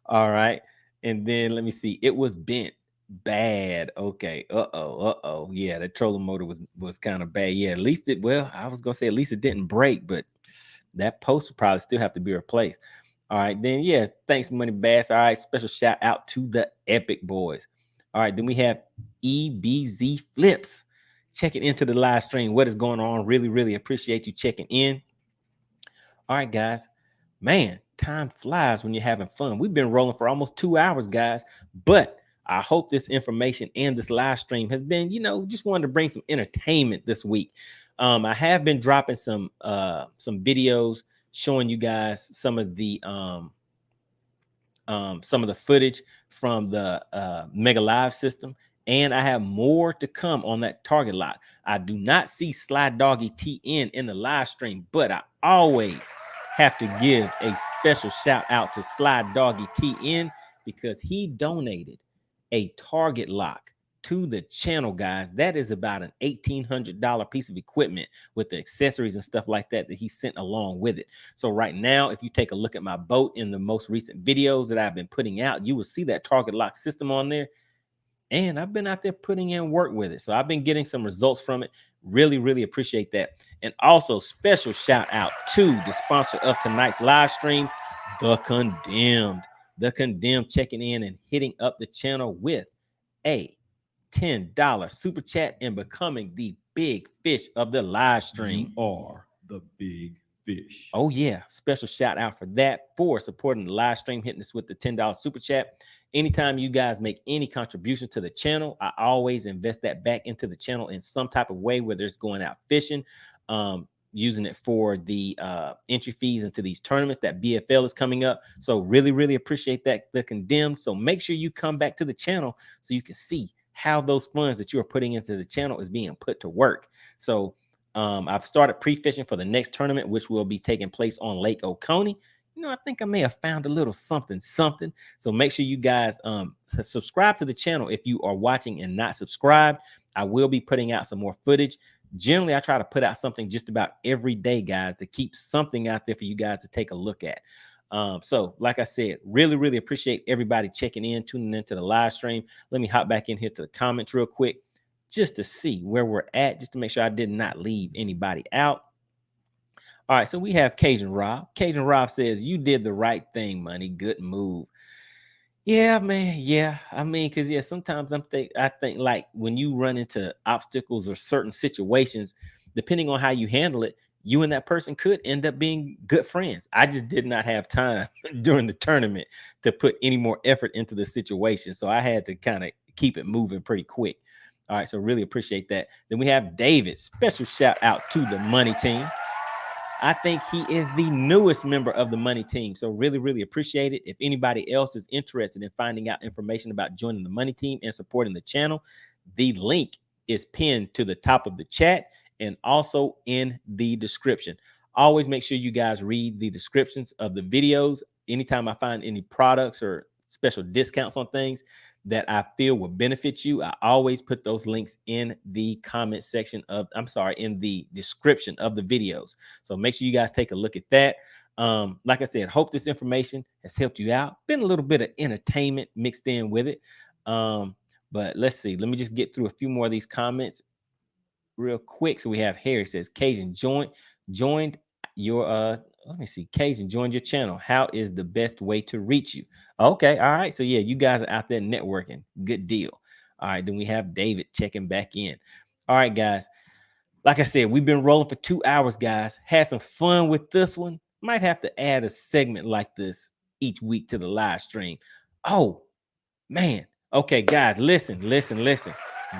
[SPEAKER 1] All right. And then let me see. It was bent bad. Okay. Uh-oh. Yeah, that trolling motor was kind of bad. Yeah, at least it, well, I was gonna say at least it didn't break, but that post would probably still have to be replaced. All right, then yeah, thanks, MoneyBass. All right, special shout out to the Epic Boys. All right, then we have EBZ Flips checking into the live stream. What is going on? Really, really appreciate you checking in. All right, guys. Man, time flies when you're having fun. We've been rolling for almost 2 hours, guys, but I hope this information and this live stream has been, you know, just wanted to bring some entertainment this week. I have been dropping some videos showing you guys some of the footage from the Mega Live system, and I have more to come on that target lock. I do not see Sly Doggy TN in the live stream, but I always have to give a special shout out to Sly Doggy TN because he donated a target lock to the channel, guys. That is about an $1,800 piece of equipment with the accessories and stuff like that he sent along with it. So right now, if you take a look at my boat in the most recent videos that I've been putting out, you will see that target lock system on there. And I've been out there putting in work with it. So I've been getting some results from it. Really, really appreciate that. And also special shout out to the sponsor of tonight's live stream, The Condemned. The Condemned checking in and hitting up the channel with a $10 super chat and becoming the big fish of the live stream.
[SPEAKER 6] Or the big fish.
[SPEAKER 1] Oh yeah, special shout out for that, for supporting the live stream, hitting us with the $10 super chat. Anytime you guys make any contribution to the channel, I always invest that back into the channel in some type of way, whether it's going out fishing, using it for the entry fees into these tournaments that BFL is coming up. So really, really appreciate that, The Condemned. So make sure you come back to the channel so you can see how those funds that you are putting into the channel is being put to work. So I've started pre-fishing for the next tournament, which will be taking place on Lake Oconee. I think I may have found a little something. So make sure you guys subscribe to the channel if you are watching and not subscribed. I will be putting out some more footage. Generally, I try to put out something just about every day, guys, to keep something out there for you guys to take a look at. So like I said, really appreciate everybody checking in, tuning into the live stream. Let me hop back in here to the comments real quick just to see where we're at, just to make sure I did not leave anybody out. All right, so we have Cajun Rob. Cajun Rob says, you did the right thing, Money. Good move. Yeah, man. Yeah. I mean, because sometimes I think like when you run into obstacles or certain situations, depending on how you handle it, you and that person could end up being good friends. I just did not have time during the tournament to put any more effort into the situation. So I had to kind of keep it moving pretty quick. All right, so really appreciate that. Then we have David. Special shout out to the Money Team. I think he is the newest member of the Money Team. So really appreciate it. If anybody else is interested in finding out information about joining the Money Team and supporting the channel, the link is pinned to the top of the chat and also in the description. Always make sure you guys read the descriptions of the videos. Anytime I find any products or special discounts on things that I feel will benefit you, I always put those links in the comment section of, in the description of the videos. So make sure you guys take a look at that. Like I said, hope this information has helped you out. Been a little bit of entertainment mixed in with it. But let's see. Let me just get through a few more of these comments real quick. So we have Harry says, Cajun joined your let me see. Cajun joined your channel. How is the best way to reach you? Okay. All right. So yeah, you guys are out there networking. Good deal. All right. Then we have David checking back in. All right, guys. Like I said, we've been rolling for 2 hours, guys. Had some fun with this one. Might have to add a segment like this each week to the live stream. Oh, man. Okay, guys, listen.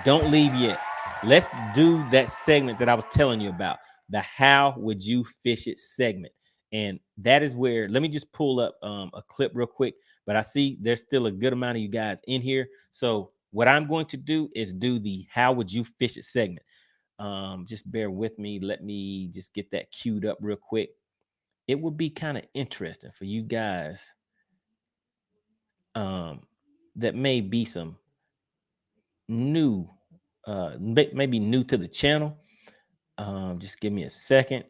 [SPEAKER 1] Don't leave yet. Let's do that segment that I was telling you about, the how would you fish it segment. And that is where, let me just pull up a clip real quick, but I see there's still a good amount of you guys in here. So what I'm going to do is do the how would you fish it segment. Just bear with me. Let me just get that queued up real quick. It would be kind of interesting for you guys that may be some new, maybe new to the channel. Just give me a second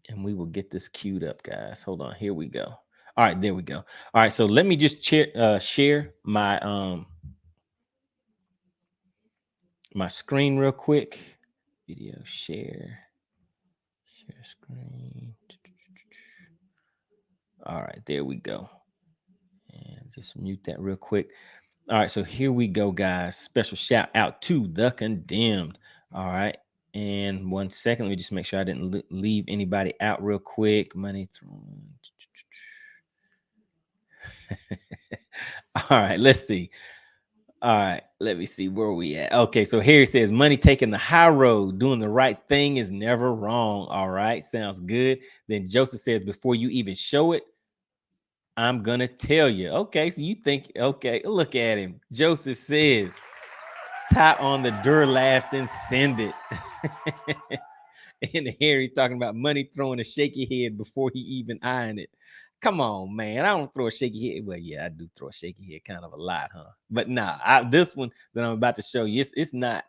[SPEAKER 1] and we will get this queued up, guys. Hold on. Here we go. All right, there we go. All right, so let me just share my my screen real quick. Video share screen. All right, there we go. And just mute that real quick. All right, so here we go, guys. Special shout out to the Condemned. All right. And 1 second, let me just make sure I didn't leave anybody out real quick. Money thrown. All right, let's see. All right, let me see where we at. Okay, so here it says, Money taking the high road, doing the right thing is never wrong. All right, sounds good. Then Joseph says, before you even show it, I'm gonna tell you. Okay, so you think, okay, look at him. Joseph says, tie on the Duralast and send it. And here he's talking about Money throwing a shaky head before he even eyeing it. Come on, man. I don't throw a shaky head. Well, yeah, I do throw a shaky head kind of a lot, huh? But nah, this one that I'm about to show you, it's not.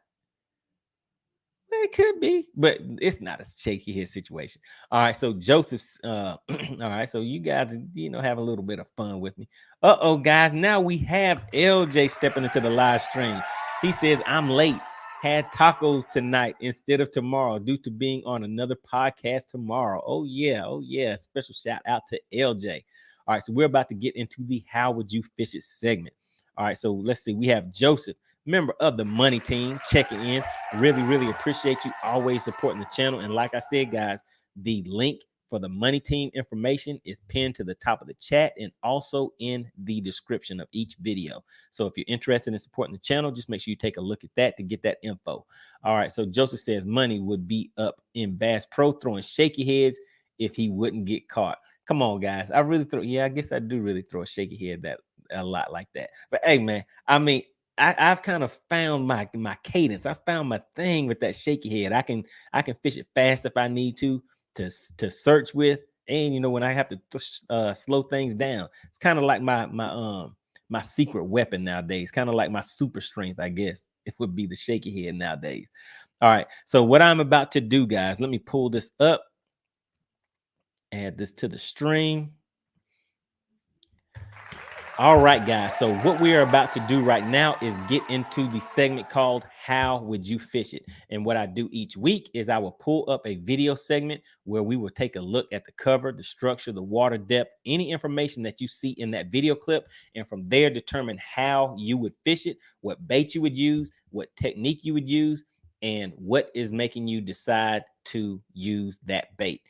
[SPEAKER 1] Well, it could be, but it's not a shaky head situation. All right, so Joseph's all right, so you guys, have a little bit of fun with me. Uh-oh, guys, now we have LJ stepping into the live stream. He says, I'm late. Had tacos tonight instead of tomorrow due to being on another podcast tomorrow. Oh yeah. Special shout out to LJ. All right, so we're about to get into the how would you fish it segment. All right, so let's see. We have Joseph, member of the Money Team, checking in. Really appreciate you always supporting the channel. And like I said, guys, the link for the Money Team information is pinned to the top of the chat and also in the description of each video. So if you're interested in supporting the channel, just make sure you take a look at that to get that info. All right, so Joseph says Money would be up in Bass Pro throwing shaky heads if he wouldn't get caught. Come on, guys. I guess I do really throw a shaky head that a lot like that. But hey, man, I mean, I've kind of found my cadence. I found my thing with that shaky head. I can fish it fast if I need to search with, and you know, when I have to slow things down. It's kind of like my secret weapon nowadays, kind of like my super strength, I guess. It would be the shaky head nowadays. All right, so what I'm about to do, guys, let me pull this up, add this to the stream. All right, guys. So what we are about to do right now is get into the segment called How Would You Fish It? And what I do each week is I will pull up a video segment where we will take a look at the cover, the structure, the water depth, any information that you see in that video clip. And from there, determine how you would fish it, what bait you would use, what technique you would use, and what is making you decide to use that bait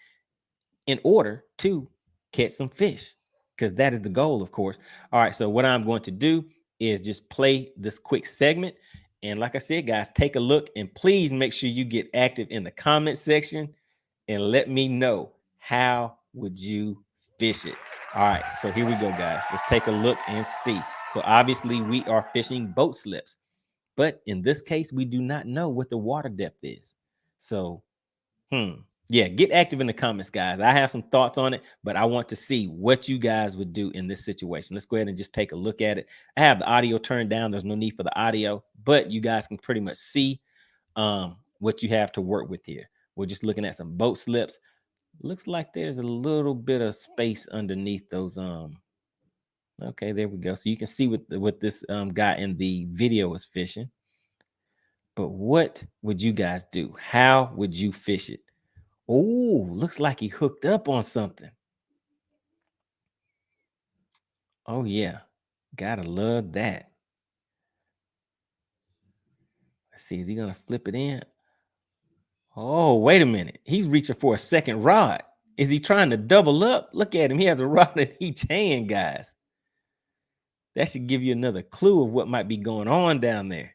[SPEAKER 1] in order to catch some fish, because that is the goal, of course. All right, so what I'm going to do is just play this quick segment. And like I said, guys, take a look and please make sure you get active in the comment section and let me know, how would you fish it? All right, so here we go, guys. Let's take a look and see. So obviously we are fishing boat slips, but in this case, we do not know what the water depth is. So, yeah, get active in the comments, guys. I have some thoughts on it, but I want to see what you guys would do in this situation. Let's go ahead and just take a look at it. I have the audio turned down. There's no need for the audio, but you guys can pretty much see what you have to work with here. We're just looking at some boat slips. Looks like there's a little bit of space underneath those. Okay, there we go. So you can see what this guy in the video is fishing. But what would you guys do? How would you fish it? Oh, looks like he hooked up on something. Oh, yeah. Gotta love that. Let's see. Is he going to flip it in? Oh, wait a minute. He's reaching for a second rod. Is he trying to double up? Look at him. He has a rod in each hand, guys. That should give you another clue of what might be going on down there.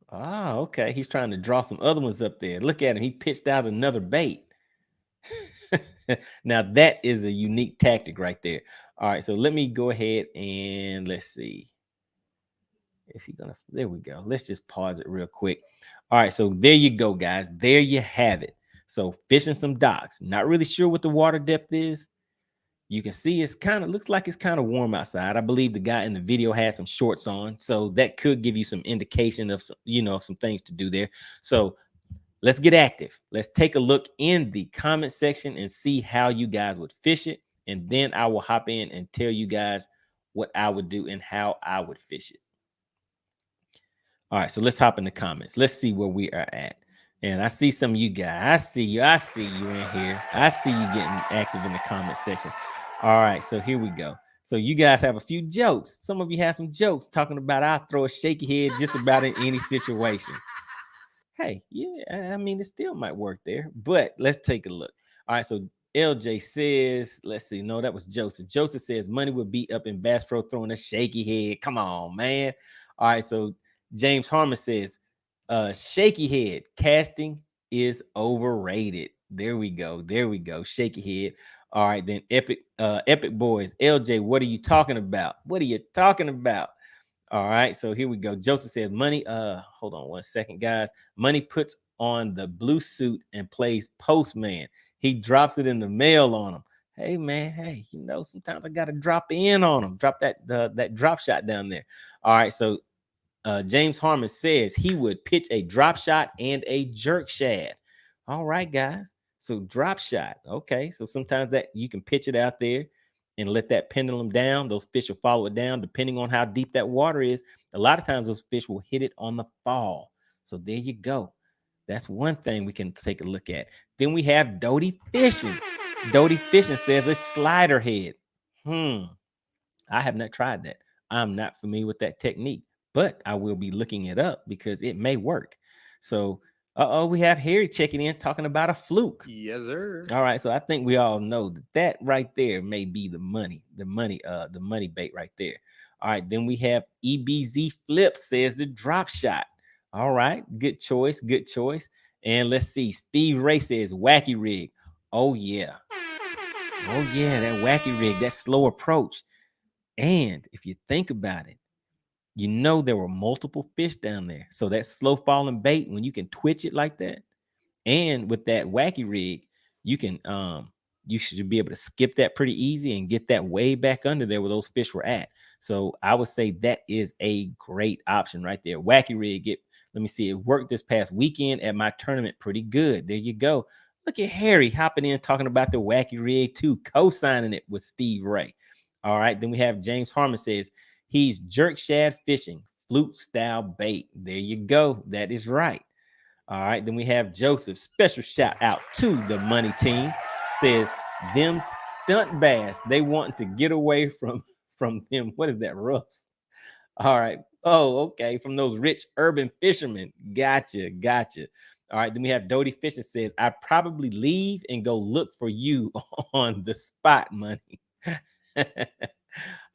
[SPEAKER 1] Ah, okay. He's trying to draw some other ones up there. Look at him. He pitched out another bait. Now that is a unique tactic right there. All right, so let me go ahead and let's see. Is he gonna? There we go. Let's just pause it real quick. All right, so there you go, guys. There you have it. So fishing some docks. Not really sure what the water depth is. You can see it's kind of looks like it's kind of warm outside. I believe the guy in the video had some shorts on, so that could give you some indication of some, you know, some things to do there. So let's get active. Let's take a look in the comment section and see how you guys would fish it. And then I will hop in and tell you guys what I would do and how I would fish it. All right, so let's hop in the comments. Let's see where we are at. And I see some of you guys. I see you in here. I see you getting active in the comment section. All right, so here we go. So you guys have a few jokes. Some of you have some jokes talking about I'll throw a shaky head just about in any situation. Hey, yeah, I mean, it still might work there, but let's take a look. All right, so LJ says, let's see. No, that was Joseph. Joseph says money would be up in Bass Pro throwing a shaky head. Come on, man. All right, so James Harmon says, shaky head casting is overrated. There we go. There we go. Shaky head. All right, then Epic Boys. LJ, what are you talking about? What are you talking about? All right, so here we go. Joseph said money. Hold on 1 second, guys. Money puts on the blue suit and plays postman. He drops it in the mail on him. Hey man, hey, you know, sometimes I gotta drop in on him. Drop that drop shot down there. All right, so James Harmon says he would pitch a drop shot and a jerk shad. All right, guys. So drop shot. Okay, so sometimes that you can pitch it out there and let that pendulum down. Those fish will follow it down depending on how deep that water is. A lot of times those fish will hit it on the fall. So there you go. That's one thing we can take a look at. Then we have Doty Fishing. Doty Fishing says a slider head. I have not tried that. I'm not familiar with that technique, but I will be looking it up because it may work. So we have Harry checking in talking about a fluke.
[SPEAKER 7] Yes, sir.
[SPEAKER 1] All right, so I think we all know that right there may be the money bait right there. All right, then we have EBZ Flip says the drop shot. All right, good choice, good choice. And let's see, Steve Ray says wacky rig. Oh yeah, that wacky rig, that slow approach. And if you think about it, you know there were multiple fish down there. So that slow falling bait, when you can twitch it like that, and with that wacky rig, you should be able to skip that pretty easy and get that way back under there where those fish were at. So I would say that is a great option right there. Wacky rig, let me see, it worked this past weekend at my tournament pretty good. There you go. Look at Harry hopping in talking about the wacky rig too, co-signing it with Steve Ray. All right, then we have James Harmon says he's jerk shad fishing, Fluke style bait. There you go. That is right. All right, then we have Joseph. Special shout out to the money team. Says them's stunt bass. They want to get away from them. What is that? Roughs. All right. Oh, okay. From those rich urban fishermen. Gotcha. All right. Then we have Dodie Fishing says, I probably leave and go look for you on the spot, money.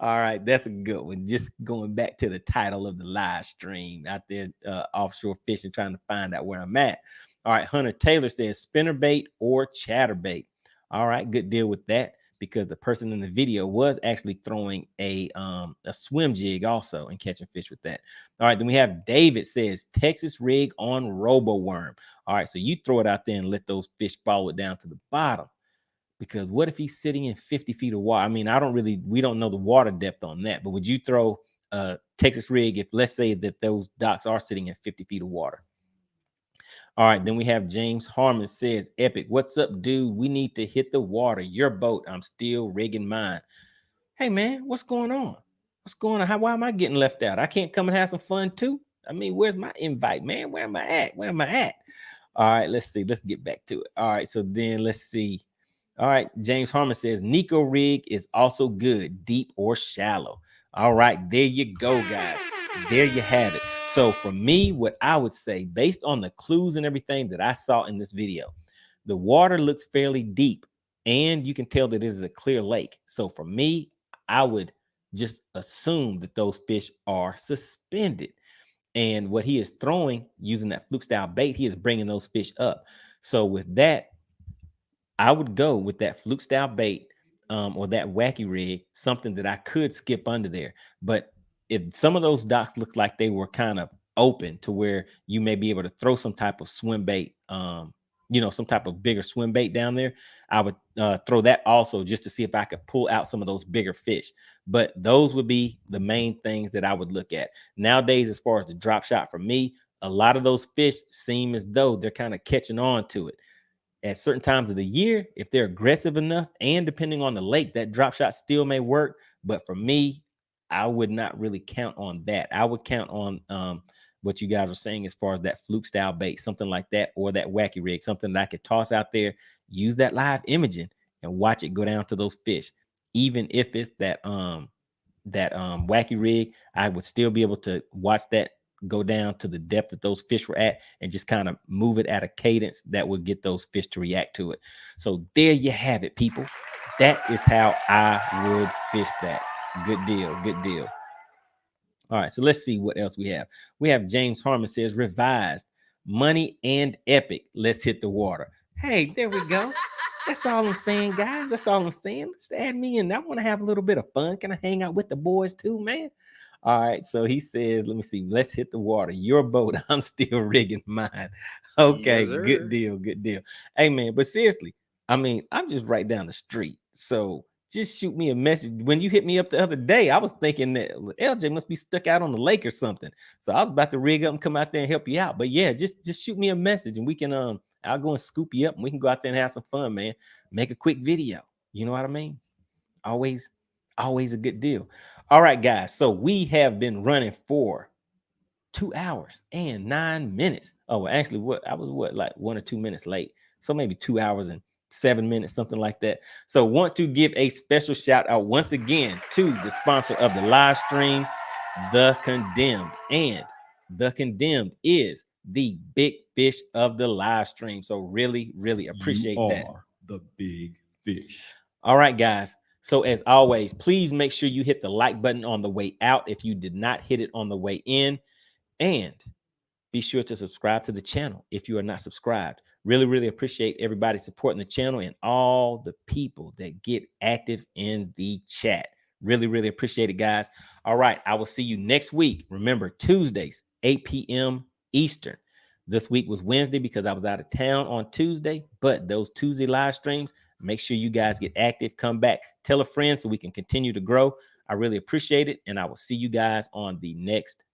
[SPEAKER 1] All right, that's a good one. Just going back to the title of the live stream, out there offshore fishing, trying to find out where I'm at. All right, Hunter Taylor says spinnerbait or chatterbait. All right, good deal with that, because the person in the video was actually throwing a swim jig also and catching fish with that. All right, then we have David says Texas rig on robo worm. All right, so you throw it out there and let those fish follow it down to the bottom. Because what if he's sitting in 50 feet of water? I mean, we don't know the water depth on that, but would you throw a Texas rig if, let's say that those docks are sitting in 50 feet of water? All right, then we have James Harmon says, Epic, what's up, dude? We need to hit the water. Your boat, I'm still rigging mine. Hey, man, what's going on? Why am I getting left out? I can't come and have some fun too? I mean, where's my invite, man? Where am I at? All right, let's see. Let's get back to it. All right, so then let's see. All right, James Harmon says Noco rig is also good, deep or shallow. All right, there you go, guys. There you have it. So for me, what I would say, based on the clues and everything that I saw in this video, the water looks fairly deep, and you can tell that it is a clear lake. So for me, I would just assume that those fish are suspended. And what he is throwing using that fluke style bait, he is bringing those fish up. So with that, I would go with that fluke style bait or that wacky rig, something that I could skip under there. But if some of those docks look like they were kind of open to where you may be able to throw some type of swim bait, some type of bigger swim bait down there, I would throw that also just to see if I could pull out some of those bigger fish. But those would be the main things that I would look at. Nowadays, as far as the drop shot for me, a lot of those fish seem as though they're kind of catching on to it. At certain times of the year, if they're aggressive enough, and depending on the lake, that drop shot still may work. But for me, I would not really count on that. I would count on what you guys are saying as far as that fluke style bait, something like that, or that wacky rig, something that I could toss out there, use that live imaging, and watch it go down to those fish. Even if it's that wacky rig, I would still be able to watch that go down to the depth that those fish were at and just kind of move it at a cadence that would get those fish to react to it. So there you have it, people. That is how I would fish that. Good deal. All right, so let's see what else we have. We have James Harmon says revised money and epic. Let's hit the water. Hey, there we go. That's all I'm saying, guys. That's all I'm saying. Let's add me in. I want to have a little bit of fun. Can I hang out with the boys too, man? All right, so he says, let me see. Let's hit the water. Your boat. I'm still rigging mine. Okay, yes, good deal. Hey, man, but seriously, I mean, I'm just right down the street. So just shoot me a message. When you hit me up the other day, I was thinking that LJ must be stuck out on the lake or something. So I was about to rig up and come out there and help you out. But yeah, just shoot me a message and we can I'll go and scoop you up and we can go out there and have some fun, man. Make a quick video. You know what I mean? Always a good deal. All right, guys. So we have been running for 2 hours and 9 minutes. Oh, actually, I was like 1 or 2 minutes late. So maybe 2 hours and 7 minutes, something like that. So want to give a special shout out once again to the sponsor of the live stream, The Condemned. And The Condemned is the big fish of the live stream. So really appreciate that.
[SPEAKER 6] The big fish.
[SPEAKER 1] All right, guys. So as always, please make sure you hit the like button on the way out if you did not hit it on the way in. And be sure to subscribe to the channel if you are not subscribed. Really appreciate everybody supporting the channel and all the people that get active in the chat. Really, really appreciate it, guys. All right. I will see you next week. Remember, Tuesdays, 8 p.m. Eastern. This week was Wednesday because I was out of town on Tuesday, but those Tuesday live streams, make sure you guys get active, come back, tell a friend so we can continue to grow. I really appreciate it, and I will see you guys on the next